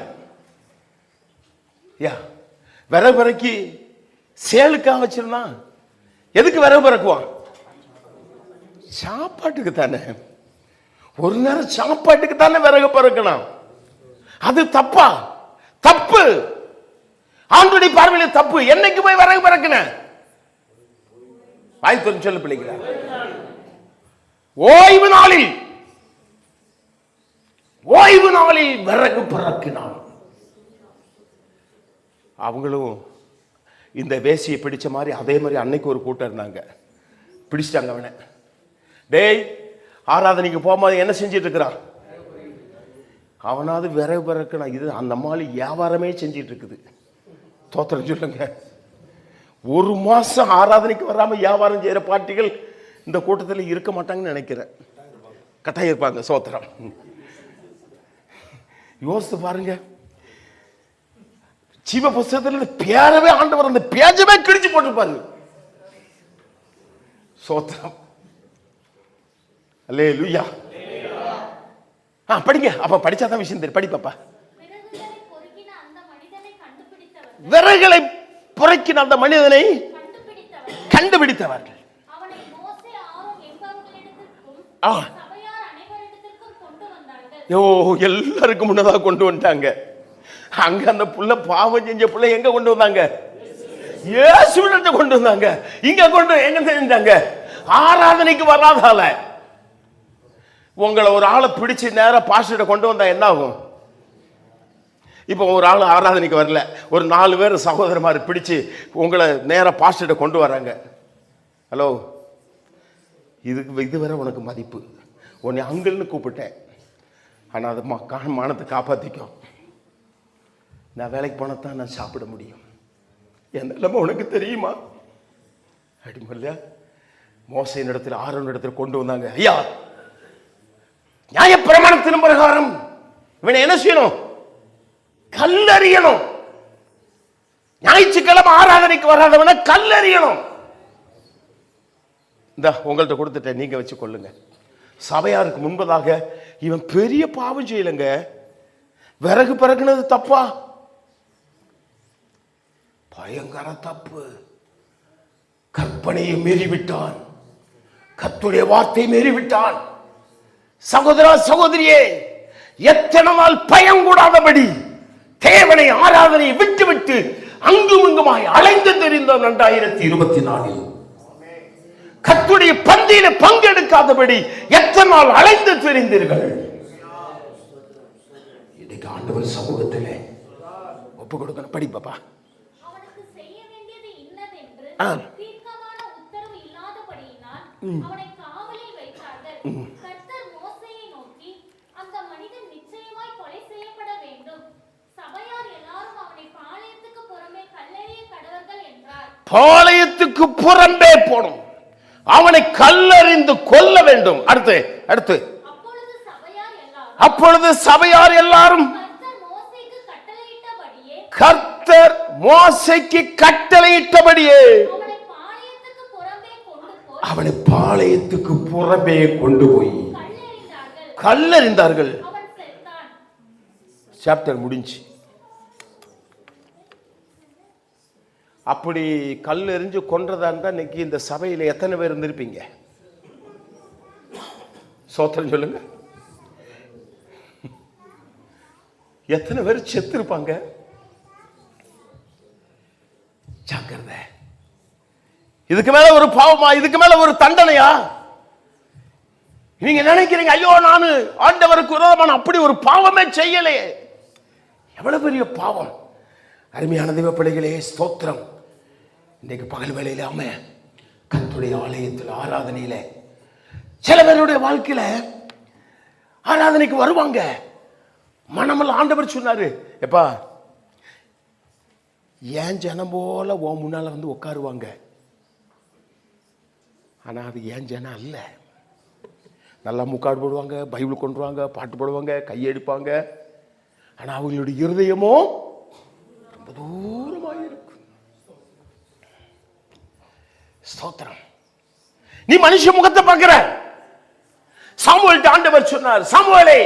Speaker 1: விறகு பிறக்கி சேலுக்காக வச்சிருந்தான். எதுக்கு விறகு பிறக்குவான்? சாப்பாட்டுக்கு தானே. ஒரு நேரம் சாப்பாட்டுக்கு தானே விறகு பிறக்கணும். அது தப்பா? தப்பு. ஆண்டுடைய பார்வையில் தப்பு. என்னைக்கு போய் விறகு பிறக்கின? வாய்ப்பு சொல்லு பிள்ளைங்களா. ஓய்வு நாளில் விறகு பிறக்கினான். அவங்களும் இந்த வேசியை பிடிச்ச மாதிரி அதே மாதிரி அன்னைக்கு ஒரு கூட்டம் இருந்தாங்க. பிடிச்சிட்டாங்க அவனை. டேய், ஆராதனைக்கு போகும்போது என்ன செஞ்சிட்டு இருக்கிறான்? அவனாவது விறகு பிறக்கணும். இது அந்த மாதிரி வியாபாரமே செஞ்சிட்டு இருக்குது. தோத்திரம் சொல்லுங்க. ஒரு மாசம் ஆராதனைக்கு வராம வியாபாரம் செய்யற பார்ட்டிகள் இந்த கூட்டத்தில் இருக்க மாட்டாங்கன்னு நினைக்கிறேன். கட்டாயம் இருப்பாங்க. சோத்திரம். யோசித்து பாருங்க. ஜீவ புஸ்தகத்தில் பேரவே ஆண்டவர் அந்த பேஜமே கிழிச்சு போட்டுப்பாரு. சோத்திரம். அல்லேலூயா. படிங்க. அப்ப படிச்சாதான் விஷயம் தெரியும். படி பாப்பா. விறகுகளை புறக்கின அந்த மனிதனை கண்டுபிடித்தவர்கள் எல்லாருக்கும் முன்னதாக கொண்டு வந்துட்டாங்க. அங்க அந்த புள்ள பாவம் செஞ்ச புள்ள எங்க கொண்டு வந்தாங்க? இயேசுவிடத்தை கொண்டு வந்தாங்க. இங்க கொண்டு எங்க செஞ்சாங்க? ஆராதனைக்கு வராதால உங்களை ஒரு ஆளை பிடிச்சு நேரம் பாஸ்டர்கிட்ட கொண்டு வந்தா என்ன ஆகும்? இப்போ ஒரு ஆள் ஆராதனைக்கு வரல, ஒரு 4 பேர் சகோதரமாரி பிடிச்சு உங்களை நேரம் பாஸ்டர்கிட்ட கொண்டு வராங்க. ஹலோ, இதுவரை உனக்கு மதிப்பு. உன்னை அங்கல்னு கூப்பிட்டேன், ஆனால் அது மானத்தை காப்பாற்றிக்கும். நான் வேலைக்கு போனதான் நான் சாப்பிட முடியும். என் நிலைமை உனக்கு தெரியுமா? அப்படிமில்ல. மோசையின் இடத்துல ஆரோன் இடத்துல கொண்டு வந்தாங்க. ஐயா, நியாய பிரமாணத்தின் பிரகாரம் இவனை என்ன செய்யணும்? கல்லறியணும். ஞாயிற்றுக்கிழமை ஆராதனைக்கு வராதவன கல்லறியணும். இந்த உங்கள்கிட்ட கொடுத்துட்டேன், நீங்க வச்சு கொள்ளுங்க. சபையாருக்கு முன்பதாக இவன் பெரிய பாவம் செய்யலங்க. விறகு பிறகுனது தப்பா? பயங்கர தப்பு. கற்பனையை மீறிவிட்டான். கர்த்தருடைய வார்த்தை மீறிவிட்டான். சகோதரா சகோதரியே, எத்தனை நாள் பயம் கூடாதபடி தேவனை ஆராதனையை விட்டு விட்டு அங்கும் இங்குமாய் அலைந்து தெரிந்தோம். 2024 கர்த்தருடைய பந்தியில பங்கெடுக்காதபடி எத்தனை நாள் அலைந்து தெரிந்தீர்கள்? இன்னைக்கு ஆண்டவர் சமூகத்திலே ஒப்பு கொடுக்கணும். படி பாப்பா.
Speaker 3: அவனுக்கு செய்ய வேண்டியது இன்னதென்று தீர்க்கமான உத்தரவு இல்லாதபடியினால் அவனை காவலில் வைத்தார்கள். கர்த்தர் மோசேயை நோக்கி, அந்த மனிதன் நிச்சயமாய் கொலை செய்யப்பட வேண்டும். சபையார் எல்லாரும் அவனை பாளையத்துக்கு புறம்பே கல்லெறிய கடவர்கள் என்றார்.
Speaker 1: பாளையத்துக்கு புறம்பே போடும், அவனை கல்லறிந்து கொல்ல வேண்டும். அடுத்து அப்பொழுது சபையார் எல்லாரும் கர்த்தர் மோசேக்கு கட்டளையிட்டபடியே அவனை பாளையத்துக்கு புறம்பே கொண்டு போய் கல்லறிந்தார்கள். சாப்டர் முடிஞ்சு. அப்படி கல் எறிஞ்சு கொன்றதா இருந்தா இன்னைக்கு இந்த சபையில எத்தனை பேர் இருந்திருப்பீங்க? சோத்திரம் சொல்லுங்க. எத்தனை பேர் செத்து இருப்பாங்க? ஜாக்கிரதை. இதுக்கு மேல ஒரு பாவமா, இதுக்கு மேல ஒரு தண்டனையா? நீங்க நினைக்கிறீங்க, ஐயோ நானு ஆண்டவருக்கு விரோதமான அப்படி ஒரு பாவமே செய்யலையே. எவ்வளவு பெரிய பாவம். அருமையான தெய்வ பிள்ளைகளே, ஸ்தோத்திரம். இன்றைக்கு பகல் வேளையில கர்த்தருடைய ஆலயத்தில் ஆராதனையில சில பேருடைய வாழ்க்கையில ஆராதனைக்கு வருவாங்க. மனமல்ல ஆண்டவர் சொன்னாரு, எப்பா ஏன் ஜனம் போல ஓ முன்னால வந்து உட்காருவாங்க. ஆனா அது ஏன் ஜனம் அல்ல. நல்லா முக்காடு போடுவாங்க, பைபிள் கொண்டுருவாங்க, பாட்டு போடுவாங்க, கையெடுப்பாங்க. ஆனா அவங்களுடைய இருதயமோ ரொம்ப தூரமாக இருக்கு. ஸ்தோத்திரம். நீ மனுஷ முகத்தை பார்க்கிற. சாமுவேல் ஆண்டவர் சொன்னார், சாமுவேலே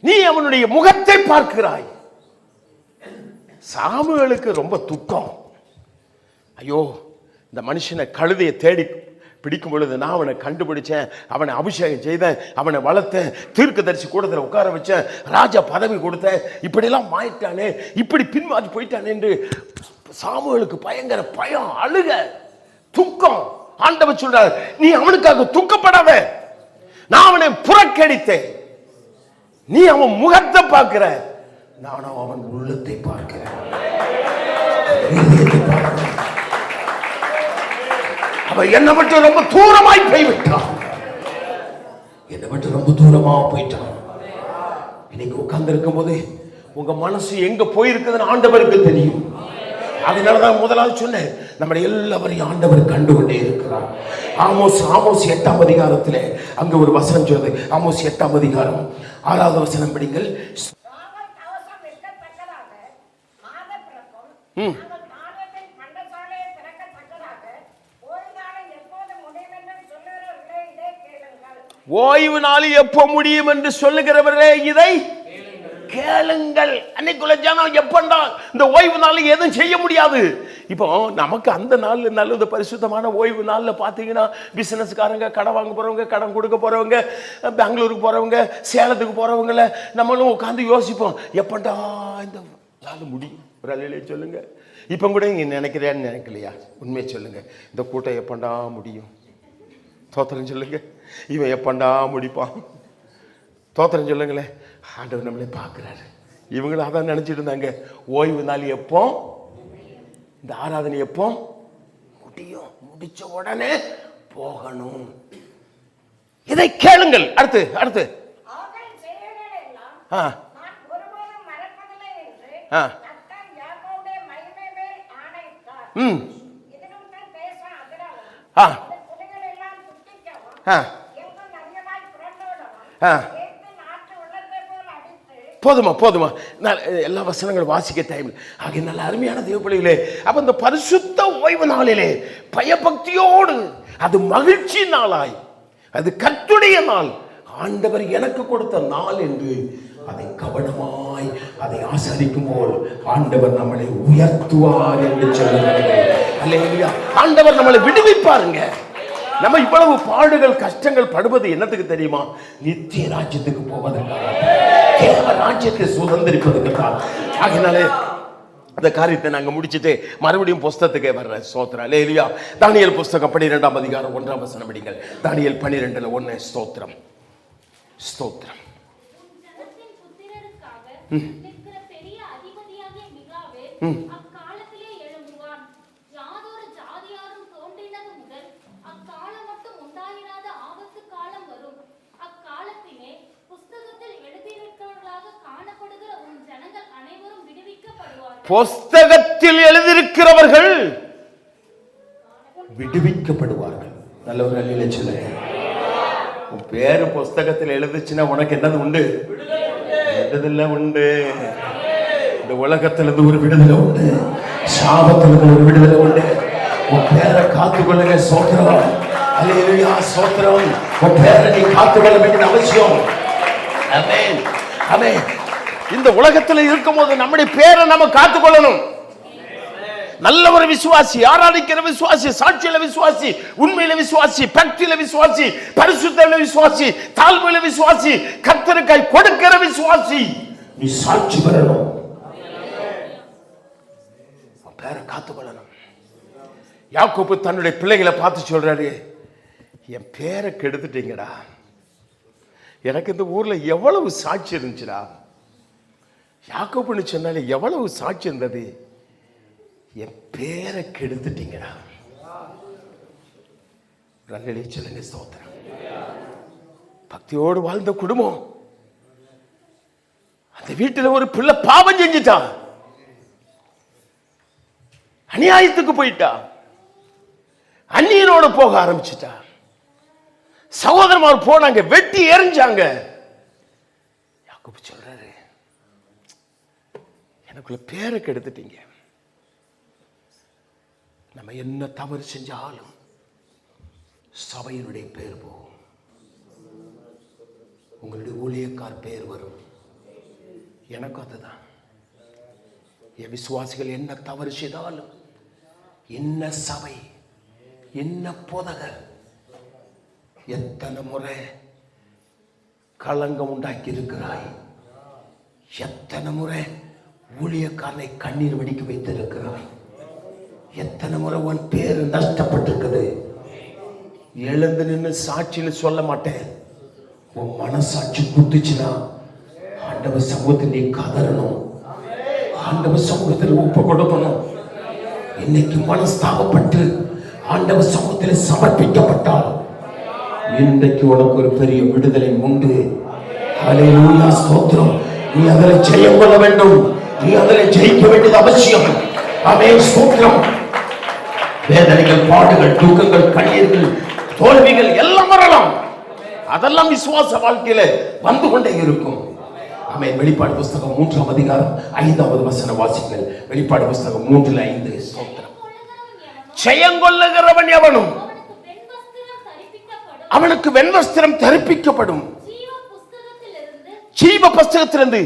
Speaker 1: நீ அவனுடைய முகத்தை பார்க்கிறாய். சாமுவேலுக்கு ரொம்ப துக்கம். ஐயோ இந்த மனுஷனை கழுதையை தேடி பிடிக்கும் பொழுது நான் அவனை கண்டுபிடிச்சேன், அவனை அபிஷேகம் செய்தேன், அவனை வளர்த்தேன், தீர்க்கதரிசி கூடத்தில் உட்கார வச்சேன், ராஜா பதவி கொடுத்தேன், இப்படியெல்லாம் மாறிட்டானே, இப்படி பின்வாங்கி போயிட்டானே என்று சாமுவேலுக்கு பயங்கர பயம், அழுக, துக்கம். ஆண்டவர் சொல்றார், நீ அவனுக்காக துக்கப்படாத, நான் அவனை புறக்கணித்தேன். நீ அவன் முகத்தை பார்க்கிற, நானும் அவன் உள்ளத்தை பார்க்கிறேன். அவன் என்னை மட்டும் ரொம்ப தூரமாய் போய்விட்டான். என்னை மட்டும் ரொம்ப தூரமா போயிட்டான். இன்னைக்கு உட்கார்ந்து இருக்கும் போது உங்க மனசு எங்க போயிருக்குதுன்னு ஆண்டவருக்கு தெரியும். அதனாலதான் முதலாவது சொன்னேன், நம்ம எல்லாவரையும் ஆண்டவர் கண்டுகொண்டே இருக்கிறார். ஆமோஸ் 8ஆம் அதிகாரத்திலே அங்க ஒரு வசனம் சொல்றது. ஆமோஸ் 8ஆம் அதிகாரம் 6வது வசனம் படிங்கள். ஓய்வு நாள் எப்போ முடியும் என்று சொல்லுகிறவர்களே இதை கேளுங்கள். அன்னைக்குள்ள ஜனம் எப்பண்டா இந்த ஓய்வு நாள் எதுவும் செய்ய முடியாது. இப்போ நமக்கு அந்த நாள் நல்லது, பரிசுத்தமான ஓய்வு நாள்ல பாத்தீங்கன்னா பிசினஸ்காரங்க, கடன் வாங்க போறவங்க, கடன் கொடுக்க போறவங்க, பெங்களூருக்கு போறவங்க, சேலத்துக்கு போறவங்கள நம்மளும் உட்காந்து யோசிப்போம், எப்பண்டா இந்த நாள் முடியும். ஒரு அலையிலே சொல்லுங்க. இப்ப கூட நீங்க நினைக்கிறேன்னு நினைக்கலையா? உண்மையை சொல்லுங்க, இந்த கூட்டம் எப்பண்டா முடியும்? தோத்திரம் சொல்லுங்க, இவன் எப்பண்டா முடிப்பான்? தோத்திரம் சொல்லுங்களேன். ஆண்டவர் நம்மளே பார்க்கிறாரு. இவங்களும் அதான் நினைச்சிட்டு இருந்தாங்க, ஓய்வு நாள் எப்போ, இந்த ஆராதனை எப்போ முடியும், முடிச்ச உடனே போகணும். இதை கேளுங்கள். அடுத்து அடுத்து போதுமா போதுமா, எல்லா வசனங்களும் வாசிக்க டைம் ஆகிய நல்ல அருமையான தேவப்பிள்ளைகளே. அப்ப இந்த பரிசுத்த ஓய்வு நாளிலே பயபக்தியோடு, அது மகிழ்ச்சி நாளாய், அது கர்த்தருடைய நாள், ஆண்டவர் எனக்கு கொடுத்த நாள் என்று அதை கவனமாய் அதை ஆசரிக்கும் போது ஆண்டவர் நம்மளை உயர்த்துவார் என்று சொல்லுகிறார். அல்லேலூயா. ஆண்டவர் நம்மளை விடுவிப்பாருங்க. நம்ம இவ்வளவு பாடுகள் கஷ்டங்கள் படுவது என்னத்துக்கு தெரியுமா? நித்திய ராஜ்யத்துக்கு போவதற்காக, தேவ ராஜ்யத்தை சுதந்திரிப்பதற்கு தான். ஆகினாலே அந்த காரியத்தை நாங்க முடிச்சுட்டு மறுபடியும் புஸ்தகத்துக்கே வர்ற. ஸ்தோத்திரம். அல்லேலூயா. தானியேல் புஸ்தகம் 12ஆம் அதிகாரம் 1ஆம் வசனம் படிங்கள். தானியேல் 12:1. ஸ்தோத்திரம் ஸ்தோத்திரம். புஸ்தகத்தில் எழுதியிருக்கிறவர்கள் விடுவிக்கப்படுவார்கள். நல்லவர்கள் இல்லை சொல்லுங்க. உன் பேரு புஸ்தகத்தில் எழுதுச்சுன்னா உனக்கு என்னது உண்டு? விடுதலை உண்டு. இந்த உலகத்திலிருந்து ஒரு விடுதலை உண்டு, சாபத்திலிருந்து ஒரு விடுதலை உண்டு. உன் பேரை காத்துக்கொள்ளுங்க. சோத்திரம். அல்லேலூயா. சோத்திரம். உன் பேரை நீ காத்துக்கொள்ள வேண்டிய அவசியம். ஆமென் ஆமென். இந்த உலகத்தில் இருக்கும் போது நம்முடைய பேரை நம்ம காத்துக்கொள்ளணும். நல்ல ஒரு விசுவாசி, ஆராதிக்கிற விசுவாசி, சாட்சியில விசுவாசி, உண்மையில விசுவாசி, பக்தியில விசுவாசி, பரிசுத்தல விசுவாசி, தாழ்மையில விசுவாசி, கர்த்தருக்காய் கொடுக்கிற விசுவாசி. நீ சாட்சி பெறணும், பேரை காத்துக்கொள்ளணும். யாக்கோபு தன்னுடைய பிள்ளைகளை பார்த்து சொல்றாரு, என் பேரை கெடுத்துட்டீங்கடா. எனக்கு இந்த ஊர்ல எவ்வளவு சாட்சி இருந்துச்சுடா. யாக்கோபுன்னு சொன்னாலே எவ்வளவு சாட்சி இருந்தது, என் பேரை கெடுத்துட்டீங்கடா. சொல்லுங்க ஸ்தோத்திரம். பக்தியோடு வாழ்ந்த குடும்பம், அந்த வீட்டில் ஒரு பிள்ளை பாவம் செஞ்சுட்டா, அநியாயத்துக்கு போயிட்டா, அந்நியனோடு போக ஆரம்பிச்சுட்டா. சகோதரமார் போனாங்க, வெட்டி எறிஞ்சாங்க. யாக்கோபு சொல்றாரு, எனக்குள்ள பேரை கெடுத்துட்டீங்க. நம்ம என்ன தவறு செஞ்சாலும் சபையினுடைய பேர் போகும், உங்களுடைய ஊழியக்கார் பேர் வரும். எனக்கு அதுதான். என் விசுவாசிகள் என்ன தவறு செய்தாலும், என்ன சபை, என்ன போதகர், எத்தனை முறை களங்கம் உண்டாக்கி இருக்கிறாய், எத்தனை முறை ஊழியக்காரனை கண்ணீர் வடிக்க வைத்திருக்கிறாய், எத்தனை முறை உன் பேரு நஷ்டப்பட்டிருக்குது. எழுந்து நின்று சாட்சியில் சொல்ல மாட்டேன். உன் மனசாட்சி குத்துச்சுன்னா ஆண்டவர் சமூகத்தில் நீ கதறணும், ஆண்டவர் சமூகத்தில் ஒப்பு கொடுக்கணும். இன்னைக்கு மனஸ்தாபப்பட்டு ஆண்டவர் சமூகத்தில் சமர்ப்பிக்கப்பட்டால் இன்றைக்கு உனக்கு ஒரு பெரிய விடுதலை உண்டு. ஹல்லேலூயா, ஸ்தோத்திரம். நீ அதில் ஜெயம் கொள்ள வேண்டும், நீ அதில் ஜெயிக்க வேண்டியது அவசியம். ஆமென், ஸ்தோத்திரம். வேதனைகள், பாடுகள், துக்கங்கள், கண்ணீர்கள், தோல்விகள் எல்லாம் வரலாம். அதெல்லாம் விசுவாச வாழ்க்கையில வந்து கொண்டே இருக்கும். ஆமென். வெளிப்பாடு புஸ்தகம் 3ஆம் அதிகாரம் 5வது வசனம் வாசிங்கள். வெளிப்பாடு புஸ்தகம் 3:5. ஸ்தோத்திரம். ஜெயங்கொள்ளுகிறவன் எவனும் அவனுக்கு வெண்வஸ்திரம் தரிப்பிக்கப்படும். ஜீவ புஸ்தகத்திலிருந்து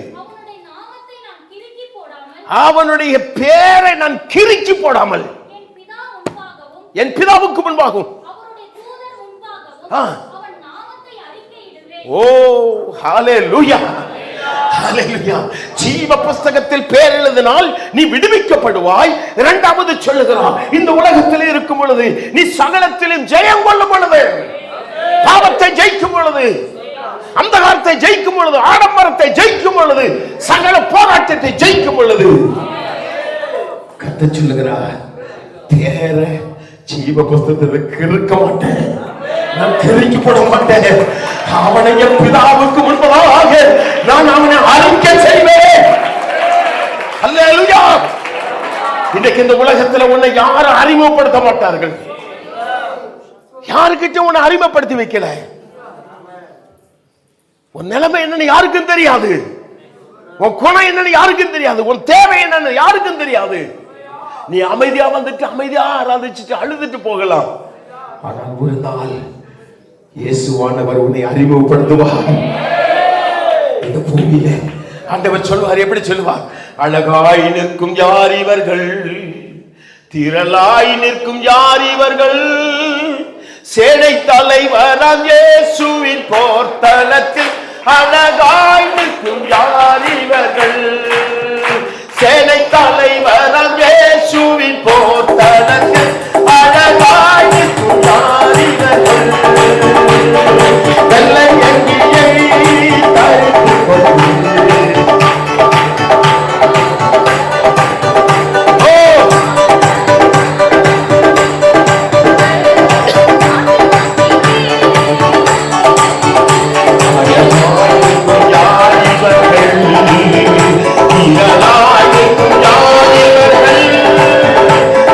Speaker 1: அவனுடைய பேரை நான் கிறுக்கி போடாமல் என் பிதாவுக்கு முன்பாகவும் ஓ ஹல்லேலூயா, ஹல்லேலூயா. ஜீவ புஸ்தகத்தில் பேர் எழுதினால் நீ விடுவிக்கப்படுவாய். இரண்டாவது சொல்லுகிறான், இந்த உலகத்தில் இருக்கும் பொழுது நீ சகலத்திலும் ஜெயம் கொள்ளும் பொழுது, பாவத்தை ஜெயிக்கும் பொழுது, அந்தகாரத்தை ஜெயிக்கும் பொழுது, ஆடம்பரத்தை ஜெயிக்கும் பொழுது, சகல போராட்டத்தை ஜெயிக்கும் பொழுது, கர்த்தர் சொல்லுகிறார், பேர ஜீவ புஸ்தகத்தை கிறுக்க மாட்டேன், நான் கிறுக்கி போட மாட்டேன். அவனை என் பிதாவுக்கு முன்பதாக நான் அவனை அறிக்க செய்வேன். அல்லேலூயா. இன்னைக்கு இந்த உலகத்துல உன்னை யாரும் அறிமுகப்படுத்த மாட்டார்கள். யாருக்கிட்ட உன்னை அறிமுகப்படுத்தி வைக்கல. உன் நிலைமை என்னன்னு யாருக்கும் தெரியாது, உன் குணம் என்னன்னு யாருக்கும் தெரியாது, உன் தேவை என்னன்னு யாருக்கும் தெரியாது. நீ அமைதியா வந்துட்டு அமைதியா ஆராதிச்சுட்டு அழுதுட்டு போகலாம். ஆனால் ஒரு நாள் இயேசுவானவர் உன்னை அறிமுகப்படுத்துவார். இந்த பூமியில ஆண்டவர் சொல்வார், எப்படி சொல்லுவார்? அழகாய் நிற்கும் யார் இவர்கள், திரளாய் நிற்கும் யார் இவர்கள், சேனை தலைவராம் இயேசுவின் போர்த்தலத்தில் அழகாய் நிற்கும் யார் இவர்கள், சேனை தலைவராம் இயேசுவின் போர்த்தலத்தில் அழகாய் நிற்கும் யார் இவர்கள், வெள்ளை அங்கியை தரித்துக் கொண்டு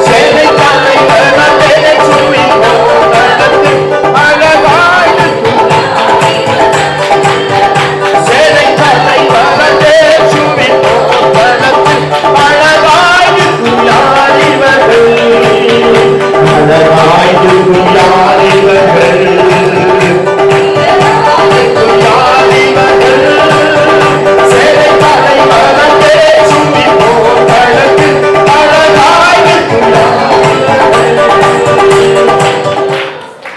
Speaker 1: சேனை தலை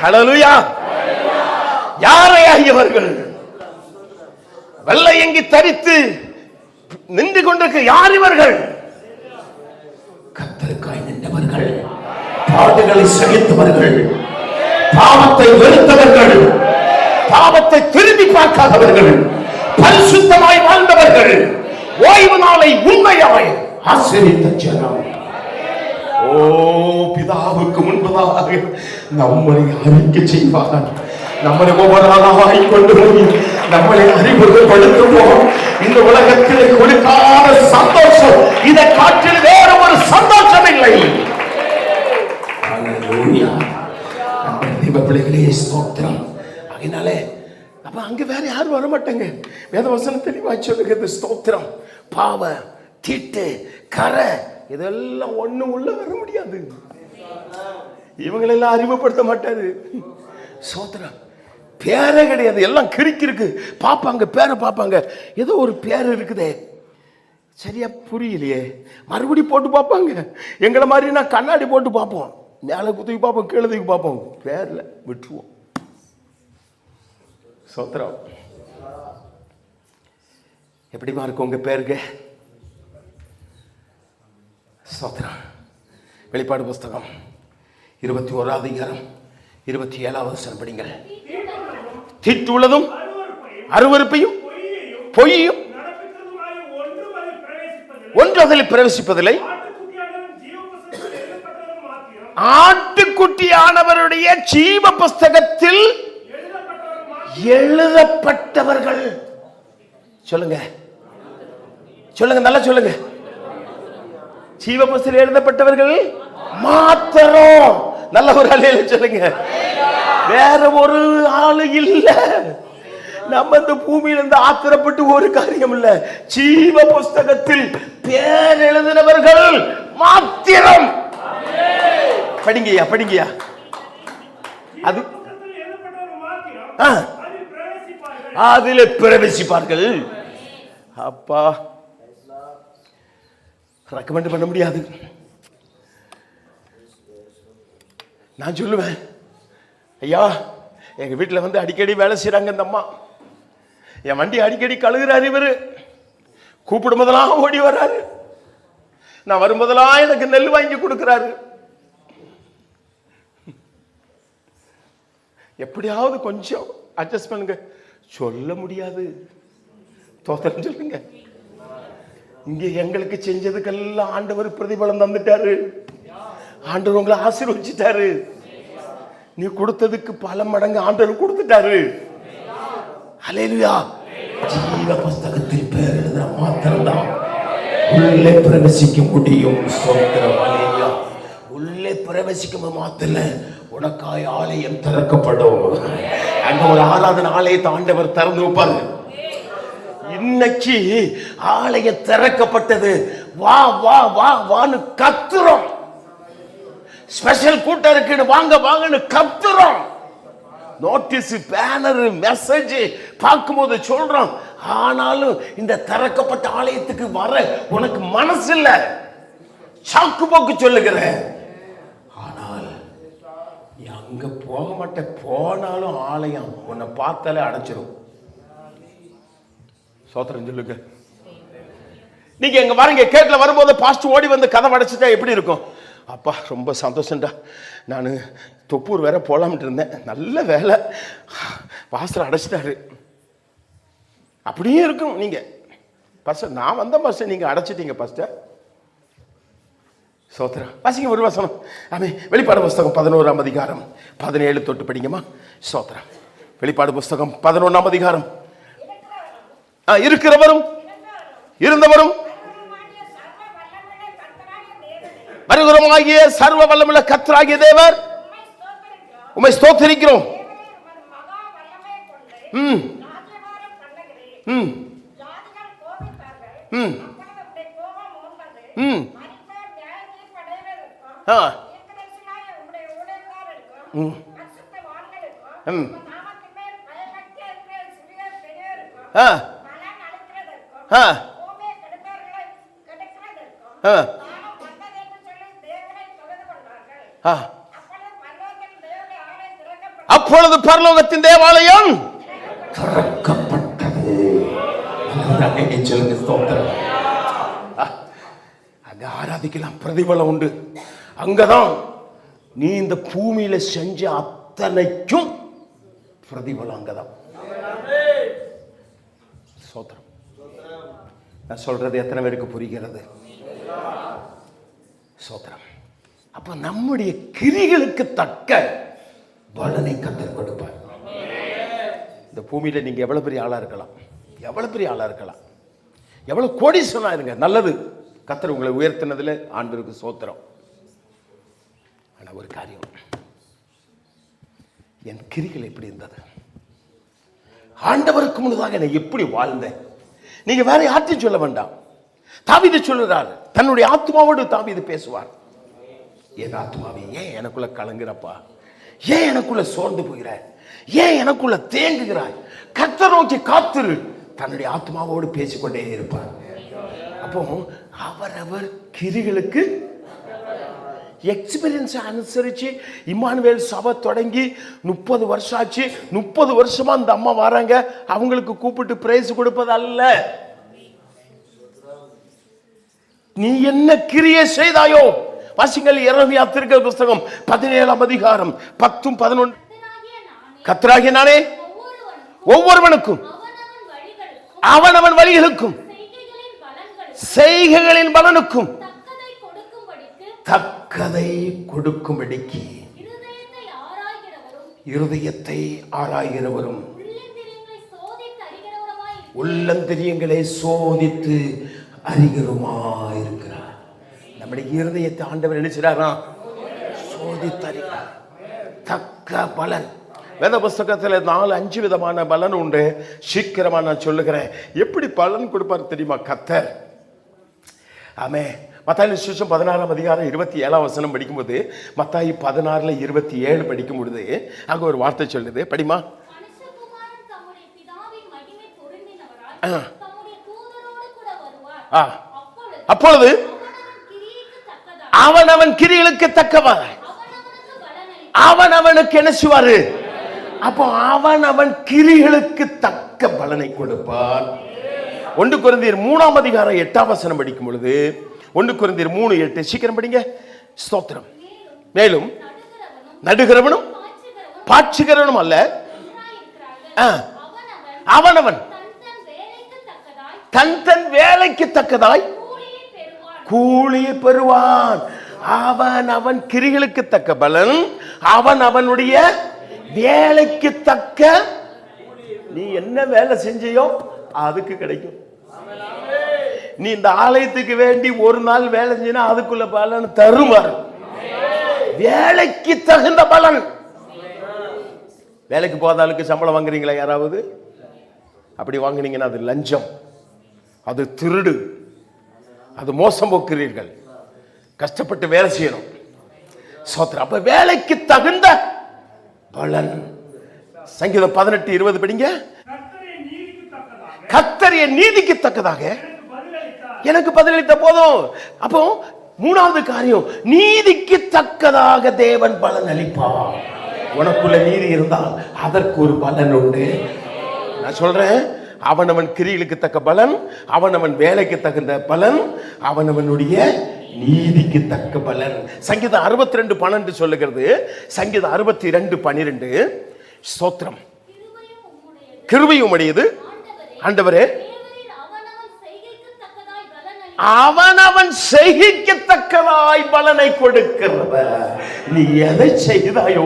Speaker 1: ஹல்லேலூயா. யாரையா இவர்கள்? வெள்ளையங்கி தரித்து நின்று கொண்டிருக்க யார் இவர்கள்? கர்த்தருக்காய் நின்றவர்கள், பாடுகளை சகித்தவர்கள், பாவத்தை வெறுத்தவர்கள், பாவத்தை திரும்பி பார்க்காதவர்கள், பரிசுத்தமாய் வாழ்ந்தவர்கள், ஓய்வு நாளை உண்மையாய் ஆசரித்த ஜனம். ஓ, பிதாவுக்கு முன்பதாக நம்மளை அறிக்கை செய்வார். நம்மளை ஒவ்வொரு நாளாய் கொண்டு போய் நம்மளை அறிமுகப்படுத்துவோம். இந்த உலகத்தில் கொடுக்காத சந்தோஷம் இதை காற்றில் வேற ஒரு சந்தோஷம் இல்லை. பிள்ளைகளே, ஸ்தோத்திரம். அதனாலே அப்ப அங்க வேற யாரும் வர மாட்டாங்க. வேதவசனம் தெளிவா சொல்லுகிறது. ஸ்தோத்திரம். பாவ, தீட்டு, கரை இதெல்லாம் ஒண்ணு உள்ள வர முடியாது. இவங்களெல்லாம் அறிமுகப்படுத்த மாட்டாரு. ஸ்தோத்திரம். பேரே கிடையாது. எல்லாம் கிறுக்கி இருக்கு. பாப்பாங்க, பேரை பாப்பாங்க. ஏதோ ஒரு பேர் இருக்குதே, சரியா புரியலையே, மறுபடி போட்டு பார்ப்பாங்க. எங்களை மாதிரி நான் கண்ணாடி போட்டு பார்ப்போம், மேலே குத்துக்கு பார்ப்போம், கீழே தூக்கி பார்ப்போம், பேர்ல விட்டுருவோம். சோத்திரம். எப்படிமா இருக்கும் உங்க பேருக்கு? சோத்திரம். வெளிப்பாடு புஸ்தகம் 21 அதிகாரம் 27வது வசனம் படிங்கள். தீட்டுள்ளதும் அருவருப்பையும் பொய்யும் ஒன்று அதில் பிரவேசிப்பதில்லை. ஆட்டுக்குட்டியானவருடைய ஜீவ புஸ்தகத்தில் எழுதப்பட்டவர்கள். சொல்லுங்க, சொல்லுங்க, நல்லா சொல்லுங்க. ஜீவ புஸ்தகத்தில் எழுதப்பட்டவர்கள் மாத்திரம். நல்ல ஒரு அல்லேலூயா சொல்லுங்க. வேற ஒரு ஆளு இல்ல. நம்ம இந்த பூமியில இருந்து ஆத்திரப்பட்டு ஒரு காரியம் இல்ல. ஜீவ புஸ்தகத்தில் பேர் எழுதினவர்கள் மாத்திரம். படிங்கய்யா, படிங்கய்யா. அது அதில் பிரவேசிப்பார்கள். அப்பா, ரெக்கமெண்ட் பண்ண முடியாது. நான் சொல்லுவேன், ஐயா எங்க வீட்டில் வந்து அடிக்கடி வேலை செய்யறாங்க இந்த அம்மா. என் வண்டி அடிக்கடி கழுகுறாரு இவரு. கூப்பிடும் போதெல்லாம் ஓடி வர்றாரு. நான் வரும்போதெல்லாம் எனக்கு நெல் வாங்கி கொடுக்கிறாரு. எப்படியாவது கொஞ்சம் அட்ஜஸ்ட் பண்ணுங்க. சொல்ல முடியாது. தோத்திரம் சொல்லுங்க. இங்க எங்களுக்கு செஞ்சதுக்கெல்லாம் ஆண்டவர் பிரதிபலம் தந்துட்டாரு. ஆண்டவர் உங்களை ஆசீர்வதிச்சிட்டாரு. நீ கொடுத்ததுக்கு பல மடங்கு ஆண்டவர் கொடுத்துட்டாரு. ஹல்லேலூயா. ஜீவ புஸ்தகத்தில் பேர் எழுதுற மாத்திரம்தான் உள்ளே பிரவேசிக்க முடியும். ஹல்லேலூயா. உள்ளே பிரவேசிக்கும் மாத்திர உனக்காய் ஆலயம் திறக்கப்படும். அங்க ஒரு ஆராதனை ஆலயத்தை ஆண்டவர் திறந்து வைப்பாரு. இன்னைக்கு ஆலயம் திறக்கப்பட்டது. வா வா வா வான்னு கத்துறோம். ஸ்பெஷல் கூட்டம் இருக்குன்னு வாங்க வாங்கன்னு கத்துறோம். நோட்டீஸ், பேனர், மெசேஜ் பார்க்கும்போது சொல்றோம். ஆனாலும் இந்த திறக்கப்பட்ட ஆலயத்துக்கு வர உனக்கு மனசு இல்ல. சாக்கு போக்கு சொல்லுகிறேன். ஆனால் அங்க போக மாட்டேன். போனாலும் ஆலயம் உன்னை பார்த்தாலே அடைச்சிரும். சோத்திரம் சொல்லுங்க. நீங்க எங்க வரீங்க, கேட்ல வரும்போது பாஸ்ட் ஓடி வந்து கதை அடைச்சிட்டா எப்படி இருக்கும்? அப்பா ரொம்ப சந்தோஷம்டா. நான் தொப்பூர் வேற போலாம்ட்டு இருந்தேன். நல்ல வேலை, பாஸ்டர் அடைச்சிட்டாரு. அப்படியே இருக்கும். நீங்க பாஸ்டர் நான் வந்த பாஸ்டர் நீங்க அடைச்சிட்டீங்க பாஸ்டர். சோத்திரம். வாசிங்க ஒரு வசனம். ஆமே. வெளிப்பாடு புஸ்தகம் 11ஆம் அதிகாரம் 17 தொட்டு படிங்கம்மா. சோத்திரம். வெளிப்பாடு புஸ்தகம் 11ஆம் அதிகாரம். இருக்கிறவரும் இருந்தவரும் வருகிறோமாகிய சர்வ வல்லமுள்ள கர்த்தராகிய தேவர் உம்மை ஸ்தோத்திரிக்கிறோம். அப்பொழுது பரலோகத்தின் தேவாலயம் திறக்கப்பட்டது. சொல்லுங்க ஸ்தோத்திரம். அங்க ஆராதிக்கலாம், பிரதிபலம் உண்டு. அங்கதான் நீ இந்த பூமியில செஞ்ச அத்தனைக்கும் பிரதிபலம் அங்கதான். ஸ்தோத்திரம். நான் சொல்றது எத்தனை பேருக்கு புரிகிறது? ஸ்தோத்திரம். அப்ப நம்முடைய கிரிகளுக்கு தக்க பலனை கர்த்தர் கொடுப்பார். இந்த பூமியில நீங்க எவ்வளவு பெரிய ஆளா இருக்கலாம், எவ்வளவு பெரிய ஆளா இருக்கலாம், எவ்வளவு கோடீஸ்வரனா இருங்க, நல்லது. கர்த்தர் உங்களை உயர்த்தினதுல ஆண்டவருக்கு ஸ்தோத்திரம். ஆனா ஒரு காரியம், என் கிரிகள் எப்படி இருந்தது? ஆண்டவருக்கு முன்னதாக நான் எப்படி வாழ்ந்தேன்? நீங்க வேற யார்ட்டையும் சொல்ல வேண்டாம். தாவீது சொல்லுறார், தன்னுடைய ஆத்மாவோடு தாவீது பேசுவார். என் ஆத்மாவே ஏன் எனக்குள்ள கலங்குறப்பா? ஏன் எனக்குள்ள சோர்ந்து போகிற? ஏன் எனக்குள்ள தேங்குகிறாய்? கர்த்தரை நோக்கி காத்திரு. தன்னுடைய ஆத்மாவோடு பேசிக்கொண்டே இருப்பார். அப்போ அவரவர் கிரிகளுக்கு எக்ஸ்பீரியன்ஸ் அனுசரிச்சு இம்மானுவேல் சபை தொடங்கி 30 வருஷம் ஆச்சு. 30 வருஷமா அந்த அம்மா வராங்க. அவங்களுக்கு கூப்பிட்டு பிரைஸ் கொடுப்பது அல்ல. நீ என்ன கிரியை செய்தாயோ? வாசிங்கள் எரேமியா தீர்க்க புத்தகம் 17ஆம் அதிகாரம் 10-11. கர்த்தராகிய நானே ஒவ்வொருவனுக்கும் அவனவன் வழிகளுக்கும் செய்கைகளின் பலனுக்கும் தக்கதை கொடுக்கும்படிக்கு இருதயத்தை ஆராய்கிறவரும் உள்ளந்தரியங்களை சோதித்து அறிகிறவருமாயிருக்கிறார். நம்முடைய இருதயத்தை ஆண்டவர் நினைச்சாரா? சோதித்து அறிகிறார். தக்க பலன். வேத புஸ்தகத்தில் 4-5 விதமான பலன் உண்டு. சீக்கிரமா நான் சொல்லுகிறேன். எப்படி பலன் கொடுப்பார் தெரியுமா கர்த்தர்? ஆமே. மத்தாயி சுவிசேஷம் 16ஆம் அதிகாரம் 27ஆம் வசனம் படிக்கும்போது, மத்தாயி 16:27 படிக்கும் பொழுது அங்க ஒரு வார்த்தை சொல்லுது. படிமா. அப்பொழுது அவனவன் கிரிகளுக்கு தக்கவன் அவனவனுக்கு என்ன செய்வாரு? அப்போ அவனவன் கிரிகளுக்கு தக்க பலனை கொடுப்பார். 1 கொரிந்தியர் 3ஆம் அதிகாரம் 8ஆம் வசனம் படிக்கும் பொழுது, 1 கொரிந்தியர் 3:8 சீக்கிரம் படிங்க. ஸ்தோத்திரம். மேலும் நடுகிறவனும் பாட்சிக்கிறவனும் அல்ல, அவனவன் தன் தன் வேலைக்கு தக்கதாய் கூலியை பெறுவான். அவன் அவன் கிரிகளுக்கு தக்க பலன் அவன் அவனுடைய வேலைக்கு தக்க. நீ என்ன வேலை செஞ்சியோ அதுக்கு கிடைக்கும். நீ இந்த ஆலயத்துக்கு வேண்டி ஒரு நாள் வேலை செஞ்சினா அதுக்குள்ள பலன் தருவார். வேலைக்கு தகுந்த பலன். வேலைக்கு போதாலுக்கு சம்பளம் வாங்குறீங்களா யாராவது? அப்படி வாங்குனீங்கன்னா அது லஞ்சம், அது திருடு, அது மோசம் போக்குறீர்கள். கஷ்டப்பட்டு வேலை செய்யணும். சோத்திரம். அப்ப வேலைக்கு தகுந்த பலன். சங்கீதம் 18:20 படிங்க. கர்த்தர் என் நீதிக்கு தக்கதாக எனக்கு பதிலளித்த போதும். அப்போ 3வது காரியம், நீதிக்கு தக்கதாக தேவன் பலன் அளிப்பார். உனக்குள்ள நீதி இருந்தால் அதற்கு ஒரு பலன் உண்டு. நான் சொல்றேன், அவனவன் கிரிகளுக்கு தக்க பலன், அவனவன் வேலைக்கு தகுந்த பலன், அவனவனுடைய நீதிக்கு தக்க பலன். சங்கீதம் 62:12 சொல்லுகிறது. சங்கீதம் 62:12 ஸ்தோத்திரம். கிருபையும் உடையது ஆண்டவரே, அவனவன் செய்கைக்கு தக்கதாய் பலனை கொடுக்கிறவர். நீ எதை செய்தாயோ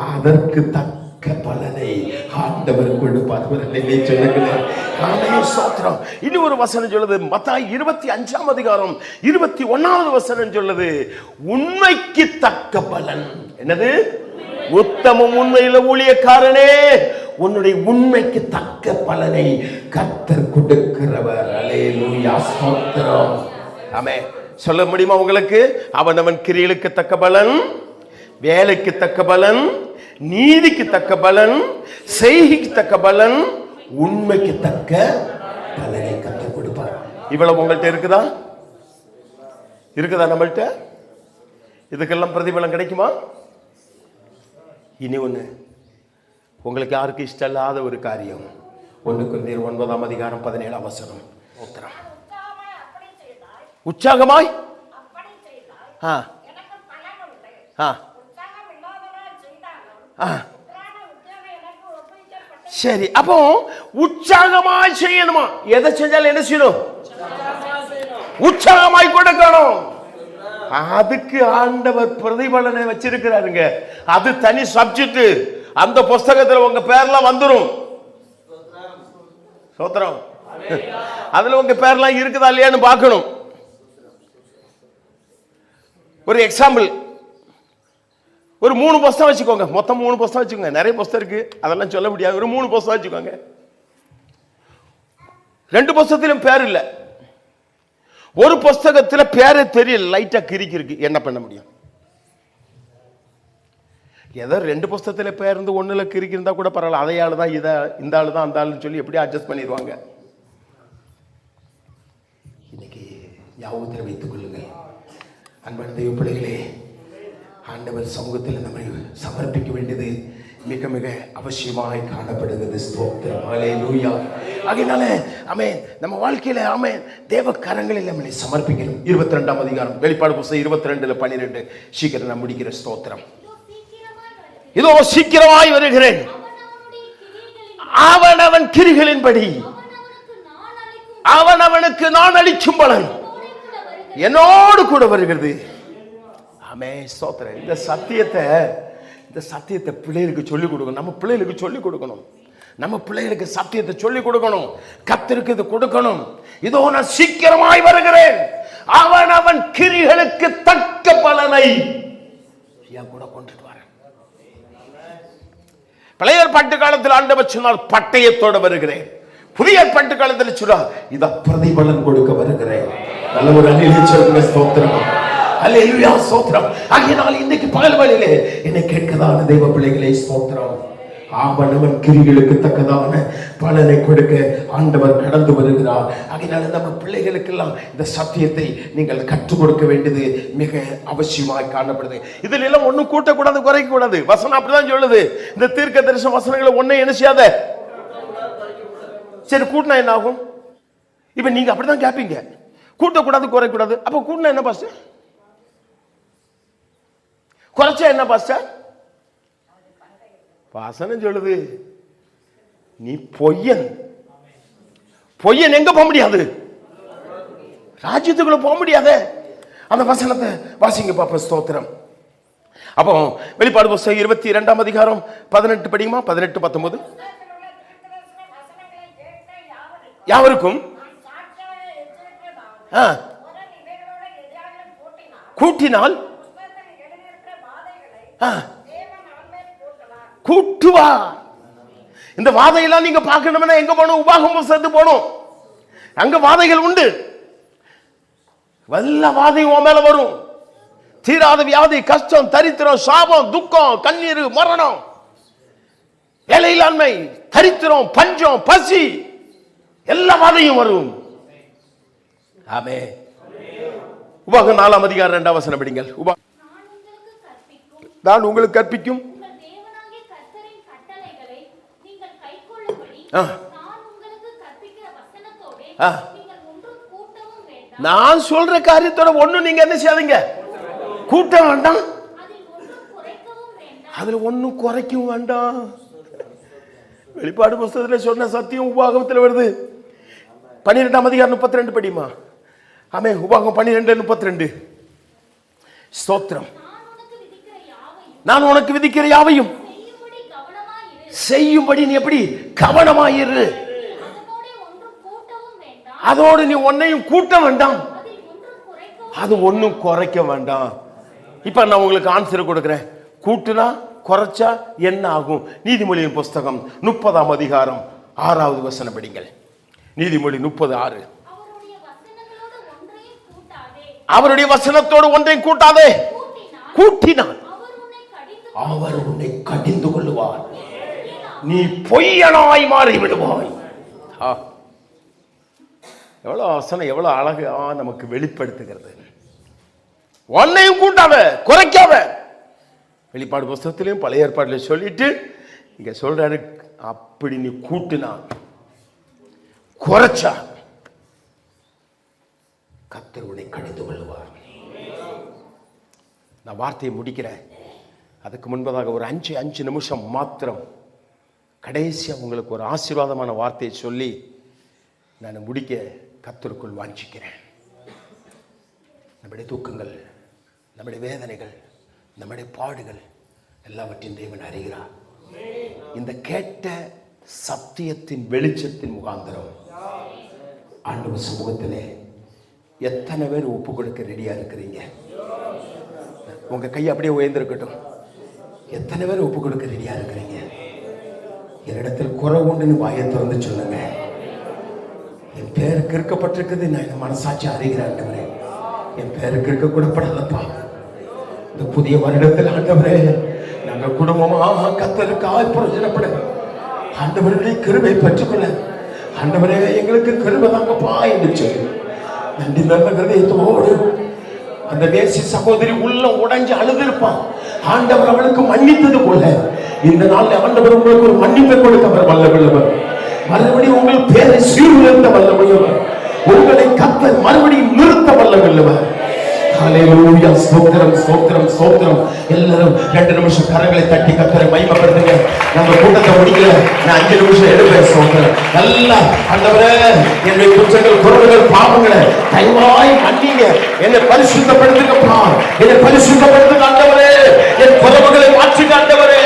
Speaker 1: அதற்கு தக்க பலனை ஆண்டவர் கொடுப்பார். சொல்லுங்களேன். இனி ஒரு வசனம் சொல்லுது. மத்தாய் 25ஆம் அதிகாரம் 21வது வசனம் சொல்லுது, உண்மைக்கு தக்க பலன். என்னது? உத்தமம் உண்மையில ஊழியக்காரனே, உன்னுடைய உண்மைக்கு தக்க பலனை கர்த்தர் கொடுக்கிறவர். அல்லேலூயா, ஸ்தோத்திரம். ஆமென். சொல்ல முடியுமா உங்களுக்கு? அவனவன் கிரியைகளுக்கு தக்க பலன், வேலைக்கு தக்க பலன், நீதிக்கு தக்க பலன், செய்கைக்கு தக்க பலன், உண்மைக்கு தக்க பலனை கர்த்தர் கொடுப்பார். இவ்வளவு உங்கள்கிட்ட இருக்குதா? இருக்குதா நம்மள்கிட்ட? இதுக்கெல்லாம் பிரதிபலன் கிடைக்குமா? இனி ஒண்ணு, உங்களுக்கு யாருக்கு இஷ்டம் இல்லாத ஒரு காரியம். 1 கொரிந்தியர் 9:17 உத்தரம். உற்சாகமாய் சரி, அப்போ உற்சாகமாய் செய்யணுமா? எதை செஞ்சாலும் என்ன செய்யணும்? உற்சாகமாய் கொடுக்கணும். அதுக்கு ஆண்டவர் பிரதிபலனை வச்சிருக்கிறாருங்க. அது தனி சப்ஜெக்ட். அந்த புஸ்தகத்தில் உங்க பேர்லாம் வந்துரும். சோத்திரம். அதுல உங்க பேர்லாம் இருக்குதா இல்லையான்னு பார்க்கணும். ஒரு எக்ஸாம்பிள், ஒரு 3 புஸ்தகம் வச்சுக்கோங்க. மொத்தம் 3 புஸ்தகம் வச்சுக்கோங்க. நிறைய புஸ்தகம் இருக்கு, அதெல்லாம் சொல்ல முடியாது. ஒரு 3 புஸ்தகம் வச்சுக்கோங்க. 2 புஸ்தகத்திலும் பேர் இல்லை. ஒரு புஸ்தகத்தில் பேரே தெரியல, லைட்டா கிறுக்கி இருக்கு. என்ன பண்ண முடியும்? ஏதோ 2 புஸ்தகத்தில் பேர் இருந்து 1ல கிறுக்கி இருந்தா கூட பரவாயில்ல. அதே ஆளு தான் இதை, இந்த ஆளு தான் அந்த ஆளுன்னு சொல்லி எப்படி அட்ஜஸ்ட் பண்ணிடுவாங்க. இன்னைக்கு ஞாபகத்தில் வைத்துக் கொள்ளுங்கள் அன்பான தெய்வ பிள்ளைகளே, ஆண்டவர் சமூகத்தில் நம்மை சமர்ப்பிக்க வேண்டியது மிக மிக அவசியமாய் காணப்படுகிறது. ஸ்தோத்திரம். ஹல்லேலூயா. ஆகையினால ஆமென், நம்ம வாழ்க்கையில ஆமென் தேவ கரங்களில் நம்மை சமர்ப்பிக்கணும். 22ஆம் அதிகாரம் வெளிப்பாடு புத்தகம் 22:12 சீக்கிரம் நான் முடிக்கிற. ஸ்தோத்திரம். இதோ சீக்கிரமாய் வருகிறேன், அவனவன் கிரிகளின்படி அவனவனுக்கு நான் அளிக்கும் பலன் என்னோடு கூட வருகிறது. ஆமென். ஸ்தோத்திரம். இந்த சத்தியத்தை பிள்ளைகளுக்கு சொல்லிக் கொடுக்கணும். நம்ம பிள்ளைகளுக்கு சொல்லிக் கொடுக்கணும். நம்ம பிள்ளைகளுக்கு சத்தியத்தை சொல்லிக் கொடுக்கணும். கர்த்தருக்கு இது கொடுக்கணும். இதோ நான் சீக்கிரமாய் வருகிறேன், அவன் கிரிகளுக்கு தக்க பலனை கூட கொண்டுட்டு வரேன். பழைய ஏற்பாட்டு காலத்தில் ஆண்டவர் சொன்னார் பட்டயத்தோடு வருகிறேன். புதிய ஏற்பாட்டு காலத்தில் சொன்னார் இத பிரதிபலன் கொடுக்க வருகிறேன். நல்ல ஒரு அல்லேலூயா சொல்லுங்க. ஸ்தோத்திரம். அல்லேலூயா. ஸ்தோத்திரம். ஆகையால் இன்னைக்கு பகல் வேளையிலே என்னை கேட்கதான தெய்வ பிள்ளைகளே, ஸ்தோத்திரம். அவனவன் கிரிகளுக்கு தக்கதான பலனை கொடுக்க ஆண்டவர் கடந்து வருகிறார். ஆகையால் நம்ம பிள்ளைகளுக்கெல்லாம் இந்த சத்தியத்தை நீங்கள் கற்றுக் கொடுக்க வேண்டியது மிக அவசியமாய் காணப்படுது. இதுல எல்லாம் ஒன்னும் கூட்டக்கூடாது, குறைக்க கூடாது. வசனம் அப்படிதான் சொல்லுது. இந்த தீர்க்க தரிசன வசனங்களை ஒன்னும் என்ன செய்யாத. சரி, கூட்டினா என்ன ஆகும்? இப்ப நீங்க அப்படிதான் கேட்பீங்க, கூட்டக்கூடாது குறைக்கூடாது. அப்ப கூட்டினா என்ன பாஸ்டர்? குறைச்சா என்ன பாஸ்டர்? வசனம் சொல்லுது நீ பொய்யன். பொய்யன் எங்க போக முடியாது? ராஜ்யத்துக்குள்ள போக முடியாது. அந்த வசனத்தை வாசிங்க பாப்பா. ஸ்தோத்திரம். அப்போ வெளிப்பாடு புத்தகம் 22ஆம் அதிகாரம் 18 படிக்குமா? 18-19 யாவருக்கும் கூட்டினால் கூட்டுவா. இந்த வாதையெல்லாம் நீங்க பார்க்கணும்னா எங்க போகணும்? உபாகம புத்தகத்துக்கு போகணும். அங்க வாதைகள் உண்டு. வல்ல வாதை உன் மேல வரும். தீராத வியாதி, கஷ்டம், தரித்திரம், சாபம், துக்கம், கண்ணீர், மரணம், வேலையில்லாண்மை, தரித்திரம், பஞ்சம், பசி, எல்லா வாதையும் வரும். ஆமென். உபாகம் 4ஆம் அதிகாரம் 2ஆம் வசனம் படிங்கள். நான் உங்களுக்கு கற்பிக்கும் நான் சொல்ற காரியத்தோட ஒண்ணும் நீங்க என்ன செய்யாதீங்க, கூட்ட வேண்டாம், அதுல ஒண்ணும் குறைக்கும் வேண்டாம். வெளிப்பாடு புத்தகத்தில் சொன்ன சத்தியம் உபாகமத்தில் வருது. 12ஆம் அதிகாரம் 32 படிமா. ஆமென். உபாகம் 12:32. ஸ்தோத்திரம். நான் உனக்கு விதிக்கிற யாவையும் செய்யும்படி நீ எப்படி கவனமாயிரு. அதோடு நீ ஒன்னையும் கூட்ட வேண்டாம், அது ஒன்னும் குறைக்க வேண்டாம். இப்ப நான் உங்களுக்கு ஆன்சர் கொடுக்கிறேன். கூட்டுனா குறைச்சா என்ன ஆகும்? நீதிமொழியின் புஸ்தகம் 30ஆம் அதிகாரம் 6வது வசனம் படிங்கள். நீதிமொழி 30:6. அவருடைய வசனத்தோடு ஒன்றையும் கூட்டாதே, கூட்டினான் அவர் உன்னை கடிந்து கொள்ளுவார், நீ பொய்யனாய் மாறி விடுவாய். எவ்வளவு வசனம், எவ்வளவு அழகா நமக்கு வெளிப்படுத்துகிறது. ஒன்னையும் கூட்டாத, குறைக்காத. வெளிப்பாடு புஸ்தகத்திலையும் பழைய ஏற்பாட்டில் சொல்லிட்டு இங்க சொல்றாரு, அப்படி நீ கூட்டினா குறைச்சா கர்த்தர் உன்னை கடிந்து கொள்வார். நான் வார்த்தையை முடிக்கிறேன். அதுக்கு முன்பதாக ஒரு 5 நிமிஷம் மாத்திரம் கடைசியா உங்களுக்கு ஒரு ஆசீர்வாதமான வார்த்தையை சொல்லி நான் முடிக்க கர்த்தருக்குள் வாஞ்சிக்கிறேன். நம்முடைய தூக்கங்கள், நம்முடைய வேதனைகள், நம்முடைய பாடுகள் எல்லாவற்றையும் தேவன் அறிகிறார். இந்த கேட்ட சத்தியத்தின் வெளிச்சத்தின் முகாந்திரம் ஆண்டவர் சமூகத்திலே எத்தனை பேர் ஒப்பு கொடுக்க ரெடியா இருக்கிறீங்க? உங்க கை அப்படியே உயர்ந்திருக்கட்டும். எத்தனை பேர் ஒப்பு கொடுக்க ரெடியா இருக்கிறீங்க? என்னிடத்தில் குறை உண்டுன்னு வாயை திறந்து சொல்லுங்க. என் பேருக்கு இருக்கப்பட்டிருக்குது, நான் என் மனசாட்சி அறிகிறேன் ஆண்டவரே. என் பேருக்கு இருக்க கூடப்படலப்பா. இந்த புதிய வருடத்தில் ஆண்டவரே, நாங்கள் குடும்பமாக கர்த்தருக்காய் பிரயோஜனப்பட ஆண்டவருடைய கிருபை பெற்றுக்கொள்ள ஆண்டவரே எங்களுக்கு கிருபை தாங்கப்பா என்று சொல்லி நன்றி நல்ல ஹிருதயத்தோடு அந்த தேசி சகோதரி உள்ள உடைஞ்சு அழுதிருப்பான். ஆண்டவர் அவளுக்கு மன்னித்தது போல இந்த நாள் ஆண்டவர் உங்களுக்கு ஒரு மன்னிப்பை கொடுக்க அவர் வல்லவர். மறுபடியும் உங்கள் பேரை சீர்திருத்த வல்லவர். உங்களை கர்த்தர் மறுபடியும் நிறுத்த வல்லவர். ஹல்லேலூயா. ஸ்தோத்திரம் ஸ்தோத்திரம் ஸ்தோத்திரம். எல்லாரும் 2 நிமிஷம் கரங்களை தட்டி கர்த்தரை மகிமைப்படுத்துங்க. நம்ம கூட்டத்தை முடிக்கல, நான் 5 நிமிஷம் எடுப்பேன். ஸ்தோத்திரம். நல்லா ஆண்டவரே, என்னுடைய குற்றங்கள், குறைகள், பாவங்களை தயவாய் மன்னிங்க. என்னை பரிசுத்தப்படுத்துங்கப்பா. என்னை பரிசுத்தப்படுத்துங்க ஆண்டவரே. என் குறைகளை மாற்றுங்க ஆண்டவரே.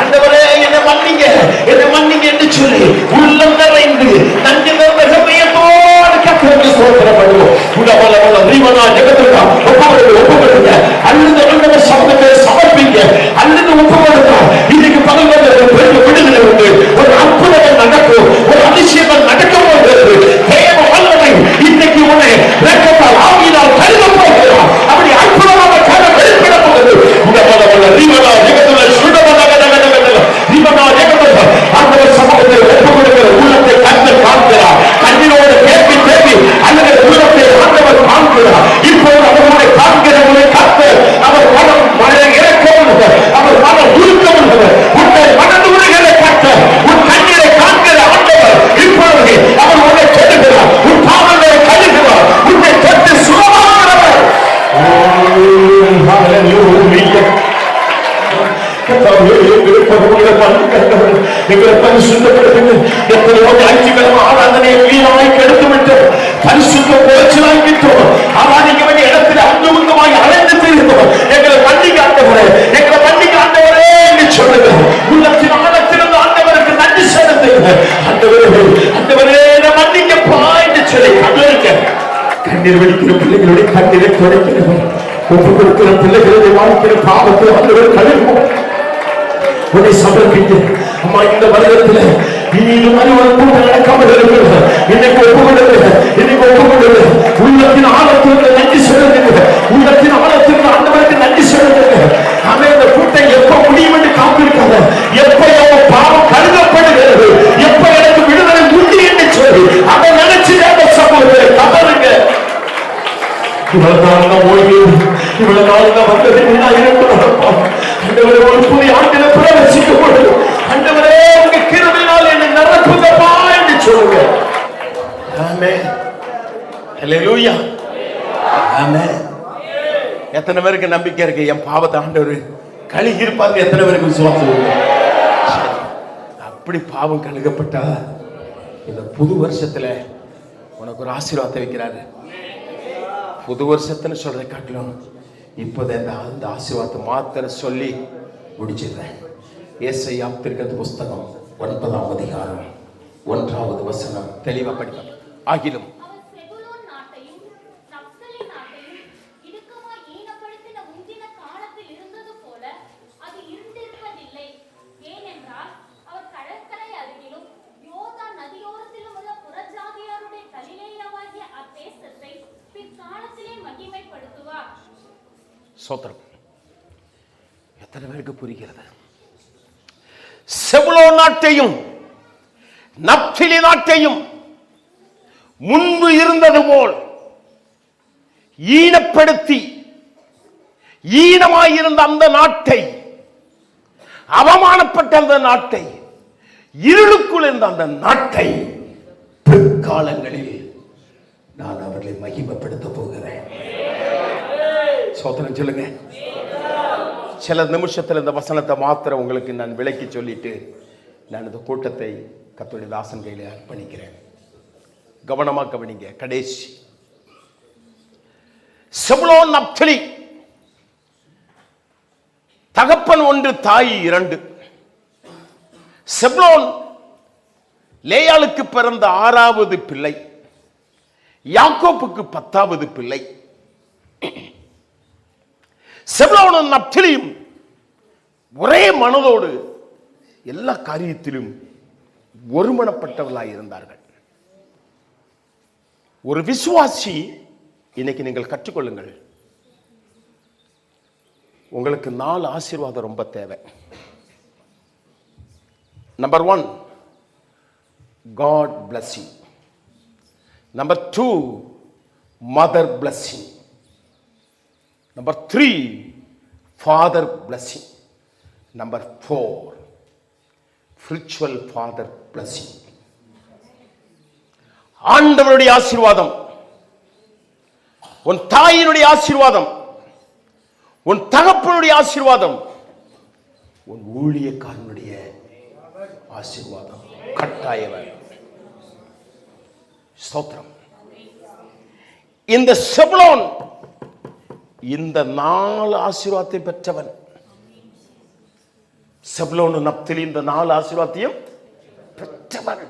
Speaker 1: ஆண்டவரே என்னை மன்னிங்க, என்னை மன்னிங்க என்று சொல்லி உள்ளம் நிறைந்து நன்றி நிறைந்த ஹிருதயத்தோடு கர்த்தருக்கு ஸ்தோத்திரம் பண்ணுவோம். உலகளவுல ரீவனா ஜெகத்துக்கா ஒப்புக்கொடுங்க. அல்லது ஆண்டவர் சமூகத்தை சமர்ப்பிங்க. அல்லது ஒப்புக்கொடுங்க. இன்னைக்கு பகல் வந்து ஒரு பெரிய விடுதலை உண்டு. ஒரு அற்புதங்கள் நடக்கும். ஒரு அதிசயங்கள் நடக்க போகிறது. தேவ வல்லமை இன்னைக்கு உன்னை இரக்கத்தால் ஆவியினால் கருத போகிறார். அப்படி அற்புதமாக கரை வெளிப்பட போகிறது. உலகளவுல ரீவனா ஜெகத்துல சுடவதாக ரீவனா ஜெகத்துல ஆண்டவர் சமூகத்தை ஒப்புக்கொடுக்கிற உள்ளத்தை கர்த்தர் காண்கிறார். கண்ணினோடு தேவி தேவி அல்லது உள்ளத்தை ஆண்டவர் காண்கிறார். இப்போது அவருடைய காண்கிறவர்களை கர்த்தர் அவர் மனம் இறக்கவும் அவர் மனம் உருக்கவும் உன்னை மனது உரைகளை கர்த்தர் உன் கண்ணீரை காண்கிற ஆண்டவர் இப்பொழுது அவர் உன்னை செல்லுகிறார். உன் பாவங்களை கழுகிறார். உன்னை தொட்டு சுகமாகிறவர். எங்களை பரிசுத்தப்படுத்துங்க. எத்தனையோ ஞாயிற்றுக்கிழமை ஆராதனையை வீணமாய் கெடுத்துவிட்டு பரிசுத்த குறைச்சலாக்கிட்டோம். ஆராதிக்க வேண்டிய இடத்தில் அங்குமுகமாய் அலைந்து திரிந்தோம். எங்களை மன்னிக்க ஆண்டவரே, எங்களை மன்னிக்க ஆண்டவரே என்று சொல்லுங்க. உள்ளத்தின் ஆழத்திலிருந்து ஆண்டவருக்கு நன்றி செலுத்துங்க. ஆண்டவரே, ஆண்டவரே மன்னிக்கப்பா என்று சொல்லி கண்ணீருக்கு கண்ணீர் வெடிக்கிற பிள்ளைகளுடைய கண்ணீரை துடைக்கிறவர். ஒப்பு கொடுக்கிற பிள்ளைகளுடைய வாழ்க்கிற பாவத்தை ஆண்டவர் கழுவும். உன்னை சமர்ப்பித்து அம்மா இந்த வருடத்தில் இனி இது மாதிரி ஒரு கூட்டம் நடக்காமல் இருக்கிறது. இன்னைக்கு ஒப்புக்கொடுங்க. இன்னைக்கு ஒப்புக்கொடுங்க. உள்ளத்தின் ஆழத்திற்கு நன்றி செலுத்துங்க. உள்ளத்தின் ஆழத்திற்கு ஆண்டவருக்கு நன்றி செலுத்துங்க. அவன் இந்த கூட்டம் எப்ப முடியும் என்று காத்திருக்காத. எப்ப பாவம் கருதப்படுகிறது, எப்ப எனக்கு விடுதலை உண்டு என்று சொல்லி அதை நினைச்சு சமூகத்தை கவருங்க. இவ்வளவு நாள் தான் ஓய்வு, இவ்வளவு நாள் தான் வந்தது. ஒரு புதிய ஆண்டில பிரவேசிக்க போது ஆண்டவரே உங்க கிருபையினால் என்னை நிரப்புங்கப்பா என்று சொல்லுங்க. ஆமென். ஹல்லேலூயா. ஆமென். எத்தனை பேருக்கு நம்பிக்கை இருக்கு என் பாவத்தை ஆண்டவர் கழுகி இருப்பாங்க? எத்தனை பேருக்கு விசுவாசம் இருக்கு? அப்படி பாவம் கழுகப்பட்டா இந்த புது வருஷத்துல உனக்கு ஒரு ஆசீர்வாதத்தை வைக்கிறாரு. புது வருஷத்துன்னு சொல்றதை காட்டிலும் இப்போது அந்த ஆசீர்வாதத்தை மாத்திர சொல்லி முடிச்சிடுறேன். ஏசாயா தீர்க்கதரிசி புஸ்தகம் 9ஆம் அதிகாரம் 1வது வசனம் தெளிவா படிப்பேன். ஆகிலும் சோத்திரம். எத்தனை பேருக்கு புரிகிறது? செபுலோன் நாட்டையும் நப்தலி நாட்டையும் முன்பு இருந்தது போல் ஈனப்படுத்தி ஈனமாயிருந்த அந்த நாட்டை அவமானப்பட்ட அந்த நாட்டை, இருளுக்குள் இருந்த அந்த நாட்டை பிற்காலங்களில் நான் அவர்களை மகிமைப்படுத்த போகிறேன். சோதனை சொல்லுங்க. சில நிமிஷத்தில் இந்த வசனத்தை மாத்திரம் உங்களுக்கு நான் விளக்கி சொல்லிட்டு நான் இந்த கூட்டத்தை கர்த்தருடைய தாசன் கையில அர்ப்பணிக்கிறேன். கவனமா கவனிங்க. கடைசி செபுலோன் நப்தலி, தகப்பன் ஒன்று தாய் இரண்டு. செபுலோன் லேயாளுக்கு பிறந்த 6வது பிள்ளை, யாக்கோப்புக்கு 10வது பிள்ளை. செபுலோனும் நப்தலியும் ஒரே மனதோடு எல்லா காரியத்திலும் ஒருமனப்பட்டவர்களாய் இருந்தார்கள். ஒரு விசுவாசி இன்னைக்கு நீங்கள் கற்றுக்கொள்ளுங்கள். உங்களுக்கு 4 ஆசீர்வாதம் ரொம்ப தேவை. Number 1, God blessing. Number 2, mother blessing. Number 3, father blessing. Number 4, spiritual father blessing. ஆண்டவருடைய ஆசீர்வாதம், உன் தாயினுடைய ஆசீர்வாதம், உன் தகப்பனுடைய ஆசீர்வாதம், உன் ஊழியக்காரனுடைய ஆசீர்வாதம் கட்டாயம். ஸ்தோத்திரம். இந்த செபுலோன் இந்த 4 ஆசீர்வாதத்தை பெற்றவன். செபுலோன் நப்தலி இந்த 4 ஆசீர்வாதத்தையும் பெற்றவன்.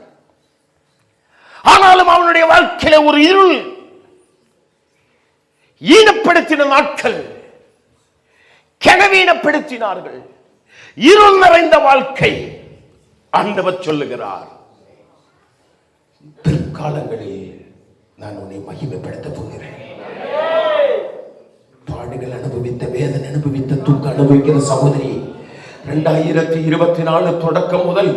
Speaker 1: ஆனாலும் அவனுடைய வாழ்க்கையில ஒரு இருள் ஈனப்படுத்தின நாட்கள், கனவீனப்படுத்தினார்கள். இருள் நிறைந்த வாழ்க்கை. ஆண்டவர் சொல்லுகிறார், பிற்காலங்களில் நான் உன்னை மகிமைப்படுத்த போகிறேன். பாடுகள் அனுபவித்த, வேதனை அனுபவித்த, தூக்க அனுபவிக்கிற சகோதரி, 2024 தொடக்கம் முதல்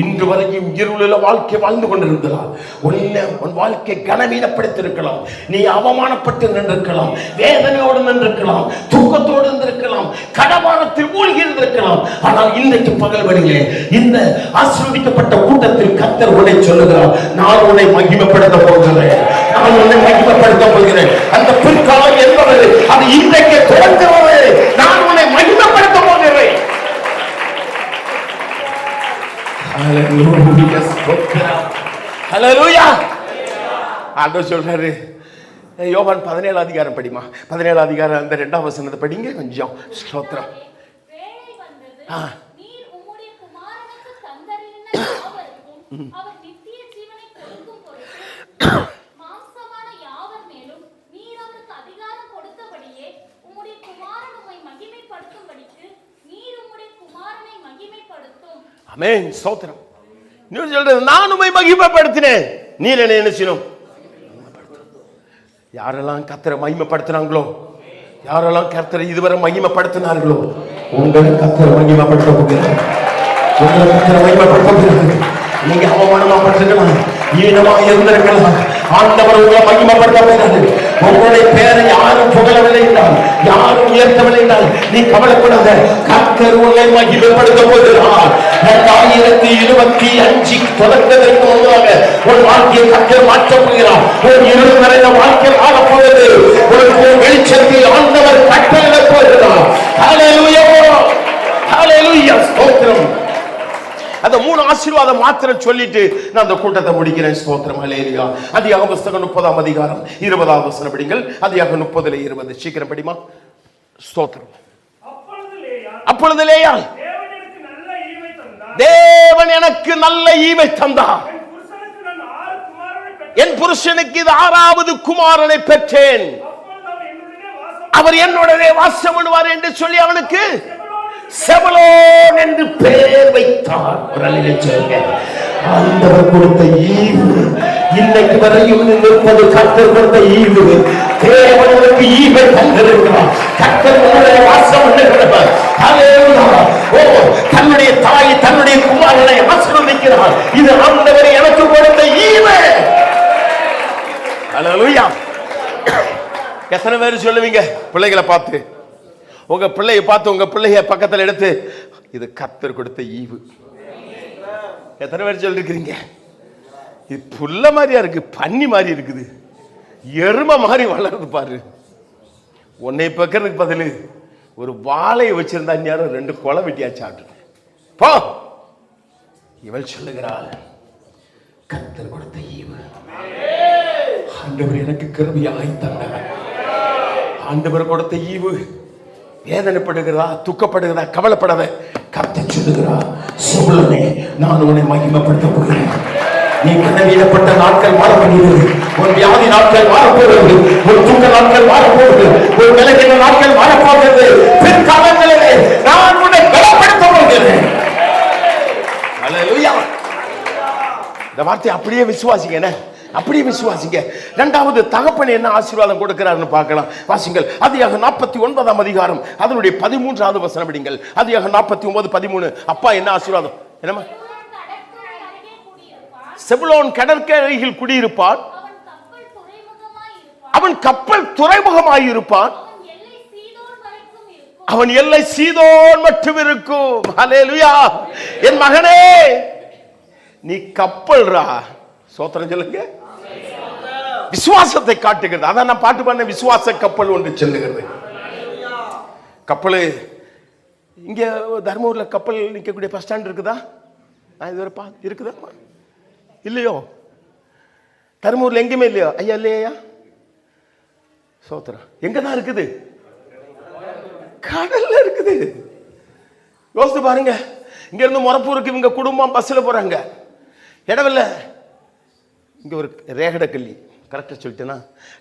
Speaker 1: இன்று வரைக்கும் இருளில வாழ்க்கை வாழ்ந்து கொண்டிருந்தால் உன் வாழ்க்கை கனவீனப்படுத்திருக்கலாம். நீ அவமானப்பட்டு நின்றிருக்கலாம், வேதனையோடு நின்றிருக்கலாம், தூக்கத்தோடு இருந்திருக்கலாம், கடமானத்தில் மூழ்கி இருந்திருக்கலாம். ஆனால் இன்றைக்கு பகல் வழியிலே இந்த ஆசீர்வதிக்கப்பட்ட கூட்டத்தில் கர்த்தர் உன்னை சொல்லுகிறார், நான் உன்னை மகிமைப்படுத்த போகிறேன், நான் உன்னை மகிமைப்படுத்த போகிறேன். அந்த பிற்காலம் என்பது அது இன்றைக்கு தொடங்குகிறது. நான் உன்னை மகிமைப்படுத்த போகிறேன். ஆண்டவர் சொல்றாரு, யோவான் 17 அதிகாரம் படிமா. 17 அதிகாரம் அந்த 2ஆம் வசனத்தை படிங்க கொஞ்சம். ஸ்தோத்திரம். ஆமென். ஸ்தோத்திரம். நீ சொல்றது, நான் உம்மை மகிமைப்படுத்தினேன், நீர் என்ன செய்யணும்? யாரெல்லாம் கர்த்தரை மகிமைப்படுத்தினாங்களோ, யாரெல்லாம் கர்த்தரை இதுவரை மகிமைப்படுத்தினார்களோ, உங்களை கர்த்தரை மகிமைப்படுத்த போகிறார். உங்களை கர்த்தரை மகிமைப்படுத்த போகிறார். நீங்க அவமானமா பட்டிருக்கலாம், ஈனமா இருந்திருக்கலாம், ஆண்டவர் உங்களை மகிமைப்படுத்த போகிறார். உங்களுடைய பேரை யாரும் புகழவில்லை என்றால், யாரும் உயர்த்தவில்லை என்றால் நீ கவலைப்படாத. கர்த்தர் உங்களை மகிமைப்படுத்த போகிறார். 2025 தொடங்குவதற்கு முன்பாக ஒரு வாழ்க்கையை கர்த்தர் மாற்றப் போகிறார். ஒரு இருள் நிறைந்த வாழ்க்கை வாழப் போகிறது. ஒரு வெளிச்சத்தில் ஆண்டவர் கட்டளையிடப் போகிறார். ஹல்லேலூயா, ஹல்லேலூயா, ஸ்தோத்திரம். அந்த 3 ஆசீர்வாதம் மாத்திரம் சொல்லிட்டு நான் அந்த கூட்டத்தை முடிக்கிறேன். ஸ்தோத்திரம். ஹல்லேலூயா. ஆதியாகமம் புத்தகம் 30ஆம் அதிகாரம் 20ஆவது வசனம் படிங்கள். ஆதியாகமம் 30:20 சீக்கிரம் படிமா. ஸ்தோத்திரம். அப்பொழுது லேயாள், தேவன் எனக்கு நல்ல ஈவை தந்தார், என் புருஷனுக்கு இது 6வது குமாரனை பெற்றேன், அவர் என்னுடனே வாசம் பண்ணுவார் என்று சொல்லி அவனுக்கு செபுலோன் என்று பெயர் வைத்தார். ஆண்டவர் கொடுத்த ஈவு இன்னைக்கு வரையும் நிற்பது கர்த்தர் கொடுத்த ஈவு. தேவனுக்கு ஈவை தந்திருக்கிறார். கர்த்தர் உங்களுடைய வாசம் பண்ணுகிறவர். தன்னுடைய தாய் தன்னுடைய குமாரனை ஆசீர்வதிக்கிறார். இது ஆண்டவர் எனக்கு கொடுத்த ஈவு. ஹல்லேலூயா. எத்தனை பேர் சொல்லுவீங்க பிள்ளைகளை பார்த்து? உங்க பிள்ளையை பார்த்து உங்க பிள்ளைய பக்கத்தில் எடுத்து இது கர்த்தர் கொடுத்த ஈவு. எத்தனை பேர் சொல்லிருக்கிறீங்க? இது புல்ல மாதிரியா இருக்கு, பன்னி மாதிரி இருக்குது, எருமை மாதிரி வளருது பாரு. உன்னை பக்கிறதுக்கு பதில் ஒரு வாழை வச்சிருந்தா நேரம் 2 கொலை வெட்டியா சாப்பிட்டு போ. இவள் சொல்லுகிறாள், கர்த்தர் கொடுத்த ஈவு. ஆண்டவர் எனக்கு கிருபையாய் தந்தார். ஆண்டவர் கொடுத்த ஈவு. வேதனைப்படுகிறதா, துக்கப்படுகிறதா, கவலைப்படாத. கர்த்தர் சொல்லுகிறார், செபுலோனே, நான் உன்னை மகிமைப்படுத்த போகிறேன். நீ கனவீனப்பட்ட நாட்கள் மாறப்படுகிறது, உன் வியாதி நாட்கள் மாறப்போகிறது, ஒரு துக்க நாட்கள் மாறப்போகிறது, ஒரு விலகின நாட்கள் மாறப்போகிறது. பிற்காலங்களிலே நான் உன்னை பலப்படுத்த போகிறேன். அல்லேலூயா. இந்த வார்த்தை அப்படியே விசுவாசிங்க, அப்படியே விசுவாசிங்க. இரண்டாவது, தகப்பன் என்ன ஆசீர்வாதம் கொடுக்கிறார்னு பார்க்கலாம். வாசிங்கள் ஆதியாகமம் 49ஆம் அதிகாரம் அதனுடைய 13வது வசனம் படிங்கள். ஆதியாகமம் 49:13. அப்பா என்ன ஆசீர்வாதம்? என்னமா? செபுலோன் கடற்கரையில் குடியிருப்பான், அவன் கப்பல் துறைமுகமாயிருப்பான், அவன் எல்லை சீதோன் மட்டும் இருக்கும். ஹல்லேலூயா. என் மகனே, நீ கப்பல்ரா. சோத்திரம் சொல்லுங்க. விசுவாசத்தை காட்டுகிறது. அதான் நான் பாட்டு பண்ண, விசுவாச கப்பல் ஒன்று செல்லுகிறது. கப்பல் இங்க தர்மபுரியில் கப்பல் நிற்கக்கூடிய பஸ் ஸ்டாண்ட் இருக்குதா? இதுவரை இருக்குதா? இல்லையோ? தர்மபுரியில் எங்கேயுமே இல்லையோ? ஐயா இல்லையா? சோத்திரம். எங்கதான் இருக்குது? கடல்ல இருக்குது. யோசித்து பாருங்க. இங்க இருந்து மொரப்பூருக்கு இவங்க குடும்பம் பஸ்ல போறாங்க. இடவில்ல, இங்க ஒரு ரேகடக்கல்லி, கரெக்டா சொல்லிட்டேன்னா,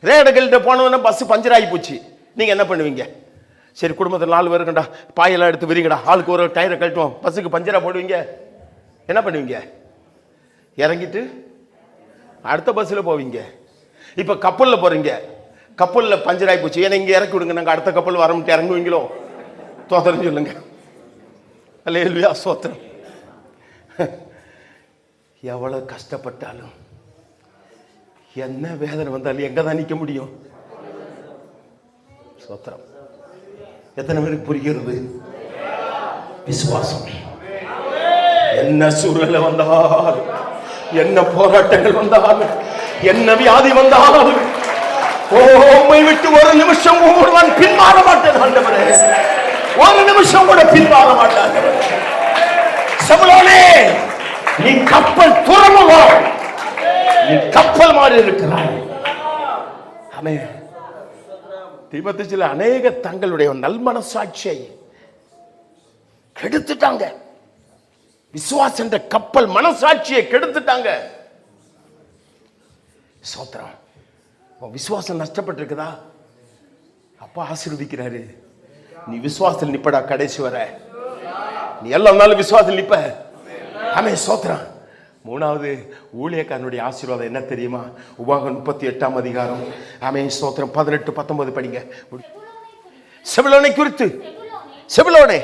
Speaker 1: ரேகடக்கல்லிட்ட போனவன பஸ் பஞ்சர் ஆகி போச்சு. நீங்க என்ன பண்ணுவீங்க? சரி, குடும்பத்தில் 4 பேர் இருக்கண்டா, பாயெல்லாம் எடுத்து விரிங்கடா, ஆளுக்கு ஒரு டயரை கழட்டுவோம், பஸ்ஸுக்கு பஞ்சரா போடுவீங்க. என்ன பண்ணுவீங்க? இறங்கிட்டு அடுத்த பஸ்ஸில் போவீங்க. இப்போ கப்பலில் போறீங்க, கப்பலில் பஞ்சர் ஆகி போச்சு, ஏன்னா இங்கே இறக்கி விடுங்க, நாங்கள் அடுத்த கப்பல் வரமுட்டு இறங்குவீங்களோ? சோத்திரம் சொல்லுங்க. அல்லேலூயா, சோத்திரம். எவ்வளவு கஷ்டப்பட்டாலும், என்ன வேதனை வந்தாலும் எங்க தான் நிற்க முடியும்? சோத்திரம். எத்தனை பேருக்கு புரிகிறது? விசுவாசம். என்ன சூழ்நிலை வந்தாலும், என்ன போராட்டங்கள் வந்தாலும், என்ன வியாதி வந்தாலும், உம்மை விட்டு ஒரு நிமிஷம் ஒருவன் பின்மாற மாட்டேன் ஆண்டவரே. ஒரு நிமிஷம் கூட பின்மாற மாட்டாங்க. செபுலோனே, நீ கப்பல் துறைமுகம், நீ கப்பல் மாதிரி இருக்கிறாய். ஆமென். தீமோத்தேயுல அநேக தங்களுடைய நல்மனசாட்சியை கெடுத்துட்டாங்க. விசுவாசம் என்ற கப்பல் மனசாட்சியை கெடுத்துட்டாங்க. சோத்திரம். விசுவாசம் நஷ்டப்பட்டிருக்குதா? அப்பா ஆசீர்வதிக்கிறாரு. நீ விசுவாசத்தில் நிப்படா, கடைசி வர நீ எல்லா நாளும் விசுவாசத்தில் நிப்ப. ஆமென். சோத்திரம். மூணாவது, ஊழியக்காரனுடைய ஆசீர்வாதம் என்ன தெரியுமா? உபாகமம் 38ஆம் அதிகாரம். ஆமென். ஸ்தோத்திரம். 18-19 படிங்க. செபுலோனை குறித்து, செபுலோனே,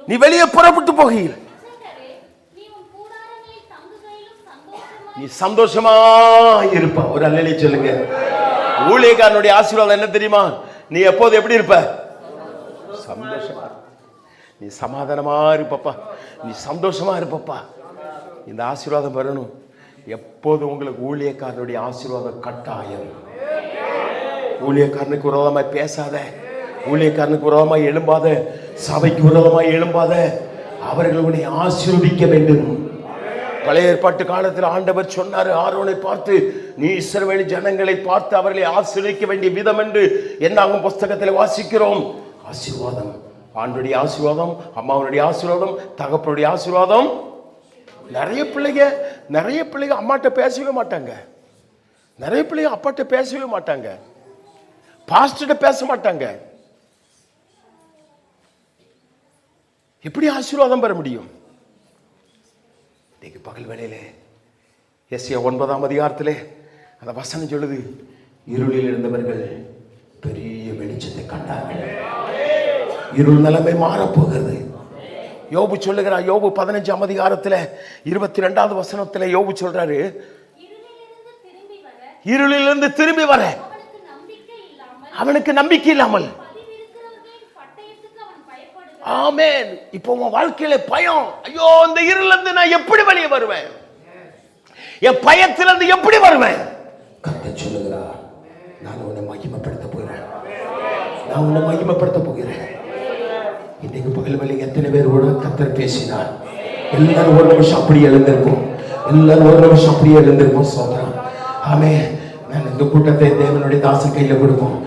Speaker 1: நீ வெளியே புறப்பட்டு போகையில் நீ சந்தோஷமா இருப்ப. ஒரு அல்லேலூயா சொல்லுங்க. ஊழியக்காரனுடைய ஆசீர்வாதம் என்ன தெரியுமா? நீ எப்போது எப்படி இருப்ப? சந்தோஷமா. நீ சமாதானமா இருப்பப்பா, நீ சந்தோஷமா இருப்பப்பா. இந்த ஆசீர்வாதம் வரணும். எப்போது உங்களுக்கு ஊழியக்காரனுடைய ஆசீர்வாதம் கட்டாயம். ஊழியக்காரனுக்கு விரோதமாய் பேசாத, ஊழியக்காரனுக்கு விரோதமாய் எழும்பாத, சபைக்கு விரோதமாய் எழும்பாத. அவர்களுடைய ஆசீர்வதிக்க வேண்டும். பழைய ஏற்பாட்டு காலத்தில் ஆண்டவர் சொன்னார், ஆரோனை பார்த்து, நீ இஸ்ரவேல் ஜனங்களை பார்த்து அவர்களை ஆசீர்வதிக்க வேண்டிய விதம் என்று என்னாகும் புஸ்தகத்தில் வாசிக்கிறோம். ஆசீர்வாதம், ஆண்டுடைய ஆசீர்வாதம், அம்மாவுடைய ஆசீர்வாதம், தகப்பனுடைய ஆசீர்வாதம். நிறைய பிள்ளைங்க அம்மாட்ட பேசவே மாட்டாங்க. நிறைய பிள்ளைங்க அப்பாட்ட பேசவே மாட்டாங்க. பாஸ்டர்ட்ட பேச மாட்டாங்க. எப்படி ஆசீர்வாதம் பெற முடியும்? இன்னைக்கு பகல் வேளையிலே எஸ்ஐயா 9ஆம் அதிகாரத்திலே அந்த வசனம் சொல்லுது, இருளில் இருந்தவர்கள் பெரிய வெளிச்சத்தை கண்டார்கள். இருள் நிலைமை மாறப்போகிறது. யோபு சொல்லுகிறார். யோபு 15ஆம் அதிகாரத்தில் 22வது வசனத்தில் யோபு சொல்றாரு, இருளிலிருந்து திரும்பி வர அவனுக்கு நம்பிக்கை இல்லாமல் ஆமென். இப்போ உன் வாழ்க்கையில பயம், ஐயோ இந்த இருள்ல இருந்து நான் எப்படி வெளியே வருவேன், என் பயத்திலிருந்து எப்படி வருவேன்? கர்த்தர் சொல்லுகிறார், நான் உன்னை மகிமைப்படுத்த போகிறேன், நான் உன்னை மகிமைப்படுத்த போகிறேன். இன்னைக்கு பகல் வேலை எத்தனை பேரோட கர்த்தர் பேசினார்? எல்லாரும் ஒரு நிமிஷம் அப்படியே எழுந்திருப்போம், எல்லாரும் ஒரு நிமிஷம் அப்படியே எழுந்திருப்போம். சோதரம் ஆமென். நான் இந்த கூட்டத்தை தேவனுடைய தாசன் கையில கொடுப்போம்.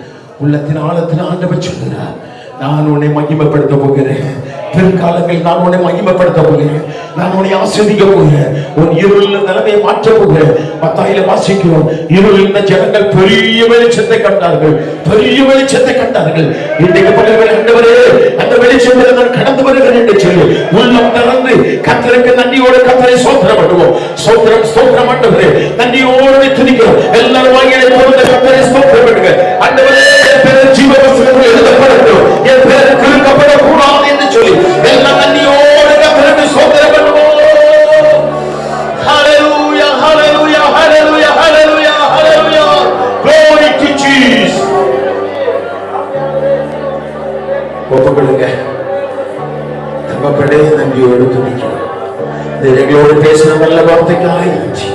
Speaker 1: உள்ளத்தின் ஆழத்தில் ஆண்டவர் சொல்லுகிறார், நான் உன்னை மகிமைப்படுத்த போகிறேன். பிற்காலங்களில் நான் உன்னை மகிமைப்படுத்த போகிறேன், நான் உன்னை ஆசீர்வதிக்க போகிறேன், உன் இருளின் நிலைமையை மாற்ற போகிறேன். மத்தாயில வாசிக்கிறோம், இருளில் ஜனங்கள் பெரிய வெளிச்சத்தை கண்டார்கள், பெரிய வெளிச்சத்தை கண்டார்கள். இன்றைக்கு பகல்கள் ஆண்டவரே, அந்த வெளிச்சத்தில் நான் கடந்து வருகிறேன் என்று சொல்லி உள்ளம் திறந்து கர்த்தருக்கு நன்றியோடு கர்த்தரை ஸ்தோத்திரம் பண்ணுவோம். ஸ்தோத்திரம் ஸ்தோத்திரம் ஆண்டவரே, நன்றியோடு துதிக்கிறோம். எல்லாரும் வாயிலை திறந்து கர்த்தரை ஸ்தோத்திரம் பண்ணுங்க. ஆண்டவரே, என் பேர் ஜீவவசனத்தில் எழுதப்படட்டும், என் பேர் கிறுக்கப்படக்கூடாது என்று சொல்லி எல்லாம் நன்றியோடு கர்த்தருக்கு ஸ்தோத்திரம் பண்ணுவோம். ஹல்லேலூயா hallelujah hallelujah hallelujah hallelujah. Glory to Jesus. ஒப்புக்கொடுங்க. தகப்பனே, நன்றியோடு துதிக்கிறோம். எங்களோடு பேசின நல்ல வார்த்தைக்காக நன்றி.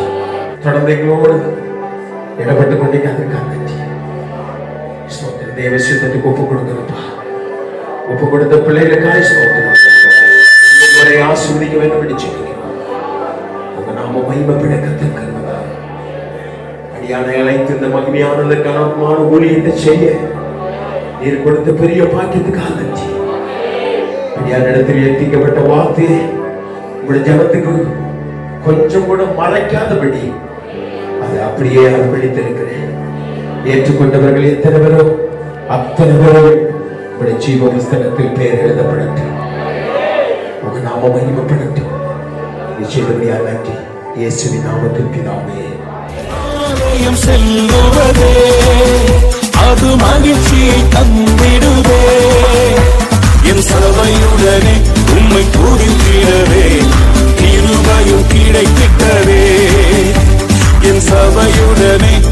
Speaker 1: தொடர்ந்து எங்களோடு இடப்பட்டுக் கொண்டீங்க, அதற்காக நன்றி. தேவ சித்தத்துக்கு ஒப்பு கொடுக்கிறப்பா, ஒப்பு கொடுத்த பிள்ளைகளுக்காக ஸ்தோத்திரம். உங்களை ஆசீர்வதிக்க வேண்டும் என்று சொல்லுகிறோம். உங்க நாம மகிமைப்பட கர்த்தர் கருவதால் அடியானை அழைத்து இந்த மகிமையான கனமான ஊழியத்தை செய்ய நீர் கொடுத்த பெரிய பாக்கியத்துக்காக நன்றி. அடியான இடத்தில் எத்திக்கப்பட்ட வார்த்தை உங்களுடைய ஜனத்துக்கு கொஞ்சம் கூட மறைக்காதபடி அது அப்படியே அர்ப்பணித்திருக்கிறேன். ஏற்றுக்கொண்டவர்கள் எத்தனை பேரோ அத்தனை பேரும் உங்களுடைய ஜீவ புஸ்தகத்தில் பெயர் எழுதப்படட்டும். உங்க நாம மகிமைப்படட்டும். நிச்சயமையா நன்றி. இயேசுவின் நாமத்தில் பிதாவே.
Speaker 4: ஆலயம் செல்லுவதே அது மகிழ்ச்சியை தந்திடுவே, என் சபையுடனே உம்மை துதித்திடவே கிருபையும் கிடைத்திட்டதே.